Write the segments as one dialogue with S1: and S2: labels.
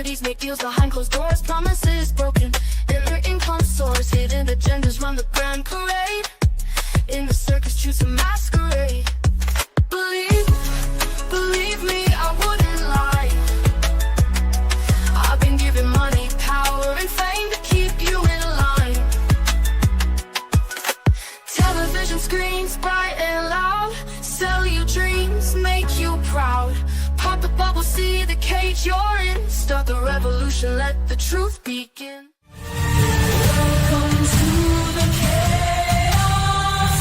S1: Celebrities make deals behind closed doors, promises broken. In their income source, hidden agendas run the grand parade. In the circus, choose a masquerade. Believe me, I wouldn't lie. I've been given money, power, and fame to keep you in line. Television screens bright and loud, sell you dreams, make you proud. Pop the bubble, see the cage you're in. Start the revolution, let the truth begin. Welcome to the chaos.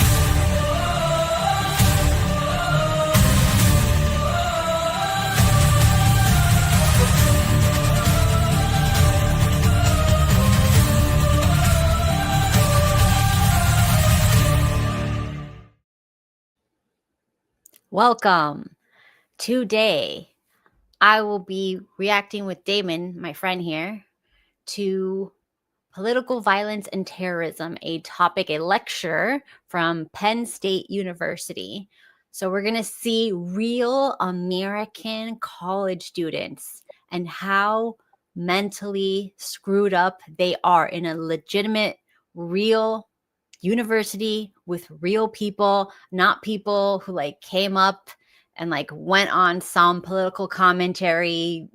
S2: Welcome. Today, I will be reacting with Damon, my friend here, to political violence and terrorism, a lecture from Penn State University. So we're going to see real American college students and how mentally screwed up they are in a legitimate, real university with real people, not people who came up and went on some political commentary,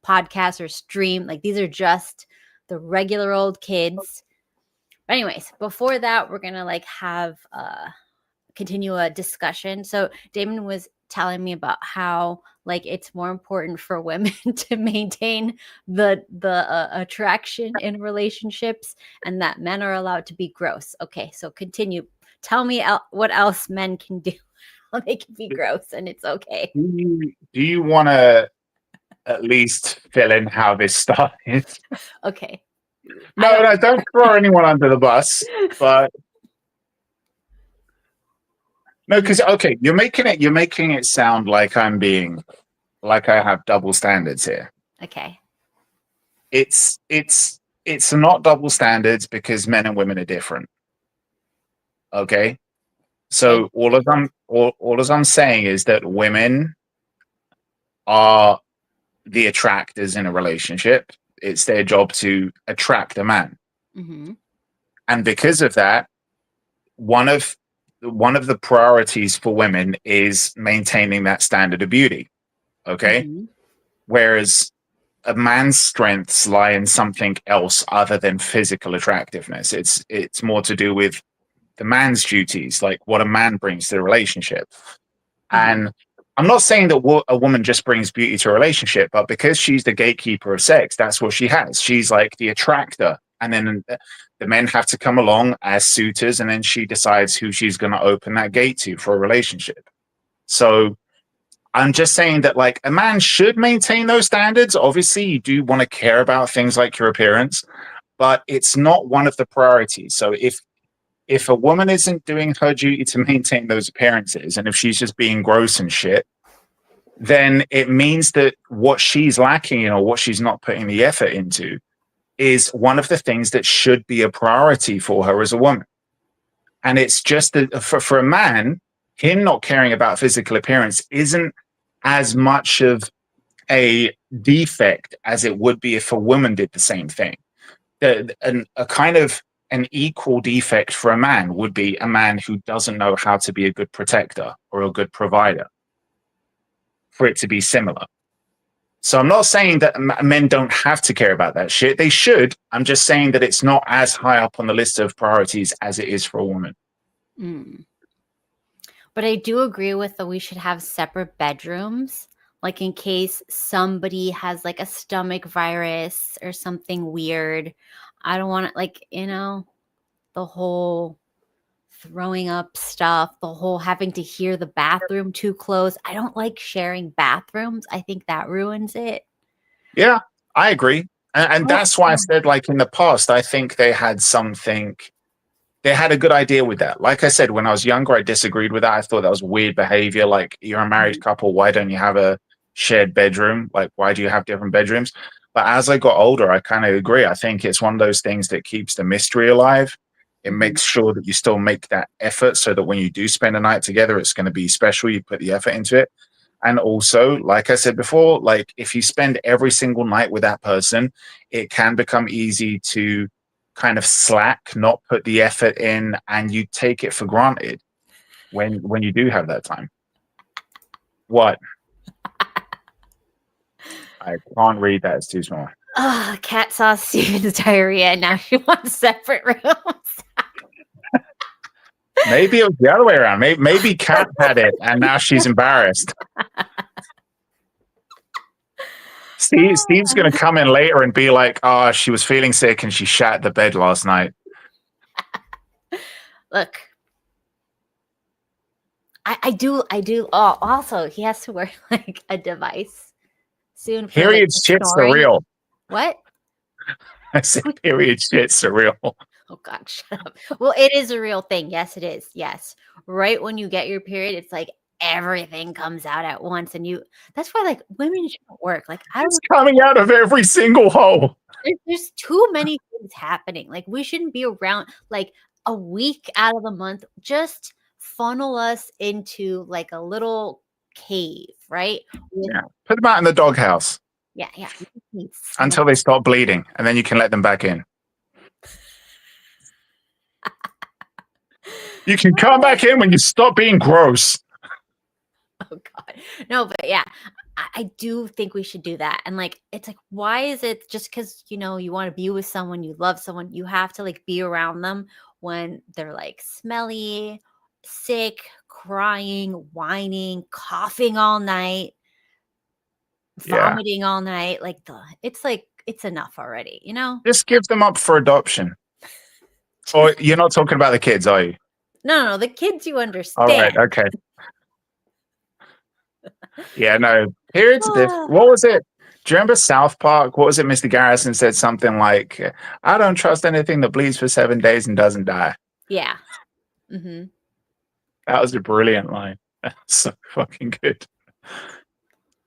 S2: podcast or stream. These are just the regular old kids. But anyways, before that, we're gonna have continue a discussion. So Damon was telling me about how it's more important for women to maintain the attraction in relationships, and that men are allowed to be gross. Okay, so continue. Tell me what else men can do. They can be gross and it's okay.
S3: Do you want to at least fill in how this started?
S2: Okay.
S3: No, don't throw anyone under the bus. But no, because you're making it sound like I have double standards here.
S2: Okay.
S3: It's not double standards because men and women are different. Okay. So all I'm saying is that women are the attractors in a relationship. It's their job to attract a man.
S2: Mm-hmm.
S3: And because of that, one of the priorities for women is maintaining that standard of beauty. Okay.
S2: Mm-hmm.
S3: Whereas a man's strengths lie in something else other than physical attractiveness. It's more to do with the man's duties, like what a man brings to the relationship. Mm-hmm. And I'm not saying that a woman just brings beauty to a relationship, but because she's the gatekeeper of sex, that's what she has. She's like the attractor. And then the men have to come along as suitors, and then she decides who she's going to open that gate to for a relationship. So I'm just saying that a man should maintain those standards. Obviously, you do want to care about things like your appearance, but it's not one of the priorities. So if a woman isn't doing her duty to maintain those appearances, and if she's just being gross and shit, then it means that what she's lacking or what she's not putting the effort into is one of the things that should be a priority for her as a woman. And it's just that for a man, him not caring about physical appearance isn't as much of a defect as it would be if a woman did the same thing. An equal defect for a man would be a man who doesn't know how to be a good protector or a good provider, for it to be similar. So I'm not saying that men don't have to care about that shit. They should. I'm just saying that it's not as high up on the list of priorities as it is for a woman.
S2: Mm. But I do agree with that we should have separate bedrooms, in case somebody has a stomach virus or something weird. I don't want to, the whole throwing up stuff, the whole having to hear the bathroom too close. I don't like sharing bathrooms. I think that ruins it.
S3: Yeah, I agree. And that's why I said, in the past, I think they had a good idea with that. Like I said, when I was younger, I disagreed with that. I thought that was weird behavior. You're a married couple. Why don't you have a shared bedroom? Why do you have different bedrooms? But as I got older, I kind of agree. I think it's one of those things that keeps the mystery alive. It makes sure that you still make that effort so that when you do spend a night together, it's going to be special. You put the effort into it. And also, like I said before, like if you spend every single night with that person, it can become easy to kind of slack, not put the effort in, and you take it for granted when you do have that time. What? I can't read that, it's too small.
S2: Oh, cat saw Steven's diarrhea and now she wants separate rooms.
S3: Maybe it was the other way around. Maybe Kat had it and now she's embarrassed. Steve's going to come in later and be like, "Oh, she was feeling sick and she shat the bed last night."
S2: Look, I do. Oh, also, he has to wear like a device soon. For,
S3: Period
S2: like,
S3: shits are
S2: snoring.
S3: real.
S2: What?
S3: I said period shits are real.
S2: Oh God, shut up. Well, it is a real thing. Yes, it is. Yes. Right when you get your period, it's like everything comes out at once. And that's why like women shouldn't work. Like
S3: It's coming out of every single hole.
S2: there's too many things happening. Like we shouldn't be around like a week out of the month. Just funnel us into like a little cave, right?
S3: Yeah. Put them out in the doghouse
S2: Yeah.
S3: until they stop bleeding, and then you can let them back in. You can come back in when you stop being gross.
S2: Oh God. No, but yeah, I do think we should do that. And like, it's like, why is it just because, you want to be with someone, you love someone, you have to like be around them when they're like smelly, sick, crying, whining, coughing all night, vomiting all night. It's enough already,
S3: Just give them up for adoption. Or you're not talking about the kids, are you?
S2: No, the kids you understand.
S3: All right, okay. Yeah, no. Periods are different. What was it? Do you remember South Park? What was it? Mr. Garrison said something like, "I don't trust anything that bleeds for 7 days and doesn't die."
S2: Yeah. Mm-hmm.
S3: That was a brilliant line. That's so fucking good.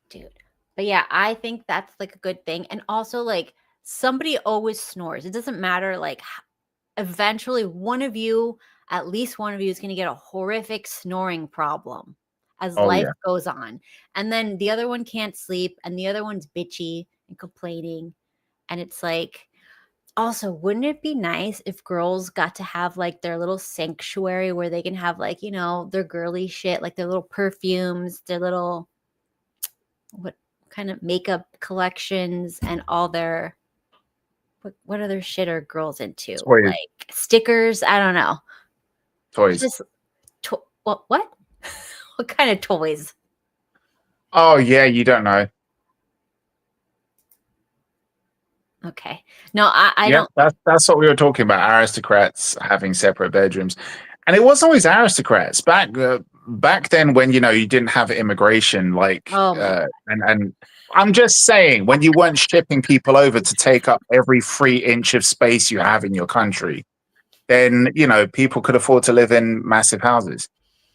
S2: Dude. But yeah, I think that's like a good thing. And also like somebody always snores. It doesn't matter. Like eventually at least one of you is going to get a horrific snoring problem as life goes on. And then the other one can't sleep and the other one's bitchy and complaining. And it's like, also, wouldn't it be nice if girls got to have like their little sanctuary where they can have like, their girly shit, like their little perfumes, their little, what kind of makeup collections and all their, what other shit are girls into?
S3: Toys.
S2: Like stickers? I don't know.
S3: Toys.
S2: Just what? What kind of toys?
S3: Oh yeah, you don't know.
S2: Okay. No, I don't.
S3: That's what we were talking about. Aristocrats having separate bedrooms, and it wasn't always aristocrats back then when you didn't have immigration and I'm just saying when you weren't shipping people over to take up every free inch of space you have in your country, then people could afford to live in massive houses.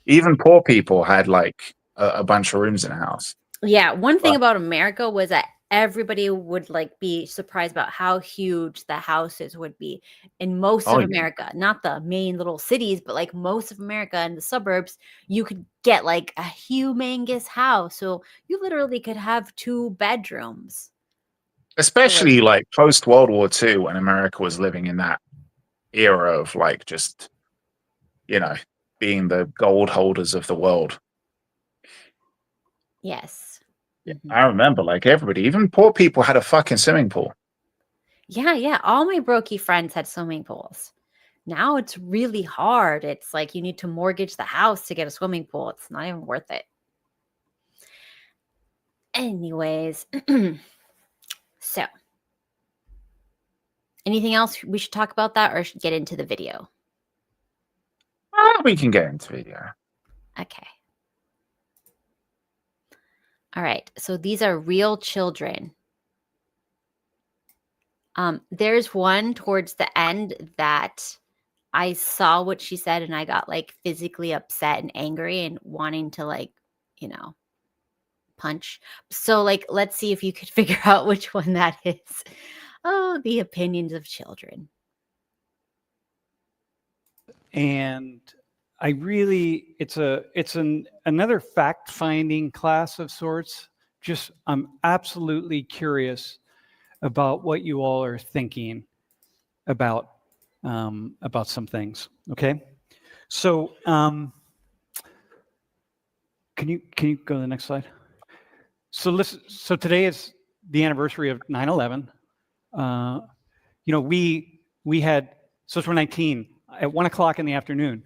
S3: Even poor people had like a bunch of rooms in a house.
S2: Yeah, one thing about America was that everybody would like be surprised about how huge the houses would be in most of America, not the main little cities, but like most of America and the suburbs, you could get like a humongous house. So you literally could have 2 bedrooms.
S3: Especially like post World War II when America was living in that era of like just, being the gold holders of the world.
S2: Yes.
S3: Mm-hmm. I remember like everybody, even poor people had a fucking swimming pool.
S2: Yeah. All my brokey friends had swimming pools. Now it's really hard. It's like you need to mortgage the house to get a swimming pool. It's not even worth it. Anyways, so anything else we should talk about that or should get into the video?
S3: We can get into video.
S2: Okay. All right. So these are real children. There's one towards the end that I saw what she said and I got like physically upset and angry and wanting to like, punch. So like, let's see if you could figure out which one that is. Oh, the opinions of children.
S4: And another fact-finding class of sorts. Just, I'm absolutely curious about what you all are thinking about some things. Okay, so can you go to the next slide? So listen. So today is the anniversary of 9/11. We had Social 19 at 1 o'clock in the afternoon,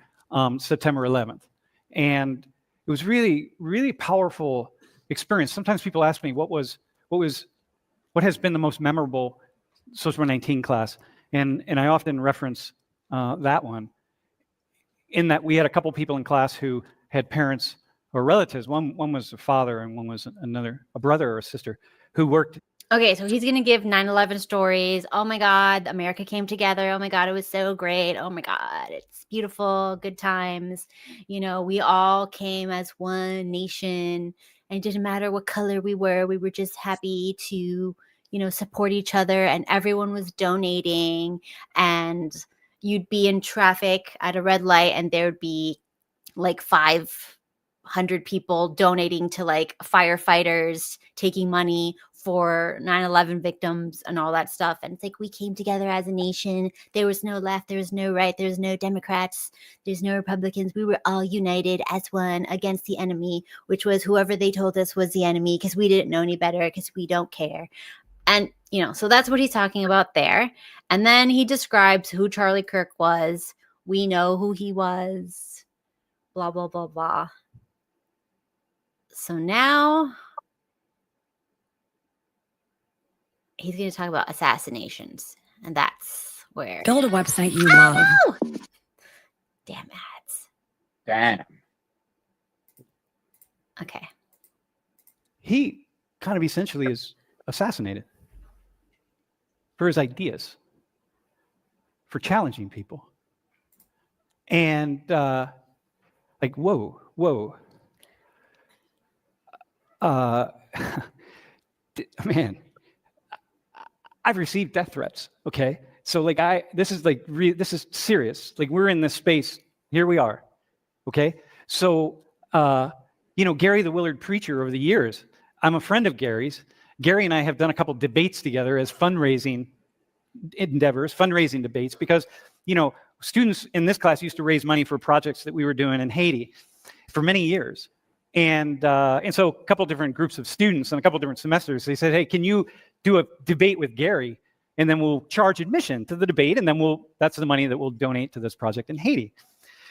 S4: September 11th, and it was really, really powerful experience. Sometimes people ask me what has been the most memorable Social 19 class, and I often reference that one. In that we had a couple people in class who had parents or relatives. One was a father, and one was a brother or a sister who worked.
S2: Okay, so he's going to give 9/11 stories. Oh my God, America came together. Oh my God, it was so great. Oh my God, it's beautiful, good times. We all came as one nation, and it didn't matter what color we were just happy to, support each other, and everyone was donating, and you'd be in traffic at a red light, and there would be like 500 people donating to like firefighters, taking money for 9/11 victims and all that stuff. And it's like, we came together as a nation. There was no left, there was no right, there was no Democrats, there's no Republicans. We were all united as one against the enemy, which was whoever they told us was the enemy, because we didn't know any better, because we don't care. And, so that's what he's talking about there. And then he describes who Charlie Kirk was. We know who he was. Blah, blah, blah, blah. So now he's going to talk about assassinations. And that's where...
S5: Build a website you love.
S2: Damn ads.
S3: Damn.
S2: Okay.
S4: He kind of essentially is assassinated for his ideas, for challenging people. And like, whoa. Man, I've received death threats. Okay, so like this is serious. Like, we're in this space. Here we are. Okay, so Gary the Willard Preacher, over the years, I'm a friend of Gary's. Gary and I have done a couple debates together as fundraising endeavors, fundraising debates, because students in this class used to raise money for projects that we were doing in Haiti for many years. And so a couple different groups of students and a couple different semesters, they said, hey, can you do a debate with Gary? And then we'll charge admission to the debate, and then that's the money that we'll donate to this project in Haiti.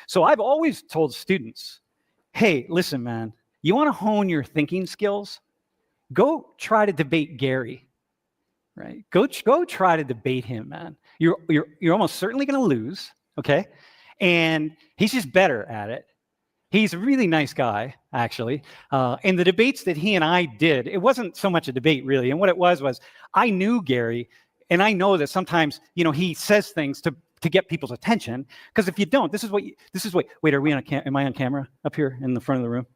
S4: So I've always told students, hey, listen, man, you want to hone your thinking skills? Go try to debate Gary, right? Go try to debate him, man. You're almost certainly going to lose, okay? And he's just better at it. He's a really nice guy, actually. In the debates that he and I did, it wasn't so much a debate, really. And what it was I knew Gary, and I know that sometimes, he says things to get people's attention. Because if you don't, wait, are we on am I on camera up here in the front of the room?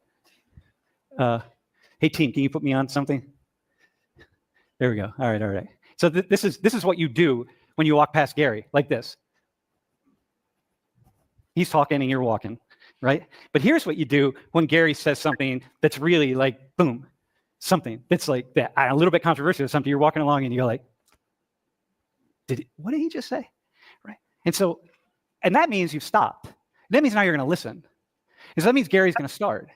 S4: Hey, team, can you put me on something? There we go. All right. So this is what you do when you walk past Gary, like this. He's talking and you're walking, right? But here's what you do when Gary says something that's really like, boom, something that's like that, a little bit controversial, something you're walking along and you go like, what did he just say? Right? And that means you've stopped. That means now you're going to listen. Because that means Gary's going to start.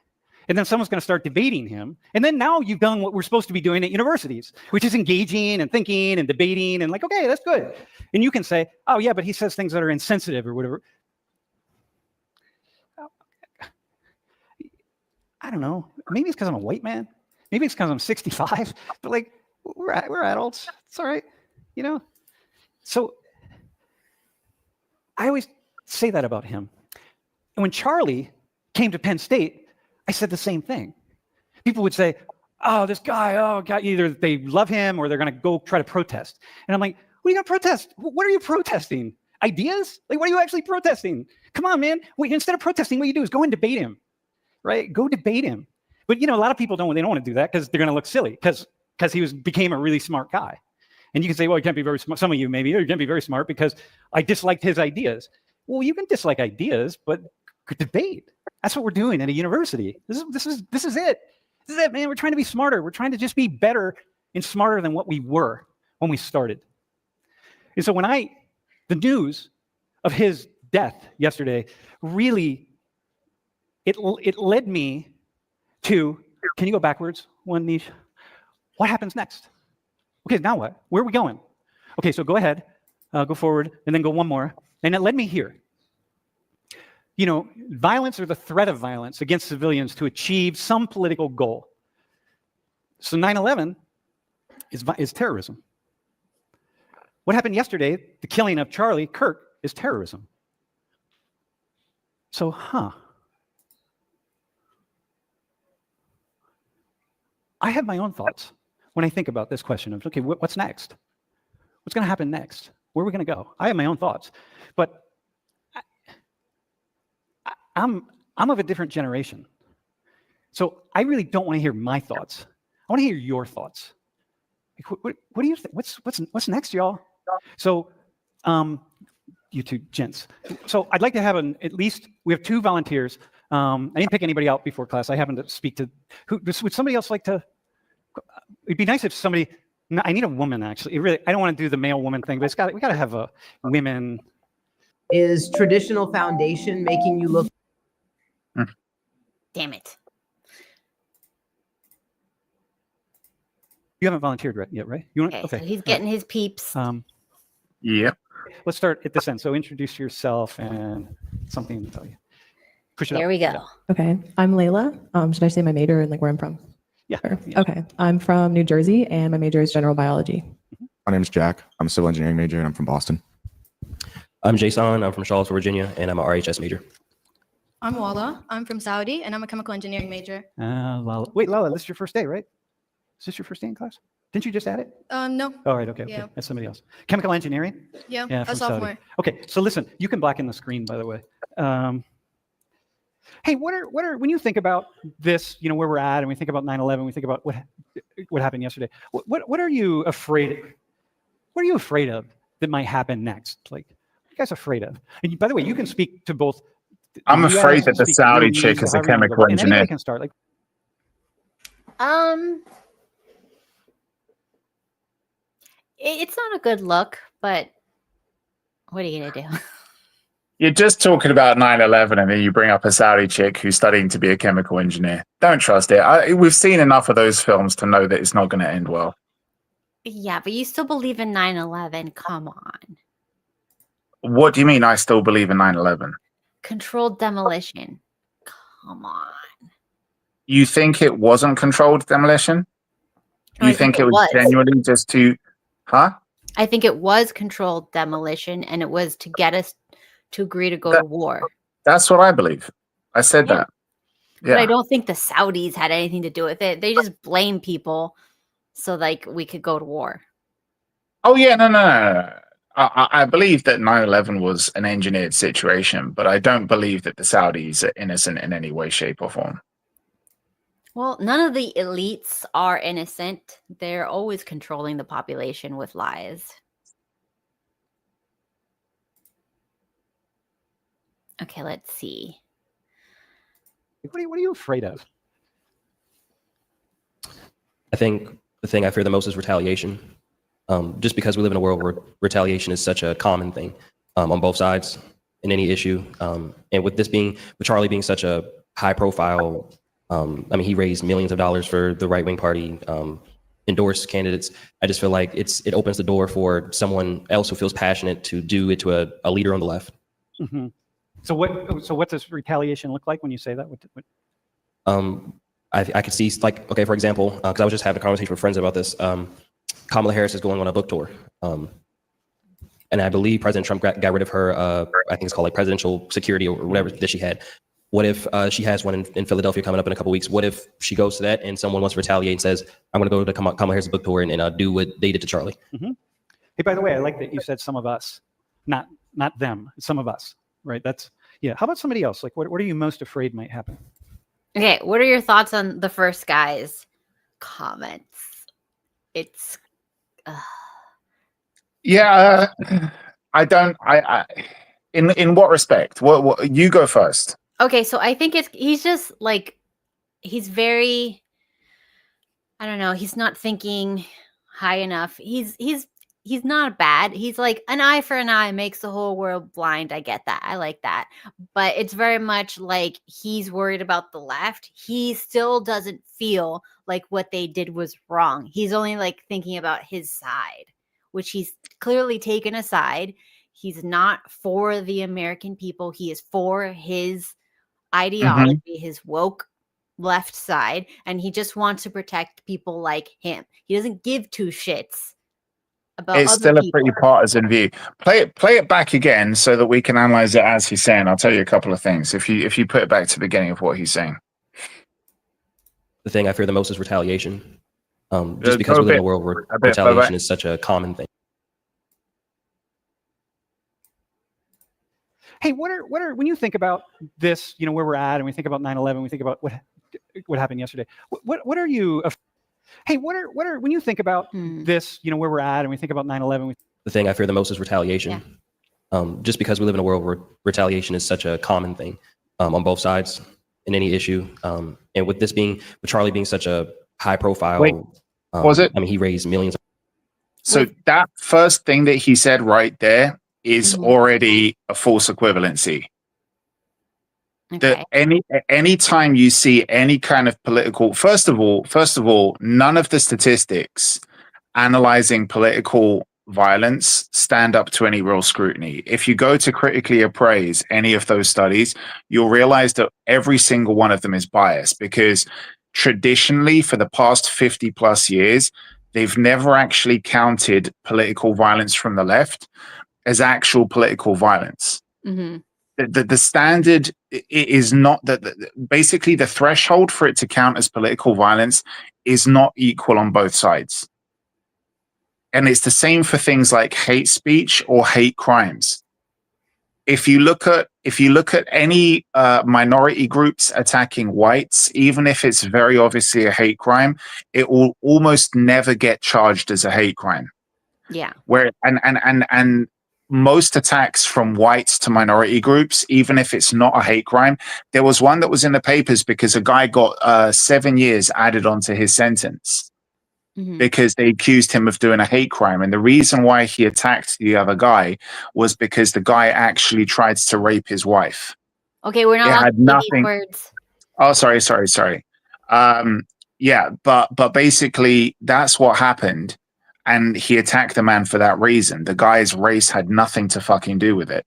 S4: And then someone's going to start debating him. And then now you've done what we're supposed to be doing at universities, which is engaging and thinking and debating and like, okay, that's good. And you can say, oh, yeah, but he says things that are insensitive or whatever. I don't know. Maybe it's because I'm a white man. Maybe it's because I'm 65. But like, we're adults. It's all right. So I always say that about him. And when Charlie came to Penn State, I said the same thing. People would say, oh, this guy, either they love him or they're going to go try to protest. And I'm like, what are you going to protest? What are you protesting? Ideas? Like, what are you actually protesting? Come on, man. Instead of protesting, what you do is go and debate him, right? Go debate him. But, a lot of people don't want to do that because they're going to look silly because he became a really smart guy. And you can say, well, you can't be very smart. Some of you maybe, or you can't be very smart because I disliked his ideas. Well, you can dislike ideas, but debate. That's what we're doing at a university. This is it. This is it, man. We're trying to be smarter. We're trying to just be better and smarter than what we were when we started. And so the news of his death yesterday really, it led me to, can you go backwards one, Nish? What happens next? Okay, now what? Where are we going? Okay, so go ahead, go forward, and then go one more. And it led me here. Violence or the threat of violence against civilians to achieve some political goal. So 9/11 is terrorism. What happened yesterday, the killing of Charlie Kirk, is terrorism. So, I have my own thoughts when I think about this question of, okay, what's next? What's going to happen next? Where are we going to go? I have my own thoughts. But I'm of a different generation. So I really don't want to hear my thoughts. I want to hear your thoughts. Like, what do you think? What's next, y'all? So, you two gents. So I'd like to have at least, we have 2 volunteers. I didn't pick anybody out before class. I happened to speak to, would somebody else like to, it'd be nice if somebody, no, I need a woman actually. I don't want to do the male woman thing, but we got to have a women.
S5: Is traditional foundation making you look?
S2: Damn it.
S4: You haven't volunteered yet, right? You want?
S2: Okay, so he's getting his peeps.
S3: Yep.
S4: Let's start at this end. So introduce yourself and something to tell you. Push it up.
S2: There we go.
S6: Okay, I'm Layla. Should I say my major and like where I'm from?
S4: Yeah.
S6: Or-
S4: Yeah.
S6: Okay, I'm from New Jersey and my major is general biology.
S7: My name is Jack. I'm a civil engineering major and I'm from Boston.
S8: I'm Jason. I'm from Charlottesville, Virginia, and I'm an RHS major.
S9: I'm Wala. I'm from Saudi, and I'm a chemical engineering major.
S4: Lala. Wait, Lala, this is your first day, right? Is this your first day in class? Didn't you just add it?
S9: No.
S4: All right, okay.
S9: Yeah.
S4: That's somebody else. Chemical engineering?
S9: Yeah,
S4: Yeah,
S9: a
S4: from Saudi.
S9: sophomore.
S4: Okay, so listen, you can blacken the screen, by the way. Hey, what are when you think about this, where we're at, and we think about 9/11, we think about what happened yesterday. What are you afraid of? What are you afraid of that might happen next? Like, what are you guys afraid of? And by the way, you can speak to both.
S3: I'm
S4: the US
S3: afraid that
S4: and
S3: the
S4: speak to
S3: Saudi
S4: Middle
S3: chick
S4: East,
S3: is a
S4: however you wanna go
S3: chemical
S4: about it. And
S3: engineer.
S4: anybody can start. Like,
S2: It's not a good look, but what are you gonna do?
S3: You're just talking about 9/11 and then you bring up a Saudi chick who's studying to be a chemical engineer. Don't trust it. We've seen enough of those films to know that it's not going to end well.
S2: Yeah, but you still believe in 9/11. Come on.
S3: What do you mean I still believe in 9/11?
S2: Controlled demolition. Come on.
S3: You think it wasn't controlled demolition?
S2: No,
S3: You
S2: I think
S3: think it
S2: it
S3: was
S2: was.
S3: genuinely just to, huh?
S2: I think it was controlled demolition, and it was to get us to agree to go to war.
S3: That's what I believe. I said
S2: Yeah.
S3: that.
S2: But I
S3: Yeah.
S2: don't think the Saudis had anything to do with it. They just blame people so like we could go to war.
S3: Oh, yeah. No. I believe that 9/11 was an engineered situation, but I don't believe that the Saudis are innocent in any way, shape, or form.
S2: Well, none of the elites are innocent. They're always controlling the population with lies. Okay, let's see.
S4: what are you afraid of?
S8: I think the thing I fear the most is retaliation. Just because we live in a world where retaliation is such a common thing on both sides in any issue. And with Charlie being such a high profile, he raised millions of dollars for the right-wing party, endorsed candidates. I just feel like it opens the door for someone else who feels passionate to do it to a leader on the left.
S4: Mm-hmm. So what does retaliation look like when you say that?
S8: I could see, like, okay, for example, because I was just having a conversation with friends about this. Kamala Harris is going on a book tour. And I believe President Trump got rid of her, I think it's called like presidential security or whatever that she had. What if she has one in Philadelphia coming up in a couple weeks? What if she goes to that and someone wants to retaliate and says, I'm going to go to Kamala Harris book tour and do what they did to Charlie?
S4: Mm-hmm. Hey, by the way, I like that you said some of us, not them, some of us, right? Yeah. How about somebody else? Like, what are you most afraid might happen?
S2: Okay, what are your thoughts on the first guy's comments? It's
S3: Yeah, I don't. In what respect? What you go first?
S2: Okay, so I think he's just like he's very, I don't know, he's not thinking high enough. He's not bad. He's like an eye for an eye makes the whole world blind. I get that. I like that. But it's very much like he's worried about the left. He still doesn't feel like what they did was wrong. He's only like thinking about his side, which he's clearly taken aside. He's not for the American people. He is for his ideology, his woke left side, and he just wants to protect people like him. He doesn't give two shits about
S3: It's
S2: other
S3: still a
S2: people.
S3: pretty partisan view. Play it back again so that we can analyze it as he's saying. I'll tell you a couple of things. If you put it back to the beginning of what he's saying.
S8: The thing I fear the most is retaliation. Just
S3: Just
S8: because
S3: go
S8: we live in
S3: a
S8: a world where
S3: bit further
S8: retaliation
S3: back.
S8: is such a common thing.
S4: Hey, what are when you think about this, you know, where we're at, and we think about 9/11, we think about what happened yesterday. What are you? Hey, what are when you think about this, you know, where we're at, and we think about 9/11.
S8: The thing I fear the most is retaliation. Just because we live in a world where retaliation is such a common thing on both sides in any issue, and with Charlie being such a high profile.
S3: Wait, was it?
S8: I mean, he raised millions.
S3: So that first thing that he said right there is already a false equivalency.
S2: Okay.
S3: That any time you see any kind of political, first of all, none of the statistics analyzing political violence stand up to any real scrutiny. If you go to critically appraise any of those studies, you'll realize that every single one of them is biased, because traditionally for the past 50 plus years, they've never actually counted political violence from the left as actual political violence. The standard is not that basically the threshold for it to count as political violence is not equal on both sides. And it's the same for things like hate speech or hate crimes. If you look at any minority groups attacking whites, even if it's very obviously a hate crime, it will almost never get charged as a hate crime.
S2: Yeah.
S3: Where and most attacks from whites to minority groups, even if it's not a hate crime, there was one that was in the papers because a guy got 7 years added onto his sentence because they accused him of doing a hate crime. And the reason why he attacked the other guy was because the guy actually tried to rape his wife.
S2: Okay, we're not allowed to say these words.
S3: Oh, sorry. Yeah, but basically that's what happened. And he attacked the man for that reason. The guy's race had nothing to fucking do with it.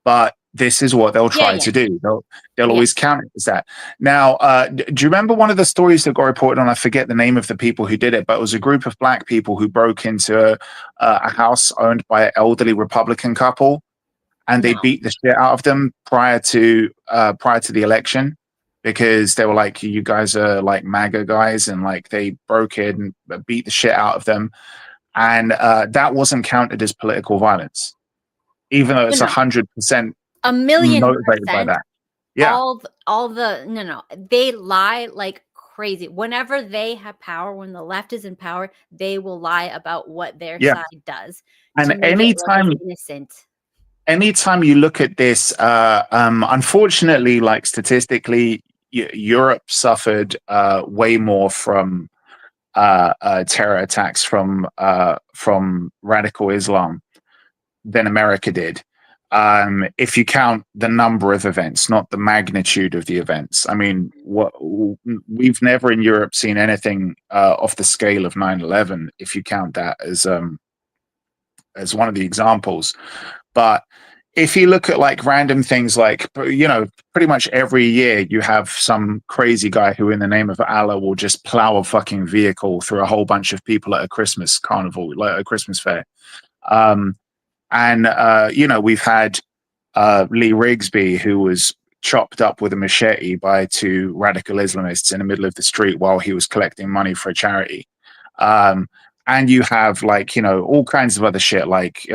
S3: But this is what they'll try to do. They'll always count it as that. Now, do you remember one of the stories that got reported on? I forget the name of the people who did it, but it was a group of black people who broke into a house owned by an elderly Republican couple, and they beat the shit out of them prior to the election, because they were like, you guys are like MAGA guys, and like they broke in and beat the shit out of them. And that wasn't counted as political violence, even though it's 100%
S2: a million
S3: motivated by that. Yeah.
S2: All the they lie like crazy. Whenever they have power, when the left is in power, they will lie about what their side does.
S3: And anytime you look at this, unfortunately, like statistically, Europe suffered way more from terror attacks from radical Islam than America did. If you count the number of events, not the magnitude of the events. I mean, we've never in Europe seen anything of the scale of 9/11, if you count that as one of the examples. But if you look at like random things, like, you know, pretty much every year you have some crazy guy who in the name of Allah will just plow a fucking vehicle through a whole bunch of people at a Christmas carnival, like a Christmas fair. You know, we've had Lee Rigsby, who was chopped up with a machete by 2 radical Islamists in the middle of the street while he was collecting money for a charity. And you have, like, you know, all kinds of other shit, like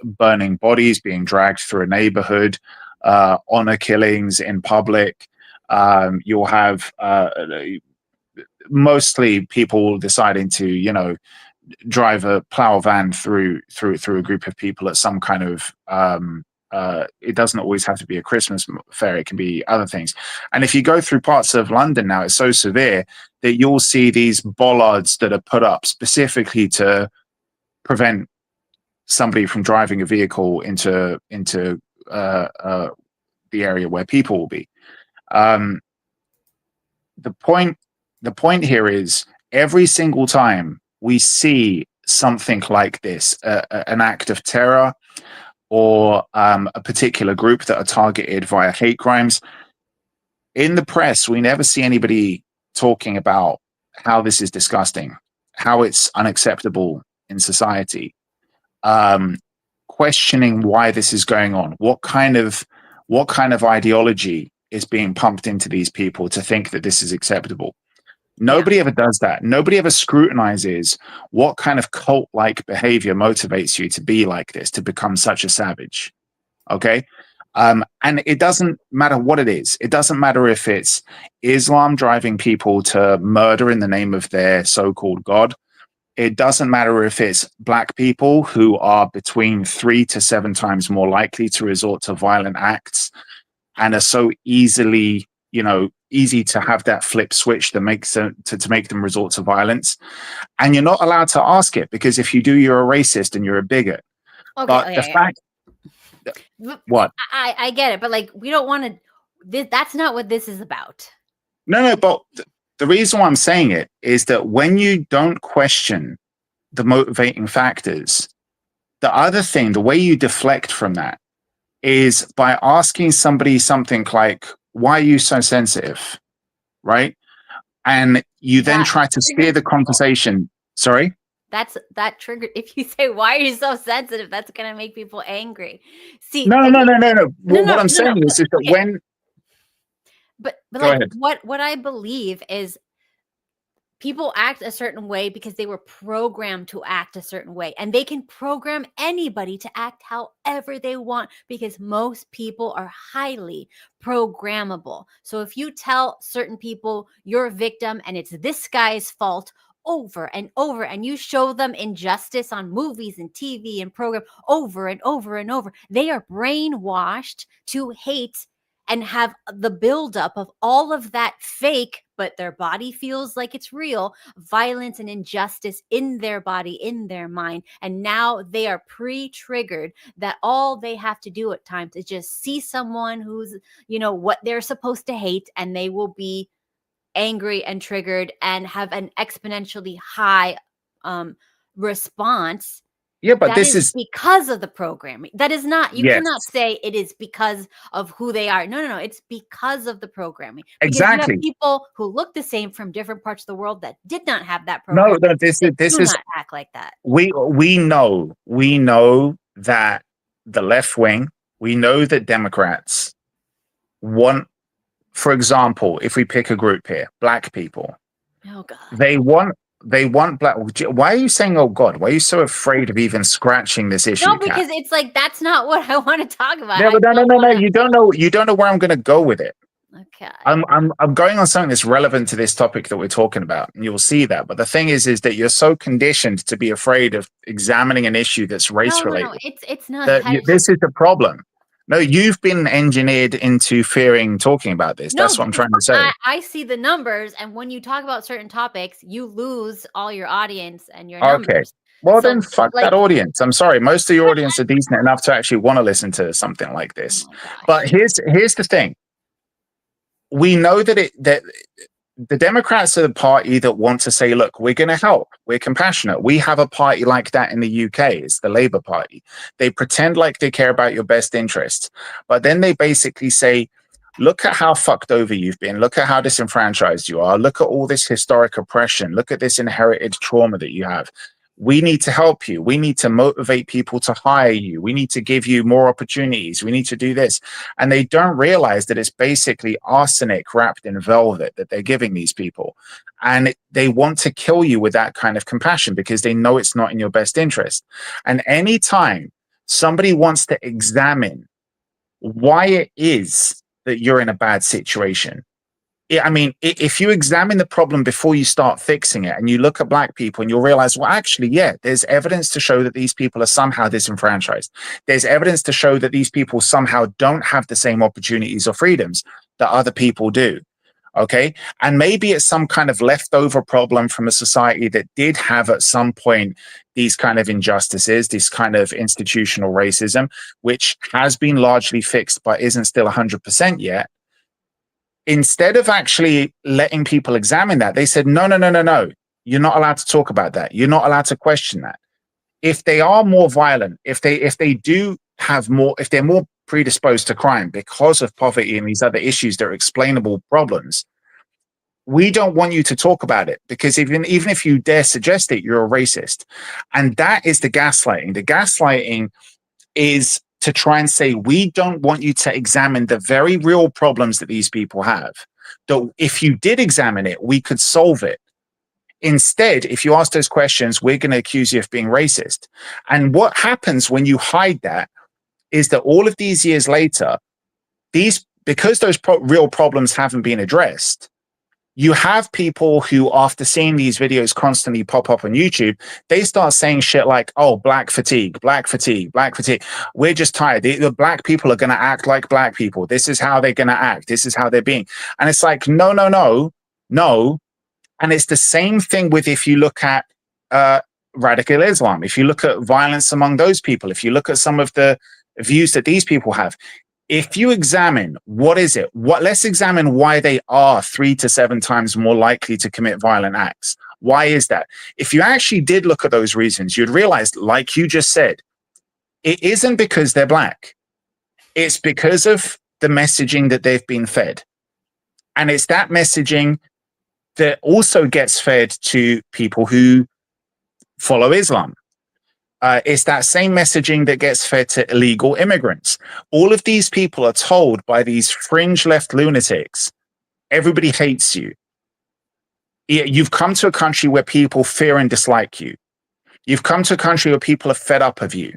S3: burning bodies, being dragged through a neighborhood, honor killings in public. You'll have mostly people deciding to, you know, plow a van through a group of people at some kind of it doesn't always have to be a Christmas fair. It can be other things. And if you go through parts of London now, it's so severe that you'll see these bollards that are put up specifically to prevent somebody from driving a vehicle into the area where people will be. The point here is every single time we see something like this, an act of terror or a particular group that are targeted via hate crimes, in the press, we never see anybody talking about how this is disgusting, how it's unacceptable in society, questioning why this is going on, what kind of ideology is being pumped into these people to think that this is acceptable. Nobody ever does that. Nobody ever scrutinizes what kind of cult-like behavior motivates you to be like this, to become such a savage. Okay? And it doesn't matter what it is. It doesn't matter if it's Islam driving people to murder in the name of their so-called God. It doesn't matter if it's black people who are between 3 to 7 times more likely to resort to violent acts and are so easy to have that flip switch that makes them to make them resort to violence. And you're not allowed to ask it, because if you do, you're a racist and you're a bigot.
S2: Okay,
S3: But
S2: okay,
S3: the fact what?
S2: I get it, but like we don't want to. That's not what this is about.
S3: No, but the reason why I'm saying it is that when you don't question the motivating factors, the other thing, the way you deflect from that is by asking somebody something like, why are you so sensitive? Right? And you then try to steer the conversation. Sorry?
S2: That triggered. If you say, why are you so sensitive? That's going to make people angry. See,
S3: No.
S2: okay.
S3: What I'm saying is that
S2: okay.
S3: when...
S2: But
S3: Go
S2: like
S3: ahead.
S2: what I believe is people act a certain way because they were programmed to act a certain way, and they can program anybody to act however they want because most people are highly programmable. So if you tell certain people you're a victim and it's this guy's fault over and over, and you show them injustice on movies and TV and program over and over and over, they are brainwashed to hate and have the buildup of all of that fake, but their body feels like it's real, violence and injustice in their body, in their mind. And now they are pre-triggered that all they have to do at times is just see someone who's, what they're supposed to hate, and they will be angry and triggered and have an exponentially high response.
S3: Yeah, but
S2: that
S3: this is
S2: because of the programming. That is not, you
S3: Yes.
S2: cannot say it is because of who they are. No. It's because of the programming. Because
S3: Exactly.
S2: you have people who look the same from different parts of the world that did not have that
S3: No,
S2: programming.
S3: this
S2: that
S3: is
S2: do not act like that.
S3: we know that the left wing, we know that Democrats want, for example, if we pick a group here, black people,
S2: Oh God.
S3: they want black. Why are you saying, oh God? Why are you so afraid of even scratching this issue?
S2: No, because it's like, that's not what I want to talk about.
S3: No, you don't know where I'm going to go with it.
S2: Okay.
S3: I'm going on something that's relevant to this topic that we're talking about, and you'll see that. But the thing is that you're so conditioned to be afraid of examining an issue that's race related.
S2: No, it's not.
S3: This is the problem. No, you've been engineered into fearing talking about this. That's what I'm trying to say.
S2: I see the numbers, and when you talk about certain topics, you lose all your audience and your numbers.
S3: Okay. Well,
S2: So,
S3: then fuck that audience. I'm sorry. Most of your audience are decent enough to actually want to listen to something like this.
S2: Oh my gosh.
S3: But here's the thing. We know that the Democrats are the party that want to say, look, we're going to help. We're compassionate. We have a party like that in the UK. It's the Labour Party. They pretend like they care about your best interests. But then they basically say, look at how fucked over you've been. Look at how disenfranchised you are. Look at all this historic oppression. Look at this inherited trauma that you have. We need to help you. We need to motivate people to hire you. We need to give you more opportunities. We need to do this. And they don't realize that it's basically arsenic wrapped in velvet that they're giving these people. And they want to kill you with that kind of compassion because they know it's not in your best interest. And anytime somebody wants to examine why it is that you're in a bad situation, I mean, if you examine the problem before you start fixing it and you look at black people and you'll realize, well, actually, yeah, there's evidence to show that these people are somehow disenfranchised. There's evidence to show that these people somehow don't have the same opportunities or freedoms that other people do. Okay. And maybe it's some kind of leftover problem from a society that did have at some point these kind of injustices, this kind of institutional racism, which has been largely fixed but isn't still 100% yet. Instead of actually letting people examine that, they said, no, no, no, no, no. You're not allowed to talk about that. You're not allowed to question that. If they are more violent, if they do have more, if they're more predisposed to crime because of poverty and these other issues that are explainable problems, we don't want you to talk about it, because even if you dare suggest it, you're a racist. And that is the gaslighting. The gaslighting is to try and say, we don't want you to examine the very real problems that these people have. Though if you did examine it, we could solve it. Instead, if you ask those questions, we're going to accuse you of being racist. And what happens when you hide that is that all of these years later, because those real problems haven't been addressed, you have people who, after seeing these videos constantly pop up on YouTube, they start saying shit like, oh, black fatigue, black fatigue, black fatigue. We're just tired. The black people are going to act like black people. This is how they're going to act. This is how they're being. And it's like, no, no, no, no. And it's the same thing with, if you look at radical Islam, if you look at violence among those people, if you look at some of the views that these people have, if you examine what is it, let's examine why they are 3 to 7 times more likely to commit violent acts. Why is that? If you actually did look at those reasons, you'd realize, like you just said, it isn't because they're black. It's because of the messaging that they've been fed. And it's that messaging that also gets fed to people who follow Islam. It's that same messaging that gets fed to illegal immigrants. All of these people are told by these fringe left lunatics, everybody hates you. You've come to a country where people fear and dislike you. You've come to a country where people are fed up of you.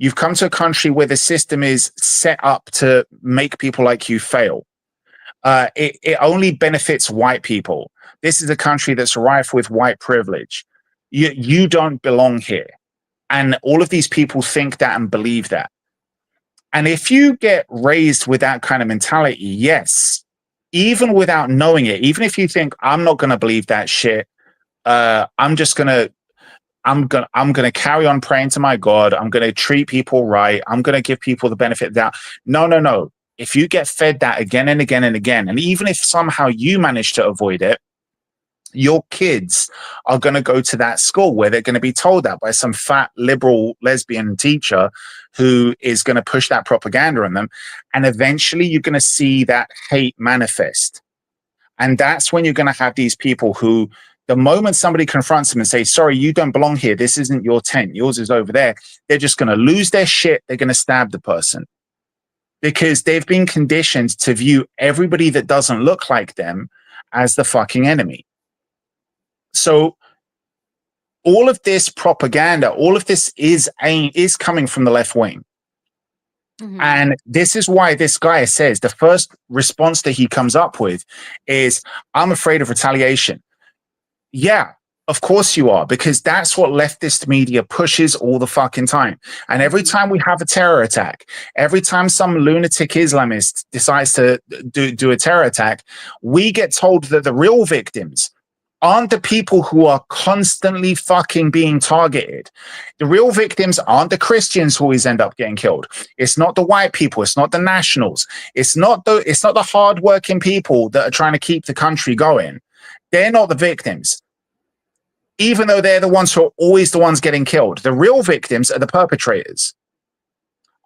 S3: You've come to a country where the system is set up to make people like you fail. It only benefits white people. This is a country that's rife with white privilege. You don't belong here. And all of these people think that and believe that. And if you get raised with that kind of mentality, yes, even without knowing it, even if you think, I'm not going to believe that shit, I'm going to carry on praying to my God. I'm going to treat people right. I'm going to give people the benefit of the doubt. No, no, no. If you get fed that again and again and again, and even if somehow you manage to avoid it, your kids are going to go to that school where they're going to be told that by some fat liberal lesbian teacher who is going to push that propaganda on them. And eventually you're going to see that hate manifest. And that's when you're going to have these people who, the moment somebody confronts them and say, sorry, you don't belong here, this isn't your tent, yours is over there, they're just going to lose their shit. They're going to stab the person, because they've been conditioned to view everybody that doesn't look like them as the fucking enemy. So all of this propaganda, all of this is coming from the left wing. Mm-hmm. And this is why this guy says the first response that he comes up with is, I'm afraid of retaliation. Yeah, of course you are, because that's what leftist media pushes all the fucking time. And every time we have a terror attack, every time some lunatic Islamist decides to do a terror attack, we get told that the real victims aren't the people who are constantly fucking being targeted. The real victims aren't the Christians who always end up getting killed. It's not the white people. It's not the nationals. It's not the hardworking people that are trying to keep the country going. They're not the victims, even though they're the ones who are always the ones getting killed. The real victims are the perpetrators.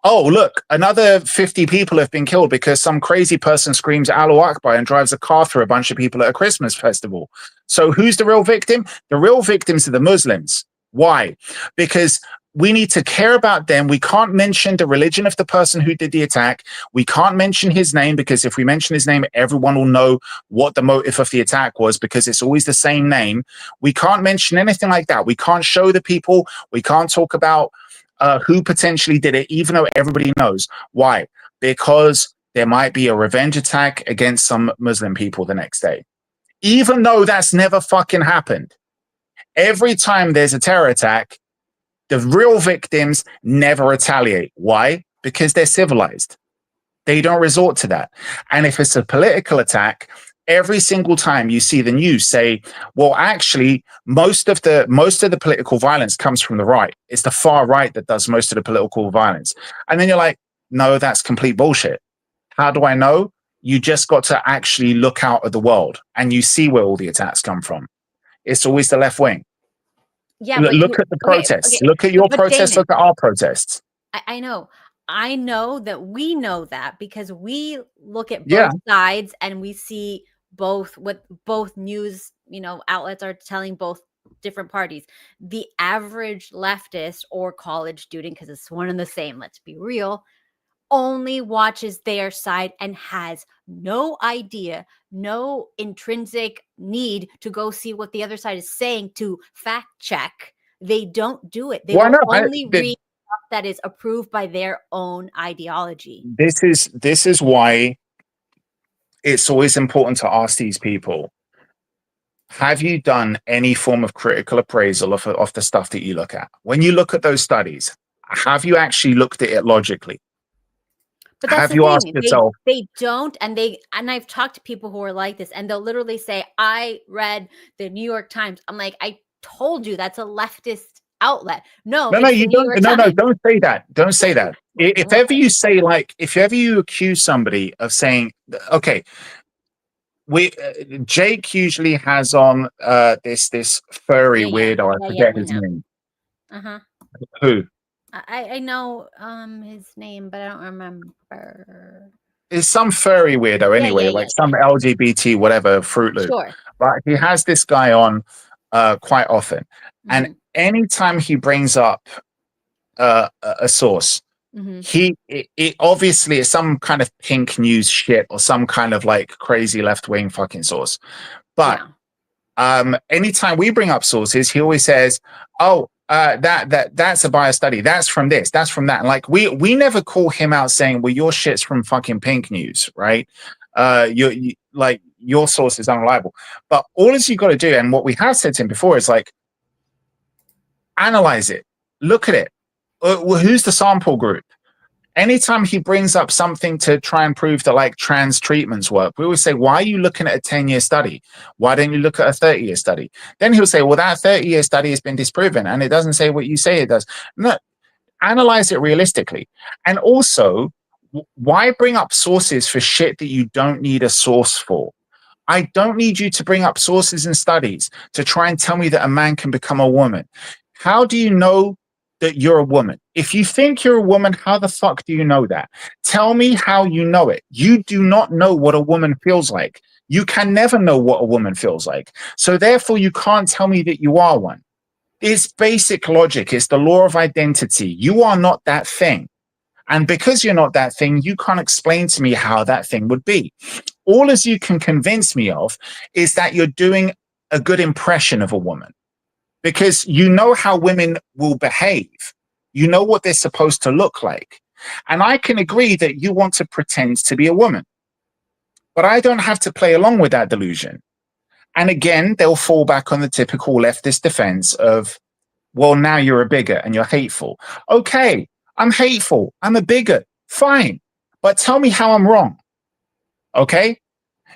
S3: Oh, look, another 50 people have been killed because some crazy person screams Allahu Akbar and drives a car through a bunch of people at a Christmas festival. So who's the real victim? The real victims are the Muslims. Why? Because we need to care about them. We can't mention the religion of the person who did the attack. We can't mention his name, because if we mention his name, everyone will know what the motive of the attack was, because it's always the same name. We can't mention anything like that. We can't show the people. We can't talk about who potentially did it, even though everybody knows. Why? Because there might be a revenge attack against some Muslim people the next day, even though that's never fucking happened. Every time there's a terror attack, the real victims never retaliate. Why? Because they're civilized. They don't resort to that. And if it's a political attack, every single time you see the news say, well, actually, most of the political violence comes from the right. It's the far right that does most of the political violence. And then you're like, no, that's complete bullshit. How do I know? You just got to actually look out at the world and you see where all the attacks come from. It's always the left wing.
S2: Yeah, but
S3: Look at the protests. Look at your protests.
S2: Damon,
S3: look at our protests.
S2: I know. I know that we know that because we look at both sides and we see both what both news, outlets are telling both different parties. The average leftist or college student, because it's one and the same, let's be real, only watches their side and has no idea, no intrinsic need to go see what the other side is saying to fact check. They don't do it. They will only read stuff that is approved by their own ideology.
S3: This is why it's always important to ask these people, have you done any form of critical appraisal of the stuff that you look at? When you look at those studies, have you actually looked at it logically?
S2: But that's
S3: have you asked yourself?
S2: They don't, and I've talked to people who are like this, and they'll literally say, "I read the New York Times." I'm like, I told you that's a leftist outlet. No,
S3: you don't. No, don't say that. Don't say that. If ever you say if ever you accuse somebody of saying, okay, Jake usually has on this furry weirdo. I forget his name. Who?
S2: I know his name, but I don't remember.
S3: It's some furry weirdo anyway, some LGBT whatever Fruit Loop.
S2: Sure.
S3: But he has this guy on quite often, and anytime he brings up a source, it obviously is some kind of pink news shit or some kind of crazy left wing fucking source. But anytime we bring up sources, he always says, "Oh, that's a bias study. That's from this. That's from that." And we never call him out saying, "Well, your shit's from fucking pink news, right? Your source is unreliable." But all you got to do, and what we have said to him before, is analyze it, look at it. Who's the sample group? Anytime he brings up something to try and prove that trans treatments work, we always say, why are you looking at a 10-year study? Why don't you look at a 30-year study? Then he'll say, well, that 30-year study has been disproven and it doesn't say what you say it does. No, analyze it realistically. And also, why bring up sources for shit that you don't need a source for? I don't need you to bring up sources and studies to try and tell me that a man can become a woman. How do you know that you're a woman? If you think you're a woman, how the fuck do you know that? Tell me how you know it. You do not know what a woman feels like. You can never know what a woman feels like. So therefore, you can't tell me that you are one. It's basic logic. It's the law of identity. You are not that thing. And because you're not that thing, you can't explain to me how that thing would be. All as you can convince me of is that you're doing a good impression of a woman. Because you know how women will behave. You know what they're supposed to look like. And I can agree that you want to pretend to be a woman. But I don't have to play along with that delusion. And again, they'll fall back on the typical leftist defense of, well, now you're a bigot and you're hateful. Okay, I'm hateful. I'm a bigot. Fine. But tell me how I'm wrong. Okay?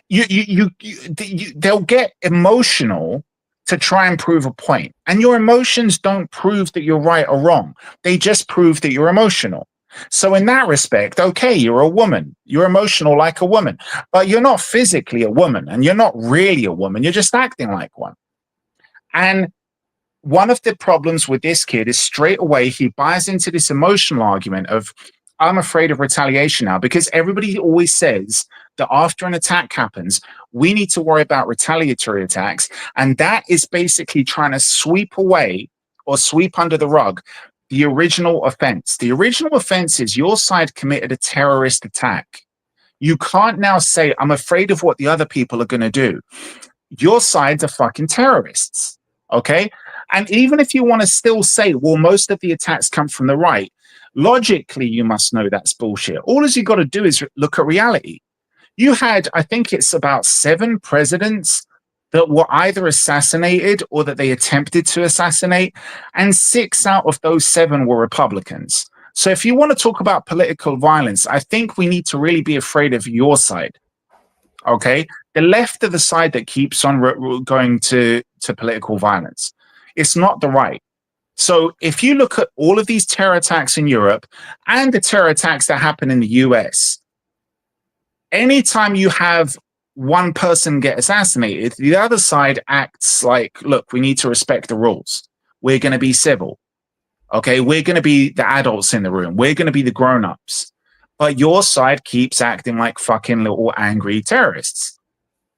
S3: They'll get emotional to try and prove a point. And your emotions don't prove that you're right or wrong. They just prove that you're emotional. So in that respect, okay, you're a woman. You're emotional like a woman. But you're not physically a woman. And you're not really a woman. You're just acting like one. And one of the problems with this kid is straight away he buys into this emotional argument of, I'm afraid of retaliation now, because everybody always says that after an attack happens, we need to worry about retaliatory attacks. And that is basically trying to sweep away or sweep under the rug the original offense. The original offense is your side committed a terrorist attack. You can't now say, I'm afraid of what the other people are going to do. Your sides are fucking terrorists. Okay? And even if you want to still say, well, most of the attacks come from the right, Logically, you must know that's bullshit. All you got to do is look at reality. You had, I think it's about 7 presidents that were either assassinated or that they attempted to assassinate, and 6 out of those 7 were Republicans. So if you want to talk about political violence, I think we need to really be afraid of your side. Okay, the left are the side that keeps on going to political violence. It's not the right. So if you look at all of these terror attacks in Europe and the terror attacks that happen in the US, anytime you have one person get assassinated, the other side acts like, look, we need to respect the rules. We're going to be civil. Okay, we're going to be the adults in the room. We're going to be the grown-ups. But your side keeps acting like fucking little angry terrorists.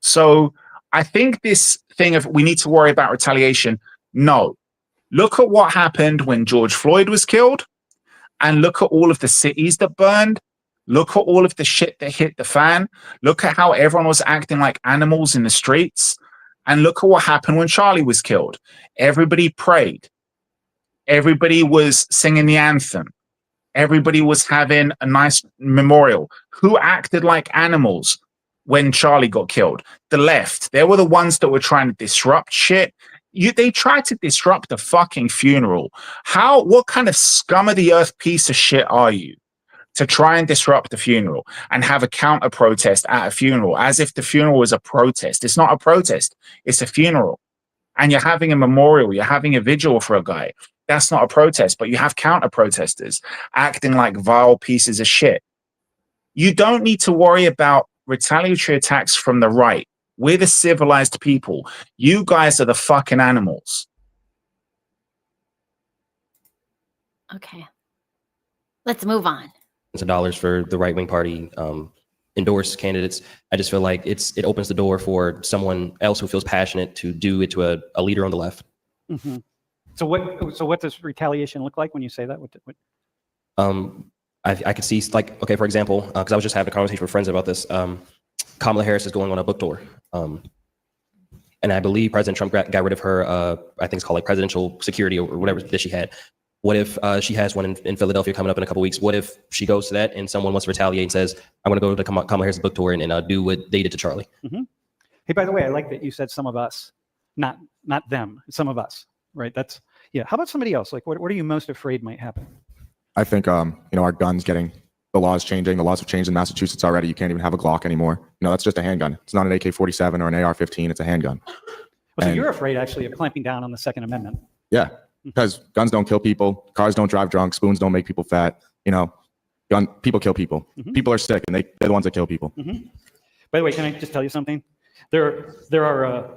S3: So I think this thing of we need to worry about retaliation, no. Look at what happened when George Floyd was killed, and look at all of the cities that burned. Look at all of the shit that hit the fan. Look at how everyone was acting like animals in the streets. And look at what happened when Charlie was killed. Everybody prayed. Everybody was singing the anthem. Everybody was having a nice memorial. Who acted like animals when Charlie got killed? The left. They were the ones that were trying to disrupt shit. They tried to disrupt the fucking funeral. What kind of scum of the earth piece of shit are you to try and disrupt the funeral and have a counter protest at a funeral as if the funeral was a protest? It's not a protest. It's a funeral. And you're having a memorial. You're having a vigil for a guy. That's not a protest, but you have counter protesters acting like vile pieces of shit. You don't need to worry about retaliatory attacks from the right. We're the civilized people. You guys are the fucking animals.
S2: Okay. Let's move on.
S8: Of dollars for the right-wing party endorse candidates. I just feel like it opens the door for someone else who feels passionate to do it to a leader on the left.
S4: Mm-hmm. So what does retaliation look like when you say that?
S8: I could see, like, okay, for example, because I was just having a conversation with friends about this. Kamala Harris is going on a book tour. And I believe President Trump got rid of her, I think it's called like presidential security or whatever that she had. What if she has one in Philadelphia coming up in a couple weeks? What if she goes to that and someone wants to retaliate and says, I'm going to go to Kamala Harris' book tour and do what they did to Charlie?
S4: Mm-hmm. Hey, by the way, I like that you said some of us, not them, some of us, right? That's, yeah. How about somebody else? Like, what are you most afraid might happen?
S7: I think, our guns getting, the laws changing. The laws have changed in Massachusetts already. You can't even have a Glock anymore. That's just a handgun. It's not an AK-47 or an AR-15. It's a handgun.
S4: Well, so you're afraid actually of clamping down on the Second Amendment.
S7: Yeah, because guns don't kill people. Cars don't drive drunk. Spoons don't make people fat. People kill people. Mm-hmm. People are sick, and they're the ones that kill people.
S4: Mm-hmm. By the way, can I just tell you something? There are a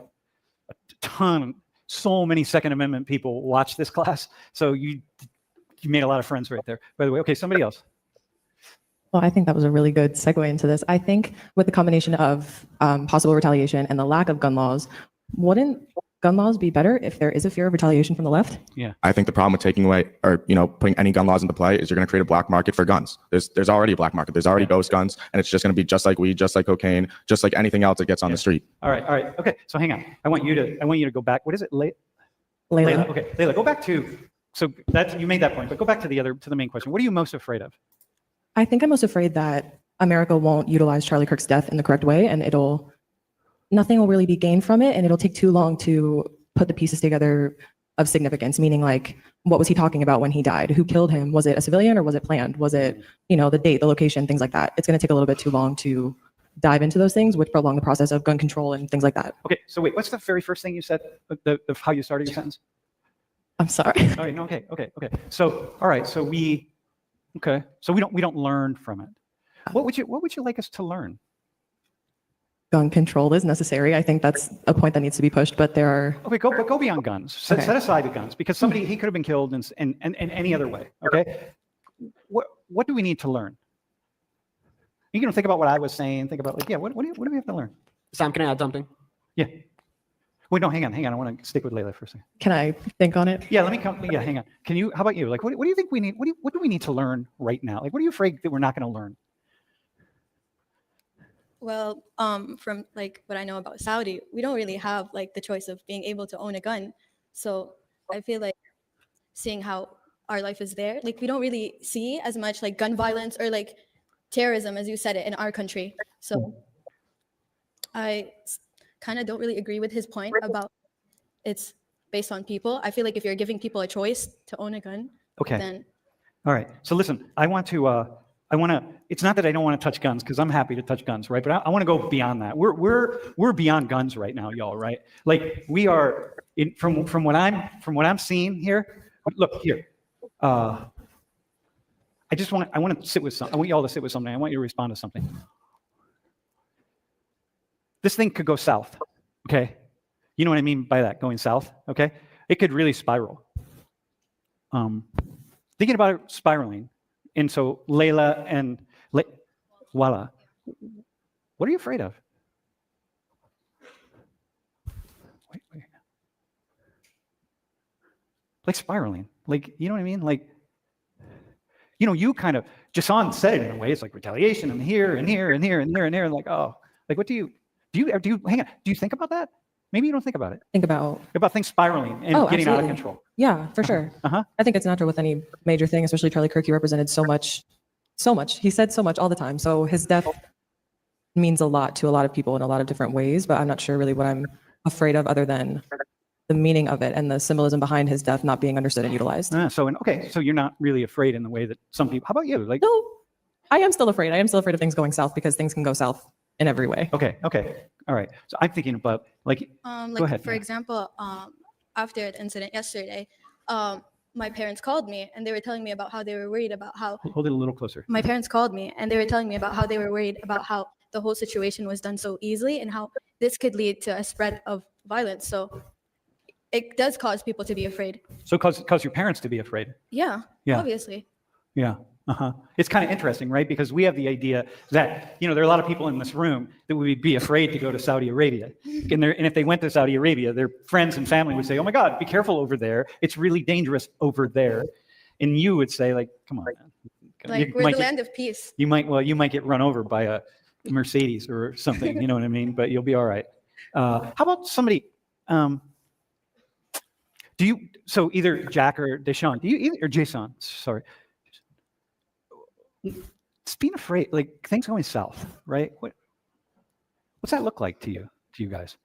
S4: ton, so many Second Amendment people watch this class. So you made a lot of friends right there. By the way, okay, somebody else.
S6: Well, I think that was a really good segue into this. I think with the combination of possible retaliation and the lack of gun laws, wouldn't gun laws be better if there is a fear of retaliation from the left?
S4: Yeah.
S7: I think the problem with taking away or putting any gun laws into play is you're going to create a black market for guns. There's already a black market. There's already ghost guns, and it's just going to be just like weed, just like cocaine, just like anything else that gets on the street.
S4: All right. Okay. So hang on. I want you to go back. What is it?
S6: Layla.
S4: Okay, Layla, go back to. So that you made that point, but go back to the main question. What are you most afraid of?
S6: I think I'm most afraid that America won't utilize Charlie Kirk's death in the correct way, and nothing will really be gained from it, and it'll take too long to put the pieces together of significance, meaning like, what was he talking about when he died? Who killed him? Was it a civilian or was it planned? Was it, the date, the location, things like that? It's going to take a little bit too long to dive into those things, which prolong the process of gun control and things like that.
S4: Okay, so wait, what's the very first thing you said, how you started your sentence?
S6: I'm sorry.
S4: All right, no, okay. So, all right, so we don't learn from it. What would you like us to learn?
S6: Gun control is necessary. I think that's a point that needs to be pushed, but there are...
S4: Okay, go beyond guns. Set aside the guns, because he could have been killed in any other way, okay? What do we need to learn? You can think about what I was saying, think about what do we have to learn?
S10: Sam, can I add something?
S4: Yeah. Wait, no, hang on. I want to stick with Layla for a second.
S6: Can I think on it?
S4: Yeah, let me come. Yeah, hang on. How about you? Like, what do you think we need? What do we need to learn right now? Like, what are you afraid that we're not going to learn?
S9: Well, from like what I know about Saudi, we don't really have like the choice of being able to own a gun. So I feel like seeing how our life is there. Like we don't really see as much like gun violence or like terrorism as you said it in our country. So I kind of don't really agree with his point about it's based on people. I feel like if you're giving people a choice to own a gun,
S4: Okay.
S9: then
S4: All right. So listen, I want to, it's not that I don't want to touch guns because I'm happy to touch guns, right? But I want to go beyond that. We're beyond guns right now, y'all, right? Like we are from what I'm seeing here. Look here. I want to sit with I want y'all to sit with something. I want you to respond to something. This thing could go south, okay? You know what I mean by that, going south, okay? It could really spiral. Thinking about it spiraling, and so Layla and Wala, what are you afraid of? Wait. Like spiraling, like, you know what I mean? Like, you know, you kind of, Jason said it in a way, it's like retaliation and here and here and here and there and there, like, oh, like what do you, hang on, do you think about that? Maybe you don't think about it.
S6: Think about
S4: things spiraling and getting out of control.
S6: Yeah, for sure. I think it's natural with any major thing, especially Charlie Kirk. He represented so much. He said so much all the time. So his death means a lot to a lot of people in a lot of different ways, but I'm not sure really what I'm afraid of other than the meaning of it and the symbolism behind his death not being understood and utilized.
S4: So you're not really afraid in the way that some people, how about you? Like,
S6: no, I am still afraid. I am still afraid of things going south because things can go south in every way.
S4: Okay. All right. So I'm thinking about like go ahead.
S9: For example, after the incident yesterday, my parents called me and they were telling me about how they were worried about how.
S4: Hold it a little closer.
S9: My parents called me and they were telling me about how they were worried about how the whole situation was done so easily and how this could lead to a spread of violence. So it does cause people to be afraid.
S4: So cause your parents to be afraid.
S9: Yeah. Obviously.
S4: Yeah. It's kind of interesting, right? Because we have the idea that, you know, there are a lot of people in this room that would be afraid to go to Saudi Arabia. And if they went to Saudi Arabia, their friends and family would say, oh my God, be careful over there. It's really dangerous over there. And you would say, like, come on, man.
S9: Like, we're the land of peace.
S4: You might get run over by a Mercedes or something, you know what I mean? But you'll be all right. How about somebody, so either Jack or Deshaun, or Jason, sorry. It's being afraid, like things going south, right? What's that look like to you guys?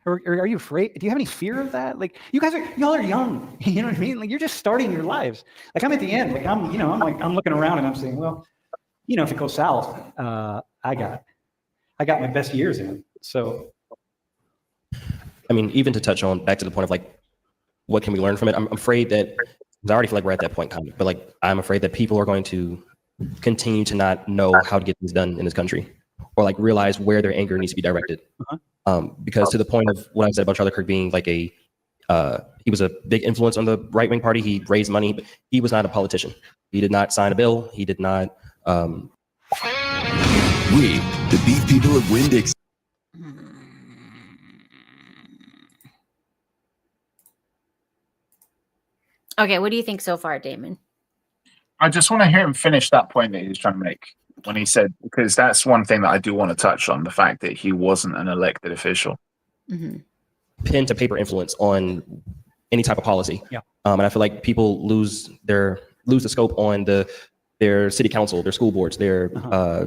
S4: Or are you afraid? Do you have any fear of that? Like y'all are young, you know what I mean? Like you're just starting your lives. Like I'm at the end, like I'm looking around and I'm saying, well, you know, if it goes south, I got my best years in. So,
S8: I mean, even to touch on back to the point of like, what can we learn from it? I'm afraid that. I already feel like we're at that point, kind of, but like I'm afraid that people are going to continue to not know how to get things done in this country, or like realize where their anger needs to be directed. Because to the point of what I said about Charlie Kirk being like he was a big influence on the right wing party. He raised money, but he was not a politician. He did not sign a bill. He did not.
S10: We, the beef people of Winn-Dixie.
S2: Okay, what do you think so far, Damon?
S3: I just want to hear him finish that point that he was trying to make when he said, because that's one thing that I do want to touch on, the fact that he wasn't an elected official.
S8: Pen to paper influence on any type of policy.
S4: Yeah.
S8: And I feel like people lose the scope on their city council, their school boards, their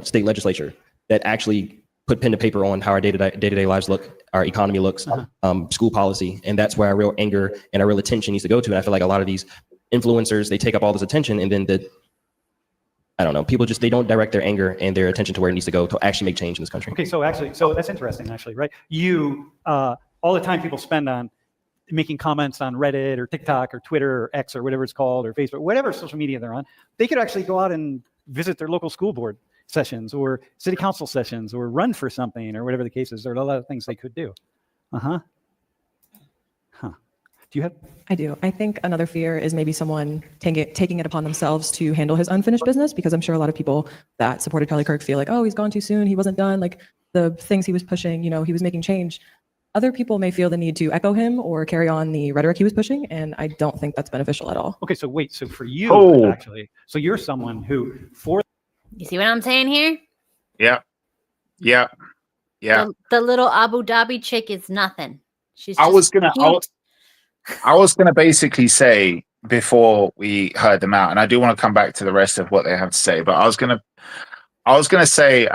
S8: state legislature that actually put pen to paper on how our day-to-day lives look, our economy looks, school policy. And that's where our real anger and our real attention needs to go to. And I feel like a lot of these influencers, they take up all this attention and then I don't know, people just, they don't direct their anger and their attention to where it needs to go to actually make change in this country.
S4: Okay, so that's interesting, actually, right? All the time people spend on making comments on Reddit or TikTok or Twitter or X or whatever it's called, or Facebook, whatever social media they're on, they could actually go out and visit their local school board sessions or city council sessions or run for something or whatever the case is. There are a lot of things they could do. Do you have?
S6: I do. I think another fear is maybe someone taking it upon themselves to handle his unfinished business, because I'm sure a lot of people that supported Charlie Kirk feel like, oh, he's gone too soon. He wasn't done. Like the things he was pushing, you know, he was making change. Other people may feel the need to echo him or carry on the rhetoric he was pushing, and I don't think that's beneficial at all.
S4: Okay, so wait. So for you, actually, so you're someone who,
S2: you see what I'm saying here?
S3: Yeah.
S2: The little Abu Dhabi chick is nothing. She's.
S3: I was gonna basically say before we heard them out, and I do want to come back to the rest of what they have to say. But I was gonna say,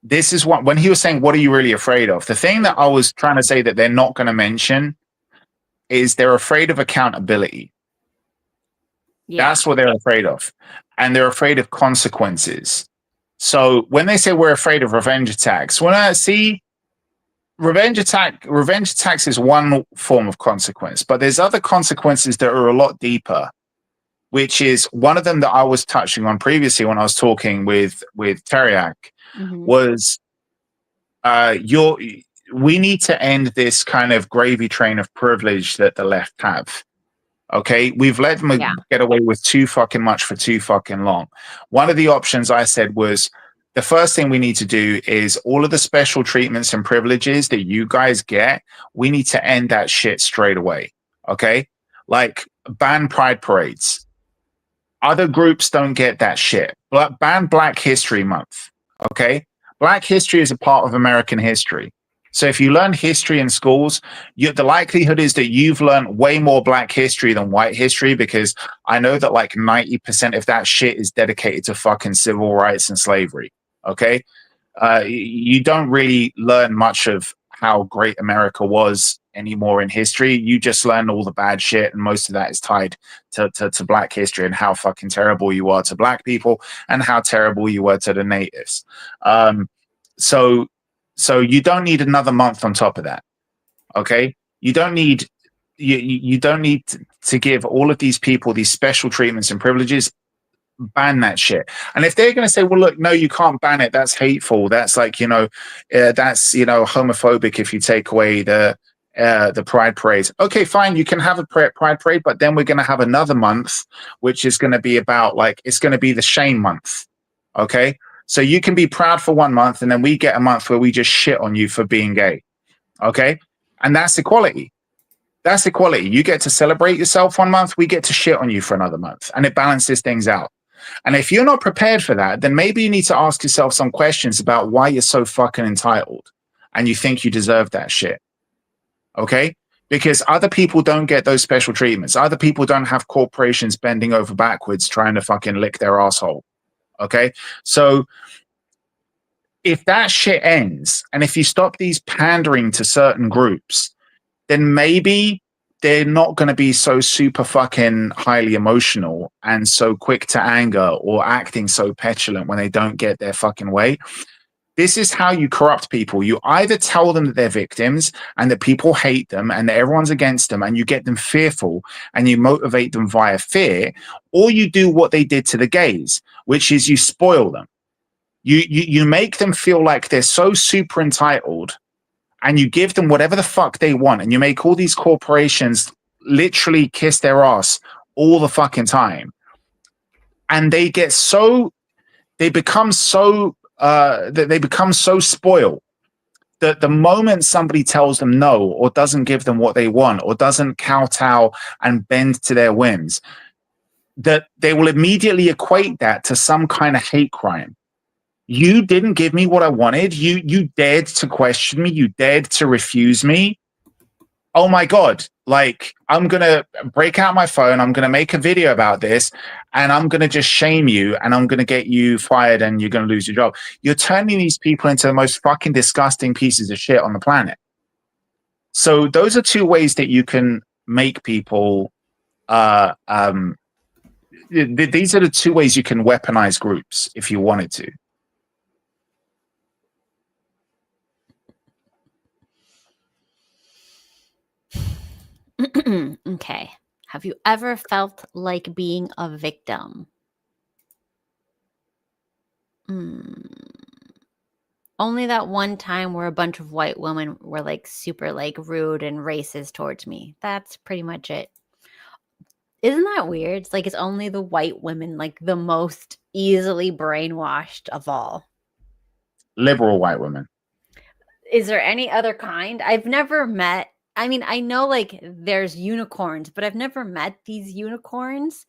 S3: this is what, when he was saying, "What are you really afraid of?" The thing that I was trying to say that they're not going to mention is they're afraid of accountability.
S2: Yeah.
S3: That's what they're afraid of, and they're afraid of consequences. So when they say we're afraid of revenge attacks, when I see revenge attacks is one form of consequence, but there's other consequences that are a lot deeper, which is one of them that I was touching on previously when I was talking with Teriak, was we need to end this kind of gravy train of privilege that the left have. Okay, we've let them get away with too fucking much for too fucking long. One of the options I said was, the first thing we need to do is all of the special treatments and privileges that you guys get, we need to end that shit straight away. Okay, like ban pride parades. Other groups don't get that shit. Ban Black History Month. Okay, Black history is a part of American history. So if you learn history in schools, the likelihood is that you've learned way more Black history than white history, because I know that like 90% of that shit is dedicated to fucking civil rights and slavery. Okay, you don't really learn much of how great America was anymore in history. You just learn all the bad shit, and most of that is tied to Black history and how fucking terrible you are to Black people and how terrible you were to the natives. So you don't need another month on top of that. Okay, you don't need to give all of these people these special treatments and privileges. Ban that shit. And if they're going to say, well, look, no, you can't ban it, that's hateful, that's like, that's homophobic if you take away the pride parades. Okay, fine, you can have a pride parade, but then we're going to have another month which is going to be about, like, it's going to be the shame month. Okay, so you can be proud for 1 month, and then we get a month where we just shit on you for being gay. Okay, and that's equality. That's equality. You get to celebrate yourself 1 month, we get to shit on you for another month, and it balances things out. And if you're not prepared for that, then maybe you need to ask yourself some questions about why you're so fucking entitled and you think you deserve that shit. Okay? Because other people don't get those special treatments. Other people don't have corporations bending over backwards trying to fucking lick their asshole. Okay? So if that shit ends, and if you stop these pandering to certain groups, then maybe they're not going to be so super fucking highly emotional and so quick to anger or acting so petulant when they don't get their fucking way. This is how you corrupt people. You either tell them that they're victims and that people hate them and that everyone's against them, and you get them fearful and you motivate them via fear, or you do what they did to the gays, which is you spoil them. You make them feel like they're so super entitled, and you give them whatever the fuck they want, and you make all these corporations literally kiss their ass all the fucking time. And they become so spoiled that the moment somebody tells them no, or doesn't give them what they want, or doesn't kowtow and bend to their whims, that they will immediately equate that to some kind of hate crime. You didn't give me what I wanted. You dared to question me. You dared to refuse me. Oh my God. Like, I'm going to break out my phone. I'm going to make a video about this, and I'm going to just shame you, and I'm going to get you fired, and you're going to lose your job. You're turning these people into the most fucking disgusting pieces of shit on the planet. So those are two ways that you can make people, these are the two ways you can weaponize groups if you wanted to.
S2: Okay. Have you ever felt like being a victim? Only that one time where a bunch of white women were like super like rude and racist towards me. That's pretty much it. Isn't that weird? It's like it's only the white women, like the most easily brainwashed of all.
S3: Liberal white women.
S2: Is there any other kind? I've never met. I mean, I know like there's unicorns, but I've never met these unicorns.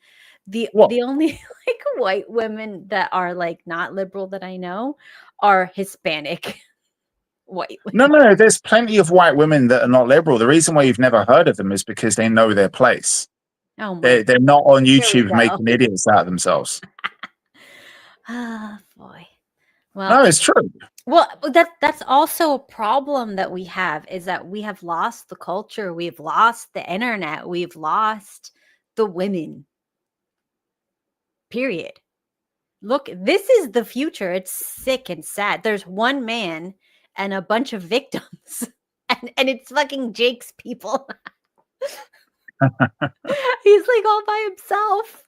S2: The only like white women that are like not liberal that I know are Hispanic white women.
S3: No. There's plenty of white women that are not liberal. The reason why you've never heard of them is because they know their place.
S2: Oh my.
S3: They're not on
S2: we
S3: YouTube
S2: go.
S3: making idiots out of themselves.
S2: Ah, boy. Well,
S3: No, it's true.
S2: well, that's also a problem that we have, is that we have lost the culture, we've lost the internet, we've lost the women. Period. Look, this is the future. It's sick and sad. There's one man and a bunch of victims, and it's fucking Jake's people. He's like all by himself.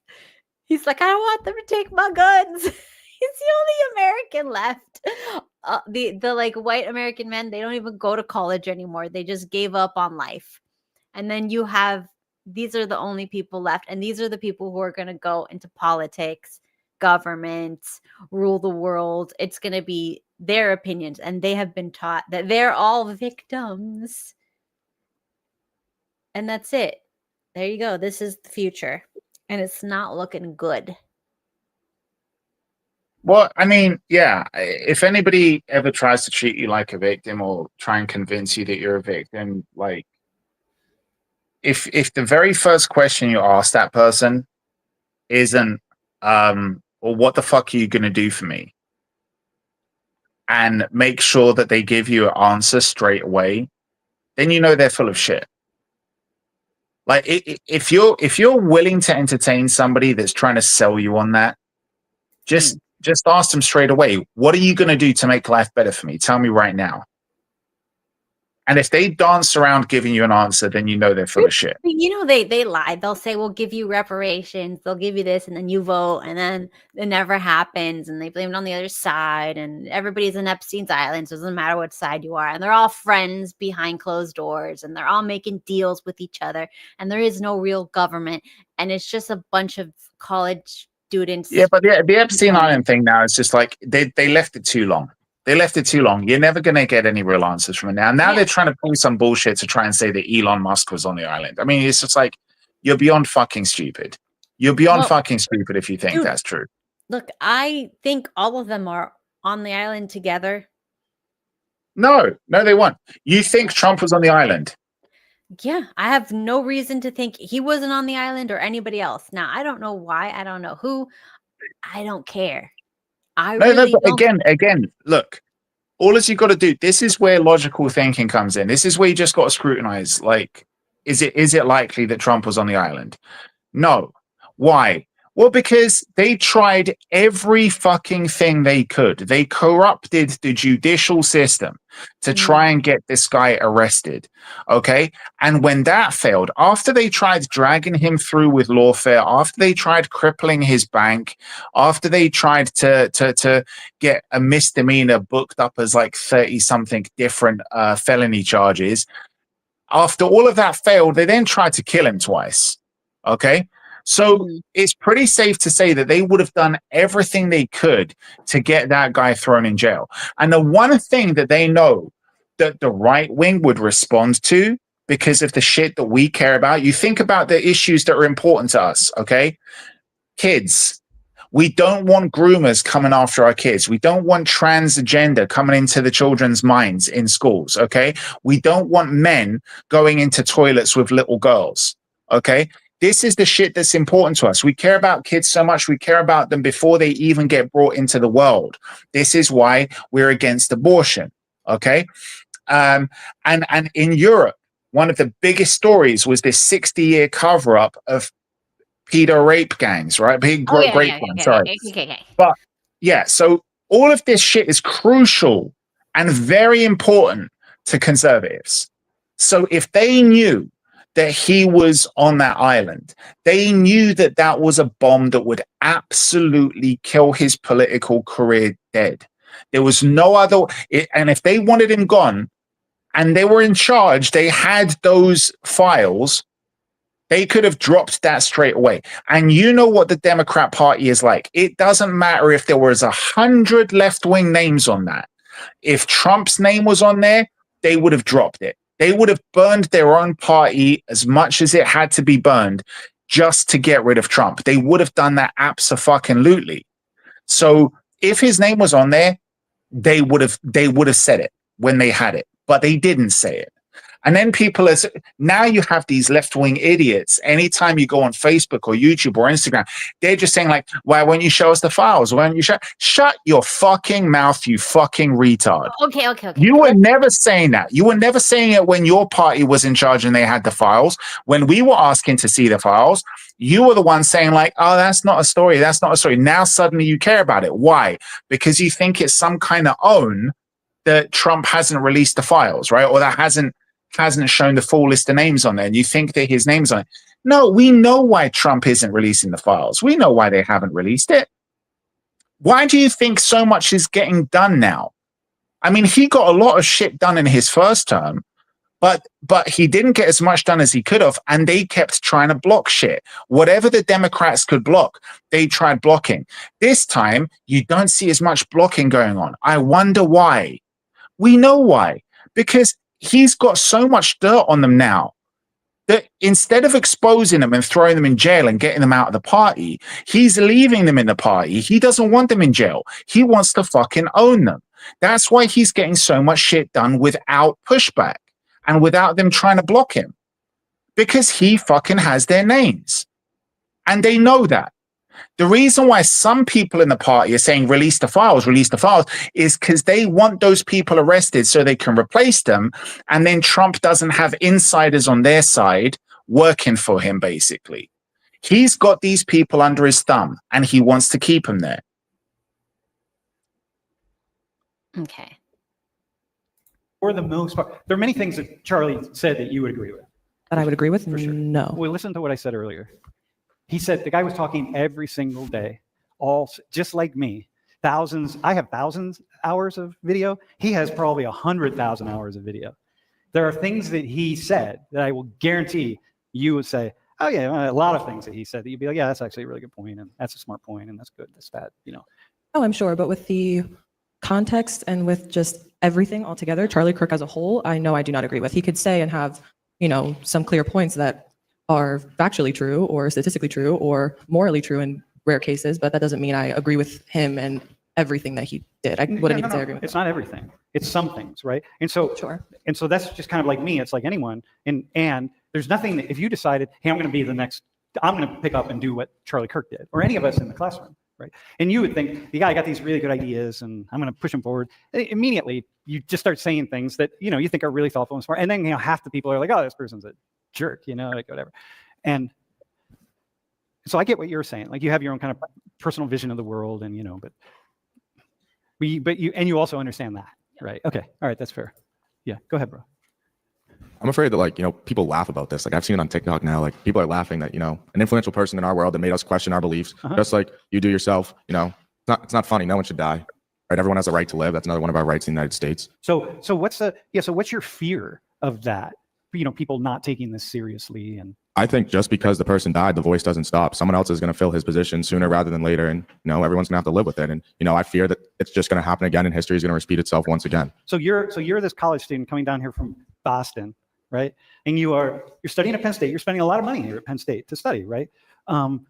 S2: He's like, I don't want them to take my guns. He's the only American left. The like white American men, they don't even go to college anymore. They just gave up on life. And then you have, these are the only people left, and these are the people who are going to go into politics, government, rule the world. It's going to be their opinions, and they have been taught that they're all victims. And that's it. There you go. This is the future, and it's not looking good.
S3: Well, I mean, yeah, if anybody ever tries to treat you like a victim or try and convince you that you're a victim, like, if the very first question you ask that person isn't, well, what the fuck are you going to do for me? And make sure that they give you an answer straight away, then you know they're full of shit. Like, if you're willing to entertain somebody that's trying to sell you on that, just ask them straight away, what are you going to do to make life better for me? Tell me right now. And if they dance around giving you an answer, then you know they're full of shit.
S2: You know, they lie. They'll say, we'll give you reparations. They'll give you this, and then you vote, and then it never happens. And they blame it on the other side. And everybody's in Epstein's Island, so it doesn't matter what side you are. And they're all friends behind closed doors, and they're all making deals with each other. And there is no real government. And it's just a bunch of college students.
S3: Yeah, but the Epstein Island thing now is just like, they left it too long. They left it too long. You're never going to get any real answers from it now. Now they're trying to pull some bullshit to try and say that Elon Musk was on the island. I mean, it's just like, you're beyond fucking stupid. You're beyond fucking stupid if you think that's true.
S2: Look, I think all of them are on the island together.
S3: No, they weren't. You think Trump was on the island?
S2: Yeah, I have no reason to think he wasn't on the island or anybody else. Now, I don't know why. I don't know who. I don't care.
S3: Again, look, all as you got to do, this is where logical thinking comes in. This is where you just got to scrutinize. Like, is it likely that Trump was on the island? No. Why? Well, because they tried every fucking thing they could. They corrupted the judicial system to try and get this guy arrested. Okay. And when that failed, after they tried dragging him through with lawfare, after they tried crippling his bank, after they tried to get a misdemeanor booked up as like 30 something different felony charges, after all of that failed, they then tried to kill him twice. Okay. So it's pretty safe to say that they would have done everything they could to get that guy thrown in jail. And the one thing that they know that the right wing would respond to, because of the shit that we care about, you think about the issues that are important to us, okay? Kids. We don't want groomers coming after our kids. We don't want transgender coming into the children's minds in schools, okay? We don't want men going into toilets with little girls, okay? This is the shit that's important to us. We care about kids so much. We care about them before they even get brought into the world. This is why we're against abortion. Okay. And in Europe, one of the biggest stories was this 60-year cover-up of pedo rape gangs, right? But yeah, so all of this shit is crucial and very important to conservatives. So if they knew that he was on that island, they knew that that was a bomb that would absolutely kill his political career dead. There was no other, and if they wanted him gone and they were in charge, they had those files, they could have dropped that straight away. And you know what the Democrat Party is like. It doesn't matter if there was 100 left-wing names on that. If Trump's name was on there, they would have dropped it. They would have burned their own party as much as it had to be burned just to get rid of Trump. They would have done that abso-fucking-lutely. So if his name was on there, they would have said it when they had it, but they didn't say it. And then people are, now you have these left-wing idiots. Anytime you go on Facebook or YouTube or Instagram, they're just saying like, why won't you show us the files? Why don't you shut your fucking mouth, you fucking retard.
S2: Okay.
S3: You were never saying that. You were never saying it when your party was in charge and they had the files. When we were asking to see the files, you were the one saying like, oh, that's not a story. That's not a story. Now suddenly you care about it. Why? Because you think it's some kind of own that Trump hasn't released the files, right? Or that hasn't shown the full list of names on there, and you think that his name's on it. No, we know why Trump isn't releasing the files. We know why they haven't released it. Why do you think so much is getting done now? I mean, he got a lot of shit done in his first term, but he didn't get as much done as he could have, and they kept trying to block shit. Whatever the Democrats could block, they tried blocking. This time, you don't see as much blocking going on. I wonder why. We know why. Because he's got so much dirt on them now that instead of exposing them and throwing them in jail and getting them out of the party, he's leaving them in the party. He doesn't want them in jail. He wants to fucking own them. That's why he's getting so much shit done without pushback and without them trying to block him, because he fucking has their names. And they know that. The reason why some people in the party are saying release the files, is because they want those people arrested so they can replace them. And then Trump doesn't have insiders on their side working for him, basically. He's got these people under his thumb and he wants to keep them there.
S2: Okay.
S4: For the most part, there are many things that Charlie said that you would agree with.
S6: That I would agree with?
S4: For sure.
S6: No.
S4: Well, listen to what I said earlier. He said the guy was talking every single day, all just like me. I have thousands hours of video. He has probably 100,000 hours of video. There are things that he said that I will guarantee you would say, oh yeah, a lot of things that he said that you'd be like, yeah, that's actually a really good point, and that's a smart point, and that's good, that's that, you know.
S6: Oh, I'm sure. But with the context and with just everything altogether, Charlie Kirk as a whole, I know I do not agree with. He could say and have, you know, some clear points that are factually true or statistically true or morally true in rare cases, but that doesn't mean I agree with him and everything that he did. I wouldn't even say I agree with
S4: It's not everything. It's some things, right? And so,
S6: Sure.
S4: And so that's just kind of like me. It's like anyone. And there's nothing that if you decided, hey, I'm going to be the next, I'm going to pick up and do what Charlie Kirk did, or any of us in the classroom, right? And you would think, the guy got these really good ideas and I'm going to push him forward. Immediately, you just start saying things that, you know, you think are really thoughtful and smart. And then, you know, half the people are like, oh, this person's a jerk, you know, like whatever. And so I get what you're saying. Like you have your own kind of personal vision of the world, and you know, but you also understand that, right? Okay, all right, that's fair. Yeah, go ahead, bro.
S7: I'm afraid that, like, you know, people laugh about this. Like I've seen it on TikTok now, like people are laughing that, you know, an influential person in our world that made us question our beliefs, just like you do yourself, you know, it's not funny. No one should die, right? Everyone has a right to live. That's another one of our rights in the United States.
S4: So what's your fear of that? You know, people not taking this seriously. And
S7: I think just because the person died, the voice doesn't stop. Someone else is going to fill his position sooner rather than later. And, you know, everyone's going to have to live with it. And, you know, I fear that it's just going to happen again and history is going to repeat itself once again.
S4: So you're this college student coming down here from Boston, right? And you're studying at Penn State. You're spending a lot of money here at Penn State to study, right? You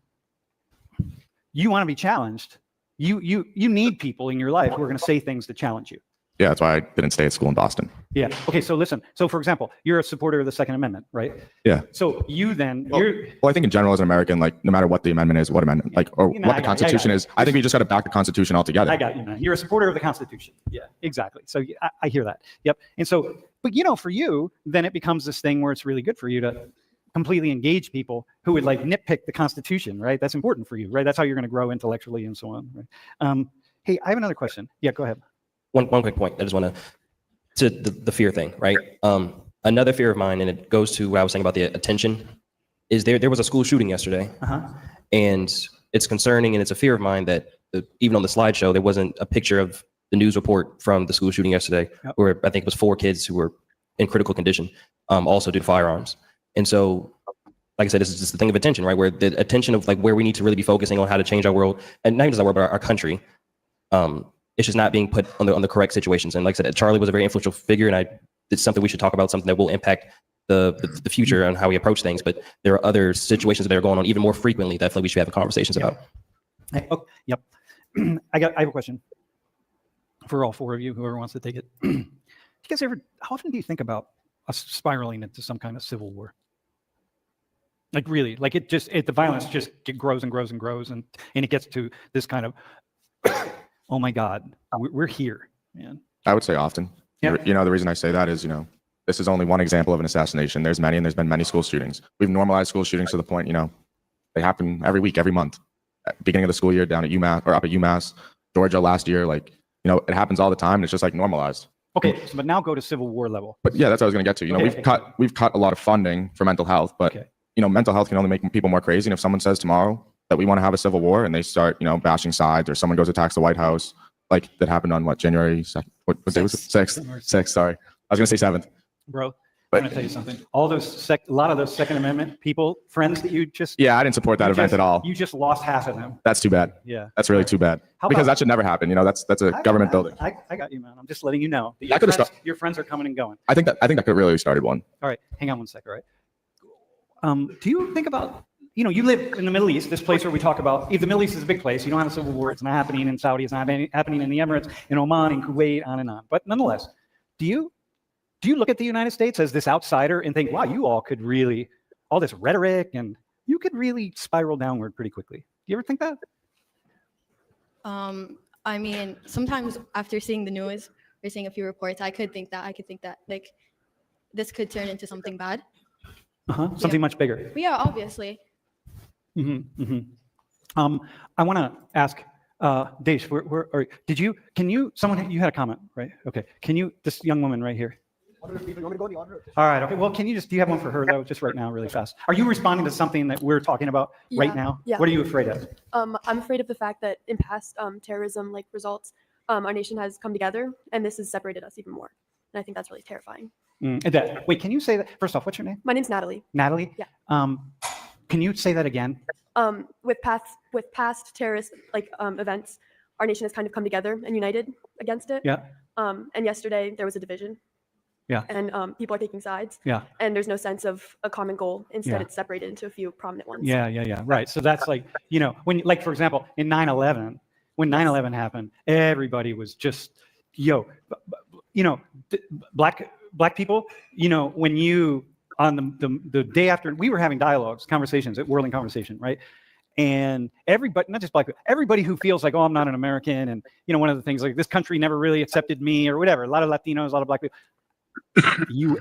S4: want to be challenged. You need people in your life who are going to say things to challenge you.
S7: Yeah, that's why I didn't stay at school in Boston.
S4: Yeah. Okay. So listen. So for example, you're a supporter of the Second Amendment, right?
S7: Yeah.
S4: So you then
S7: well, I think in general as an American, like no matter what the amendment is, what amendment, like or what the Constitution is, I think we just got to back the Constitution altogether.
S4: I got you, man. You're a supporter of the Constitution. Yeah, exactly. So I hear that. Yep. And so, but you know, for you, then it becomes this thing where it's really good for you to completely engage people who would like nitpick the Constitution, right? That's important for you, right? That's how you're going to grow intellectually and so on, right? Hey, I have another question. Yeah, go ahead.
S8: One quick point. I just want to the fear thing, right? Another fear of mine, and it goes to what I was saying about the attention, is there was a school shooting yesterday, and it's concerning, and it's a fear of mine that even on the slideshow, there wasn't a picture of the news report from the school shooting yesterday, where I think it was 4 kids who were in critical condition, also due to firearms. And so, like I said, this is just the thing of attention, right? Where the attention of like where we need to really be focusing on how to change our world, and not even just our world, but our country. It's just not being put on the correct situations. And like I said, Charlie was a very influential figure, and it's something we should talk about, something that will impact the future and how we approach things. But there are other situations that are going on even more frequently that I feel like we should have conversations about.
S4: Yep. I have a question for all 4 of you, whoever wants to take it. You guys how often do you think about us spiraling into some kind of civil war. Like really, like the violence just grows and grows and grows, and it gets to this kind of, oh my God, we're here, man.
S7: I would say often.
S4: Yeah.
S7: You know, the reason I say that is, you know, this is only one example of an assassination. There's many, and there's been many school shootings. We've normalized school shootings to the point, you know, they happen every week, every month. At the beginning of the school year, down at UMass or up at UMass, Georgia last year, like, you know, it happens all the time. And it's just like normalized.
S4: Okay, so, but now go to Civil War level.
S7: But yeah, that's what I was going to get to. You know, we've cut a lot of funding for mental health, but you know, mental health can only make people more crazy. And if someone says tomorrow that we want to have a civil war and they start, you know, bashing sides, or someone goes attacks the White House, like that happened on what, January 2nd? What day was it? 6th. Sorry, I was going to say 7th.
S4: Bro, I'm going to tell you something. All those a lot of those Second Amendment people, friends that you just
S7: I didn't support that event at all.
S4: You just lost half of them.
S7: That's too bad.
S4: Yeah,
S7: that's really too bad. Because that should never happen. You know, that's a government building.
S4: I got you, man. I'm just letting you know that your friends are coming and going.
S7: I think that could really have started one.
S4: All right, hang on one second. All right. Do you think about, you know, you live in the Middle East, this place where we talk about, if the Middle East is a big place, you don't have a civil war, it's not happening in Saudi, it's not happening in the Emirates, in Oman, in Kuwait, on and on. But nonetheless, do you look at the United States as this outsider and think, wow, you all could really, all this rhetoric, and you could really spiral downward pretty quickly? Do you ever think that?
S9: I mean, sometimes after seeing the news or seeing a few reports, I could think that like this could turn into something bad.
S4: Something much bigger.
S9: But yeah, obviously.
S4: I want to ask, Desh, you had a comment, right? Okay. This young woman right here. All right. Okay. Well, do you have one for her though, just right now, really fast? Are you responding to something that we're talking about right now?
S11: Yeah.
S4: What are you afraid of?
S11: I'm afraid of the fact that in past terrorism results, our nation has come together, and this has separated us even more. And I think that's really terrifying.
S4: Wait, can you say that? First off, what's your name?
S11: My name's Natalie.
S4: Natalie?
S11: Yeah.
S4: Can you say that again?
S11: With past terrorist events, our nation has kind of come together and united against it.
S4: Yeah.
S11: And yesterday there was a division.
S4: Yeah.
S11: And people are taking sides.
S4: Yeah.
S11: And there's no sense of a common goal. Instead, it's separated into a few prominent ones.
S4: Yeah. Right. So that's like, you know, when, like, for example, in 9/11, when 9/11 happened, everybody was just, you know, black people, you know, when you, on the day after, we were having conversations, whirling conversation, right? And everybody, not just black people, everybody who feels like, oh, I'm not an American, and, you know, one of the things like, this country never really accepted me or whatever, a lot of Latinos, a lot of black people,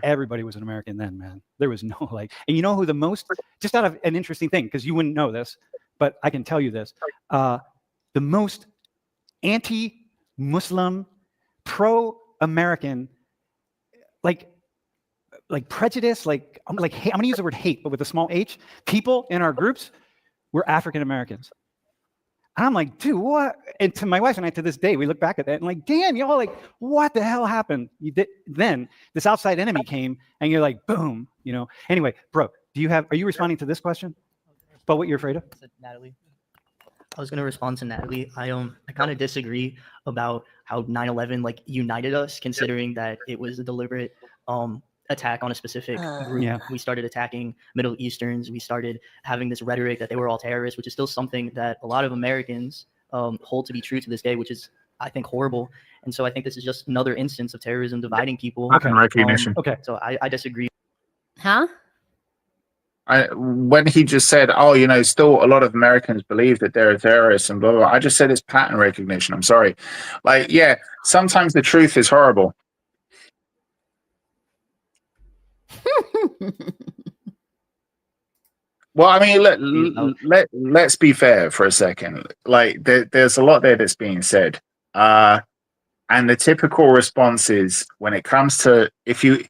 S4: everybody was an American then, man. There was no like, and you know who the most, just out of an interesting thing, because you wouldn't know this, but I can tell you this, the most anti-Muslim, pro-American, like prejudice, like I'm going to use the word hate, but with a small h, people in our groups were African Americans. And I'm like, dude, what? And to my wife and I, to this day, we look back at that and like, damn, y'all, like, what the hell happened? Then this outside enemy came, and you're like, boom, you know. Anyway, bro, are you responding to this question about what you're afraid of?
S12: Natalie. I was going to respond to Natalie. I kind of disagree about how 9/11 like united us, considering that it was a deliberate attack on a specific group.
S4: Yeah.
S12: We started attacking Middle Easterns. We started having this rhetoric that they were all terrorists, which is still something that a lot of Americans hold to be true to this day, which is, I think, horrible. And so I think this is just another instance of terrorism dividing people.
S3: Pattern recognition.
S4: Okay.
S12: So I disagree.
S2: Huh?
S3: When he just said, oh, you know, still a lot of Americans believe that they're terrorists and blah, blah, blah, I just said it's pattern recognition. I'm sorry. Like, yeah, sometimes the truth is horrible. Well, I mean, let's be fair for a second. Like, there's a lot there that's being said. And the typical response is, when it comes to, if you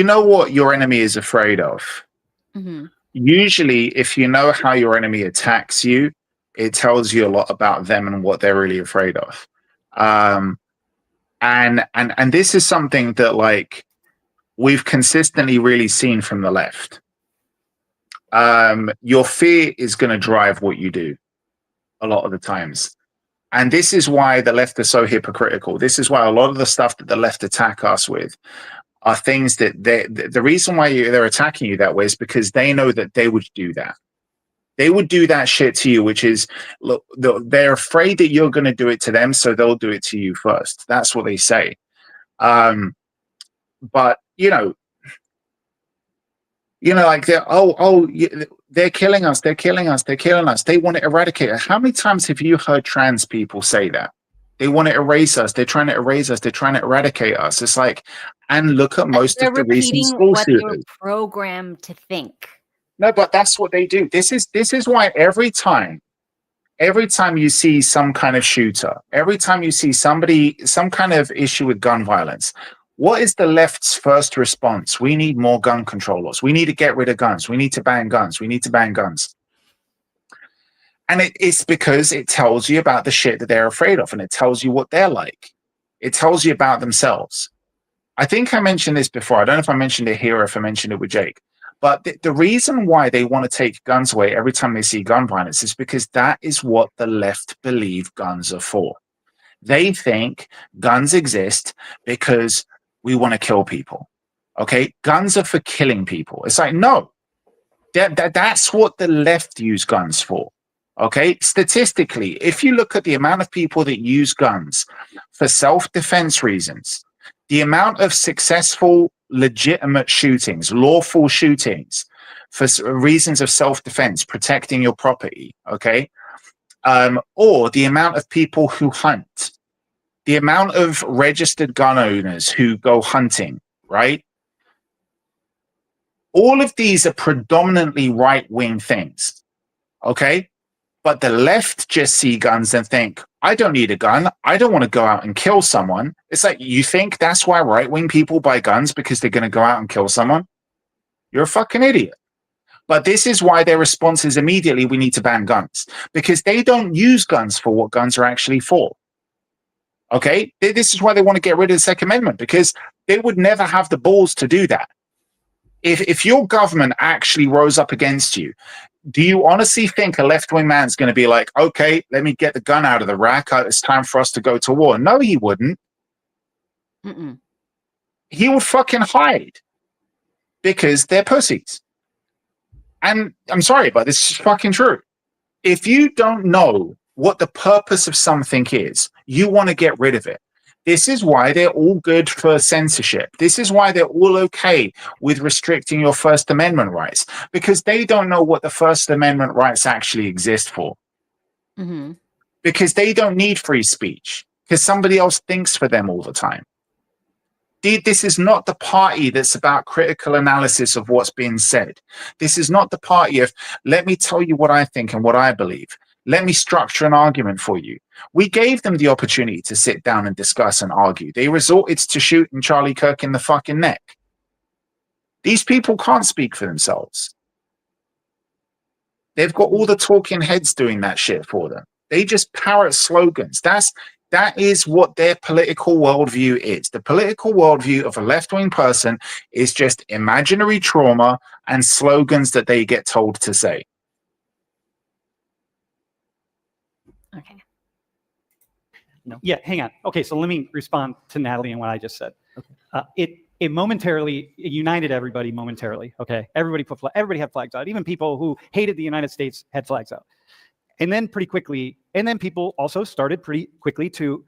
S3: know what your enemy is afraid of, usually if you know how your enemy attacks you, it tells you a lot about them and what they're really afraid of. And this is something that, like, we've consistently really seen from the left. Your fear is going to drive what you do a lot of the times. And this is why the left are so hypocritical. This is why a lot of the stuff that the left attack us with are things that the reason why they're attacking you that way is because they know that they would do that. They would do that shit to you, which is, look, they're afraid that you're going to do it to them, so they'll do it to you first. That's what they say. but like they're killing us, they're killing us, they're killing us. They want to eradicate us. How many times have you heard trans people say that? They want to erase us. They're trying to erase us. They're trying to eradicate us. It's like, and look at most of the recent
S2: repeating
S3: school
S2: what they were
S3: shooters.
S2: programmed to think.
S3: No, but that's what they do. This is why every time you see some kind of shooter, every time you see some kind of issue with gun violence, what is the left's first response? We need more gun control laws. We need to get rid of guns. We need to ban guns. We need to ban guns. And it's because it tells you about the shit that they're afraid of, and it tells you what they're like. It tells you about themselves. I think I mentioned this before. I don't know if I mentioned it here or if I mentioned it with Jake. But the reason why they want to take guns away every time they see gun violence is because that is what the left believe guns are for. They think guns exist because we want to kill people. Okay? Guns are for killing people. It's like, no. That's what the left use guns for. Okay? Statistically, if you look at the amount of people that use guns for self-defense reasons, the amount of successful, legitimate shootings, lawful shootings for reasons of self-defense, protecting your property, okay? Or the amount of people who hunt, the amount of registered gun owners who go hunting, right? All of these are predominantly right-wing things, okay? But the left just see guns and think, I don't need a gun. I don't want to go out and kill someone. It's like, you think that's why right-wing people buy guns, because they're going to go out and kill someone? You're a fucking idiot. But this is why their response is immediately, we need to ban guns. Because they don't use guns for what guns are actually for. Okay? This is why they want to get rid of the Second Amendment, because they would never have the balls to do that. If your government actually rose up against you, do you honestly think a left-wing man's going to be like, okay, let me get the gun out of the rack. It's time for us to go to war? No, he wouldn't.
S2: Mm-mm.
S3: He would fucking hide because they're pussies. And I'm sorry, but this is fucking true. If you don't know what the purpose of something is, you want to get rid of it. This is why they're all good for censorship. This is why they're all okay with restricting your First Amendment rights, because they don't know what the First Amendment rights actually exist for.
S2: Mm-hmm.
S3: Because they don't need free speech, because somebody else thinks for them all the time. This is not the party that's about critical analysis of what's being said. This is not the party of, let me tell you what I think and what I believe. Let me structure an argument for you. We gave them the opportunity to sit down and discuss and argue. They resorted to shooting Charlie Kirk in the fucking neck. These people can't speak for themselves. They've got all the talking heads doing that shit for them. They just parrot slogans. That is what their political worldview is. The political worldview of a left-wing person is just imaginary trauma and slogans that they get told to say.
S2: Okay.
S4: No. Yeah, hang on. Okay, so let me respond to Natalie and what I just said. Okay. It momentarily united everybody momentarily. Okay, everybody had flags out. Even people who hated the United States had flags out. And then people also started pretty quickly to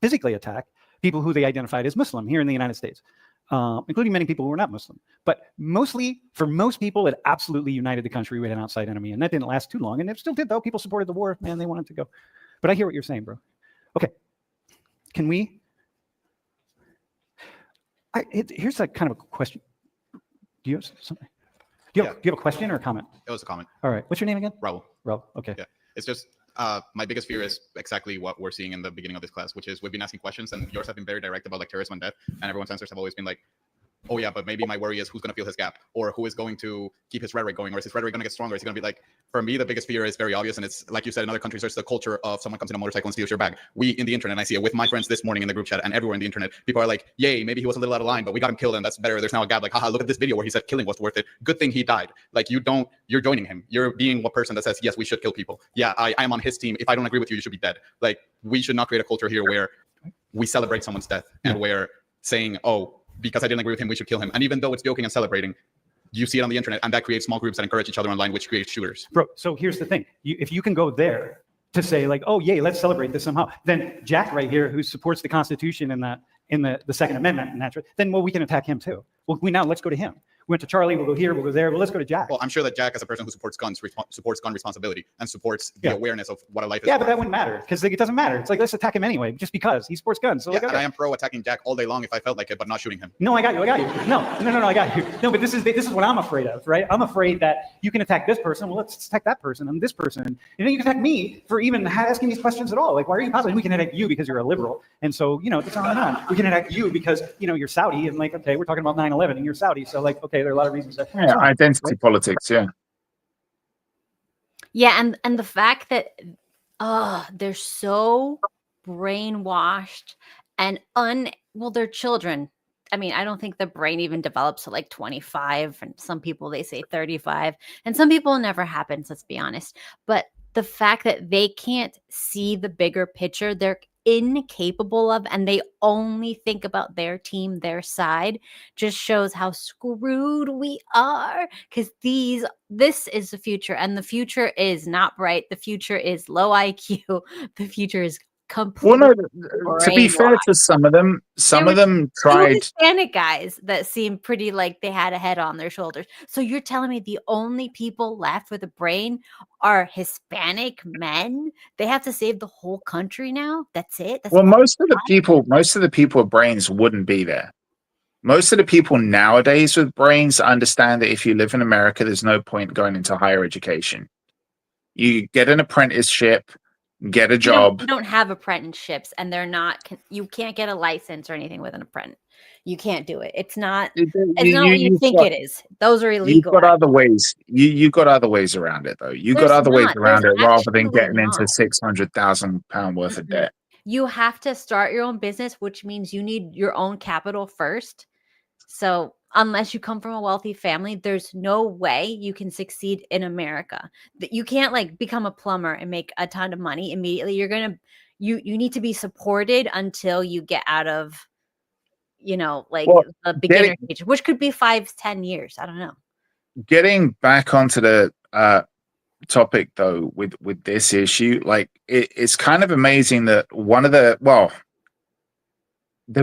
S4: physically attack people who they identified as Muslim here in the United States, including many people who were not Muslim. But mostly, for most people, it absolutely united the country with an outside enemy. And that didn't last too long. And it still did, though. People supported the war. Man, they wanted to go. But I hear what you're saying, bro. Okay. Can we? Here's a kind of a question. Do you have something? Do you have a question or a comment?
S13: It was a comment.
S4: All right. What's your name again?
S13: Raul.
S4: Raul. Okay.
S13: Yeah. It's just my biggest fear is exactly what we're seeing in the beginning of this class, which is we've been asking questions and yours have been very direct about like terrorism and death, and everyone's answers have always been like, oh yeah, but maybe my worry is who's going to fill his gap, or who is going to keep his rhetoric going, or is his rhetoric going to get stronger? Is he going to be like, for me, the biggest fear is very obvious. And it's like you said, in other countries, there's the culture of someone comes in a motorcycle and steals your bag. We in the internet, and I see it with my friends this morning in the group chat and everywhere in the internet, people are like, yay, maybe he was a little out of line, but we got him killed and that's better. There's now a gap like, haha, look at this video where he said killing was worth it. Good thing he died. Like you're joining him. You're being one person that says, yes, we should kill people. Yeah, I'm on his team. If I don't agree with you, you should be dead. Like we should not create a culture here where we celebrate someone's death and we're saying, oh, because I didn't agree with him, we should kill him. And even though it's joking and celebrating, you see it on the internet, and that creates small groups that encourage each other online, which creates shooters.
S4: Bro, so here's the thing. If you can go there to say like, oh, yay, let's celebrate this somehow, then Jack right here, who supports the Constitution and that, in the Second Amendment, and that's right, then well, we can attack him too. Well, let's go to him. We went to Charlie, we'll go here, we'll go there, well, let's go to Jack.
S13: Well, I'm sure that Jack, as a person who supports guns, supports gun responsibility and supports the awareness of what a life is.
S4: Yeah, but that wouldn't matter because it doesn't matter. It's like, let's attack him anyway, just because he sports guns. So
S13: yeah, and I am pro attacking Jack all day long if I felt like it, but not shooting him.
S4: No, I got you. No, I got you. No, but this is what I'm afraid of, right? I'm afraid that you can attack this person. Well, let's attack that person and this person. And then you can attack me for even asking these questions at all. Like, why are you positive? We can attack you because you're a liberal. And so, it's on and on. We can attack you because, you're Saudi. And like, okay, we're talking about 9/11 and you're Saudi. So like, okay, there are a lot of reasons.
S3: Yeah, identity politics, yeah.
S2: Yeah, and the fact that they're so brainwashed and they're children. I mean, I don't think the brain even develops at like 25, and some people they say 35, and some people it never happens, let's be honest. But the fact that they can't see the bigger picture, they're incapable of, and they only think about their team, their side, just shows how screwed we are. Because this is the future, and the future is not bright. The future is low IQ. The future is completely.
S3: Well, no, to be fair to some of them tried.
S2: Two Hispanic guys that seemed pretty like they had a head on their shoulders. So you're telling me the only people left with a brain are Hispanic men? They have to save the whole country now? That's it?
S3: Most of the people with brains wouldn't be there. Most of the people nowadays with brains understand that if you live in America, there's no point going into higher education. You get an apprenticeship, get a job.
S2: You don't have apprenticeships, and they're not. You can't get a license or anything with an apprentice. You can't do it. It's not. It's not what you think it is. Those are illegal.
S3: You've got other ways. You got other ways around it, though. You got other ways around it rather than getting into £600,000 worth of debt.
S2: You have to start your own business, which means you need your own capital first. So unless you come from a wealthy family, there's no way you can succeed in America. That you can't like become a plumber and make a ton of money immediately. You need to be supported until you get out of, the beginner stage, which could be 5-10 years. I don't know.
S3: Getting back onto the topic though, with this issue, like it's kind of amazing that one of the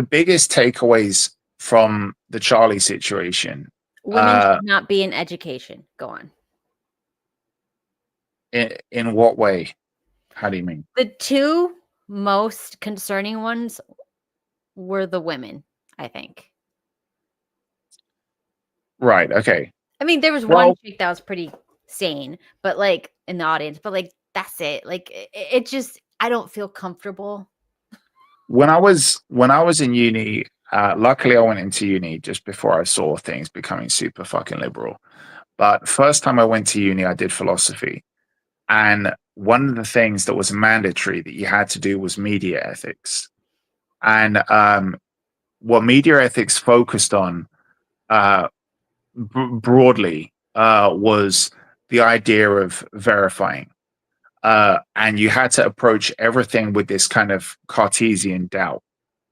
S3: biggest takeaways from the Charlie situation.
S2: Women should not be in education. Go on.
S3: In what way? How do you mean?
S2: The two most concerning ones were the women, I think.
S3: Right. Okay.
S2: I mean, there was one chick that was pretty sane, but like in the audience, but like that's it. Like it just, I don't feel comfortable.
S3: When I was in uni, luckily I went into uni just before I saw things becoming super fucking liberal. But first time I went to uni, I did philosophy. And one of the things that was mandatory that you had to do was media ethics. And what media ethics focused on broadly was the idea of verifying. And you had to approach everything with this kind of Cartesian doubt,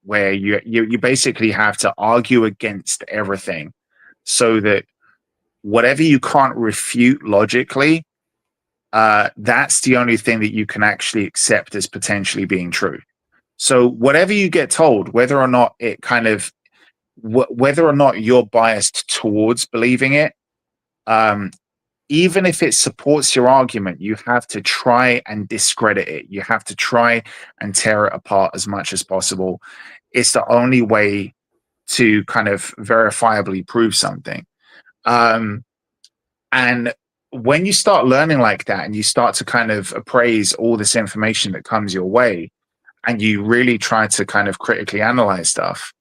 S3: where you basically have to argue against everything so that whatever you can't refute logically, that's the only thing that you can actually accept as potentially being true. So whatever you get told, whether or not you're biased towards believing it, even if it supports your argument, you have to try and discredit it. You have to try and tear it apart as much as possible. It's the only way to kind of verifiably prove something. And when you start learning like that and you start to kind of appraise all this information that comes your way, and you really try to kind of critically analyze stuff,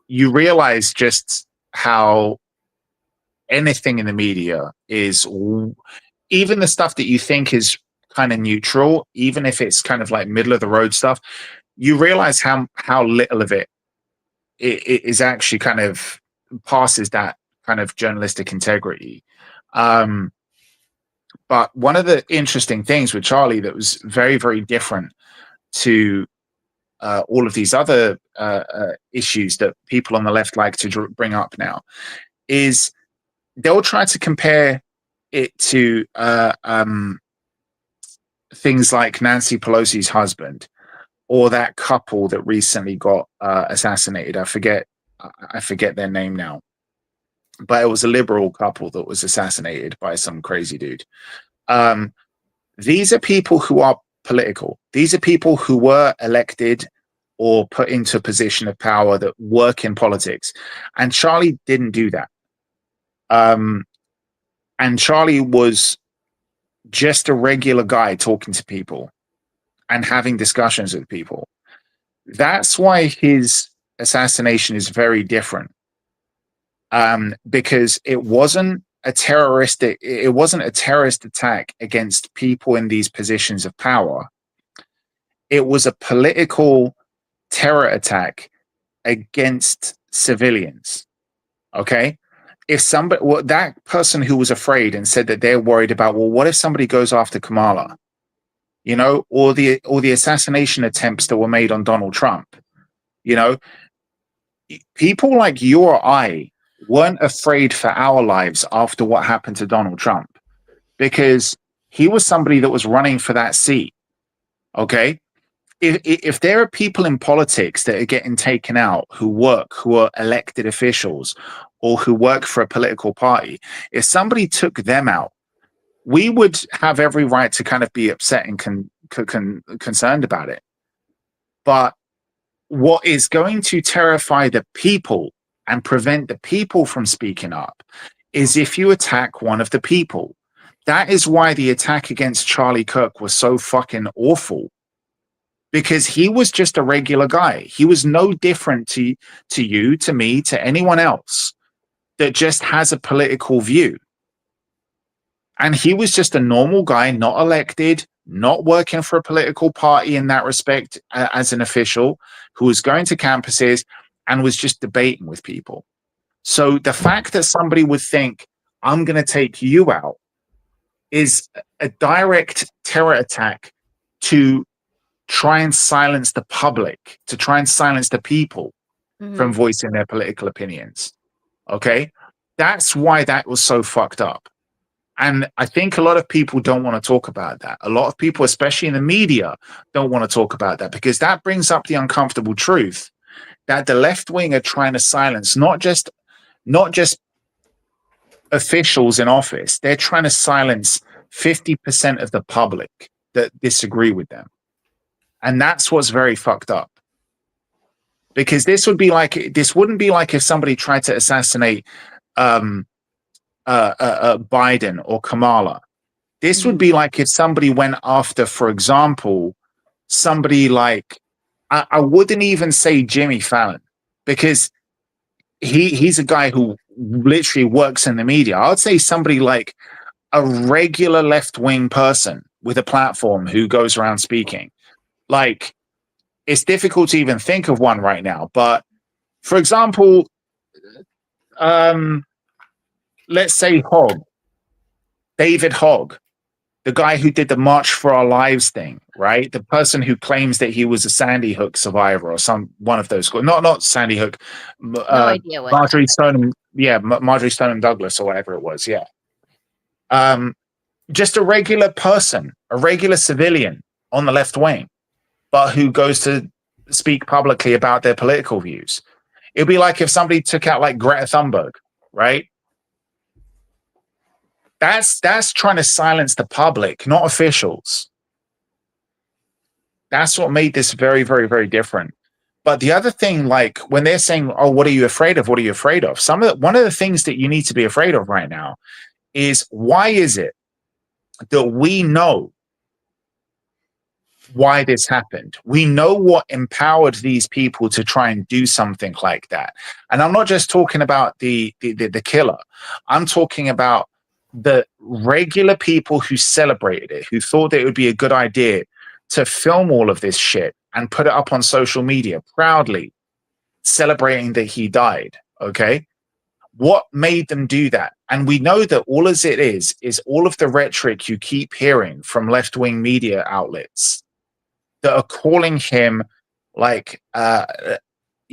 S3: you realize just how anything in the media is, even the stuff that you think is kind of neutral, even if it's kind of like middle of the road stuff, you realize how little of it is actually kind of passes that kind of journalistic integrity. But one of the interesting things with Charlie that was very, very different to all of these other issues that people on the left like to bring up now is they'll try to compare it to things like Nancy Pelosi's husband, or that couple that recently got assassinated. I forget their name now, but it was a liberal couple that was assassinated by some crazy dude. These are people who are political. These are people who were elected or put into a position of power that work in politics. And Charlie didn't do that. And Charlie was just a regular guy talking to people and having discussions with people. That's why his assassination is very different. Because it wasn't a terrorist attack against people in these positions of power. It was a political terror attack against civilians. Okay? If somebody, that person who was afraid and said that they're worried about, well, what if somebody goes after Kamala? You know, or the assassination attempts that were made on Donald Trump. You know, people like you or I weren't afraid for our lives after what happened to Donald Trump, because he was somebody that was running for that seat. Okay? If there are people in politics that are getting taken out who are elected officials or who work for a political party, if somebody took them out, we would have every right to kind of be upset and concerned about it. But what is going to terrify the people and prevent the people from speaking up is if you attack one of the people. That is why the attack against Charlie Kirk was so fucking awful, because he was just a regular guy. He was no different to you, to me, to anyone else that just has a political view. And he was just a normal guy, not elected, not working for a political party in that respect as an official, who was going to campuses and was just debating with people. So the fact that somebody would think, I'm going to take you out, is a direct terror attack to try and silence the public, to try and silence the people from voicing their political opinions. Okay? That's why that was so fucked up. And I think a lot of people don't want to talk about that. A lot of people, especially in the media, don't want to talk about that, because that brings up the uncomfortable truth that the left wing are trying to silence not just officials in office. They're trying to silence 50% of the public that disagree with them. And that's what's very fucked up. Because this wouldn't be like if somebody tried to assassinate Biden or Kamala. This would be like if somebody went after, for example, somebody like, I wouldn't even say Jimmy Fallon, because he's a guy who literally works in the media. I would say somebody like a regular left-wing person with a platform who goes around speaking. Like, it's difficult to even think of one right now. But for example, let's say David Hogg, the guy who did the March for Our Lives thing, right? The person who claims that he was a Sandy Hook survivor or one of those. Not Sandy Hook.
S2: No idea what.
S3: Marjorie Stoneman. Yeah, Marjorie Stoneman Douglas or whatever it was. Yeah. Just a regular person, a regular civilian on the left wing, but who goes to speak publicly about their political views. It'd be like if somebody took out like Greta Thunberg, right? That's trying to silence the public, not officials. That's what made this very, very, very different. But the other thing, like when they're saying, "Oh, what are you afraid of? What are you afraid of?" One of the things that you need to be afraid of right now is, why is it that we know why this happened? We know what empowered these people to try and do something like that. And I'm not just talking about the killer. I'm talking about the regular people who celebrated it, who thought that it would be a good idea to film all of this shit and put it up on social media proudly celebrating that he died. Okay. What made them do that? And we know that all as it is all of the rhetoric you keep hearing from left-wing media outlets that are calling him like,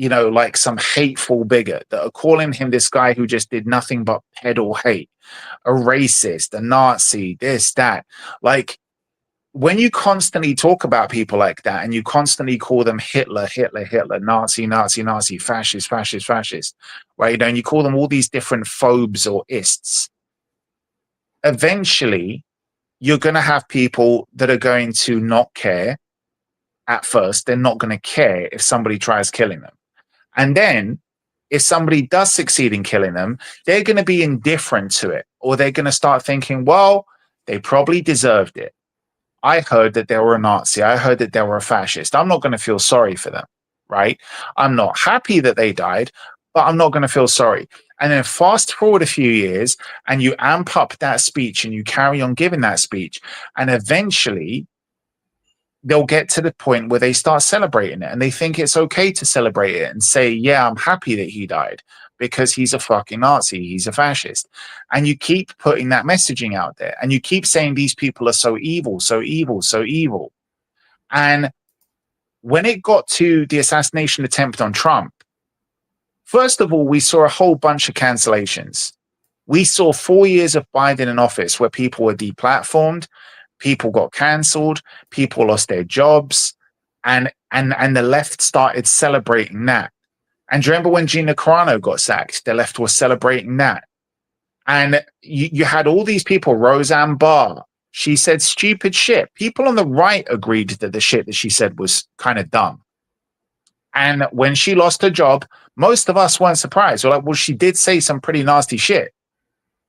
S3: like some hateful bigot, that are calling him this guy who just did nothing but peddle hate, a racist, a Nazi, this, that. Like, when you constantly talk about people like that and you constantly call them Hitler, Hitler, Hitler, Nazi, Nazi, Nazi, fascist, fascist, fascist, right? You know, and you call them all these different phobes or ists, eventually you're going to have people that are going to not care at first. They're not going to care if somebody tries killing them. And then if somebody does succeed in killing them, they're going to be indifferent to it, or they're going to start thinking, well, they probably deserved it. I heard that they were a Nazi. I heard that they were a fascist. I'm not going to feel sorry for them, right? I'm not happy that they died, but I'm not going to feel sorry. And then fast forward a few years and you amp up that speech and you carry on giving that speech. And eventually they'll get to the point where they start celebrating it and they think it's okay to celebrate it and say, yeah, I'm happy that he died because he's a fucking Nazi, he's a fascist. And you keep putting that messaging out there and you keep saying these people are so evil, so evil, so evil. And when it got to the assassination attempt on Trump, first of all, we saw a whole bunch of cancellations. We saw 4 years of Biden in office where people were deplatformed, people got cancelled, people lost their jobs, and the left started celebrating that. And do you remember when Gina Carano got sacked? The left was celebrating that. And you had all these people, Roseanne Barr, she said stupid shit. People on the right agreed that the shit that she said was kind of dumb. And when she lost her job, most of us weren't surprised. We're like, well, she did say some pretty nasty shit.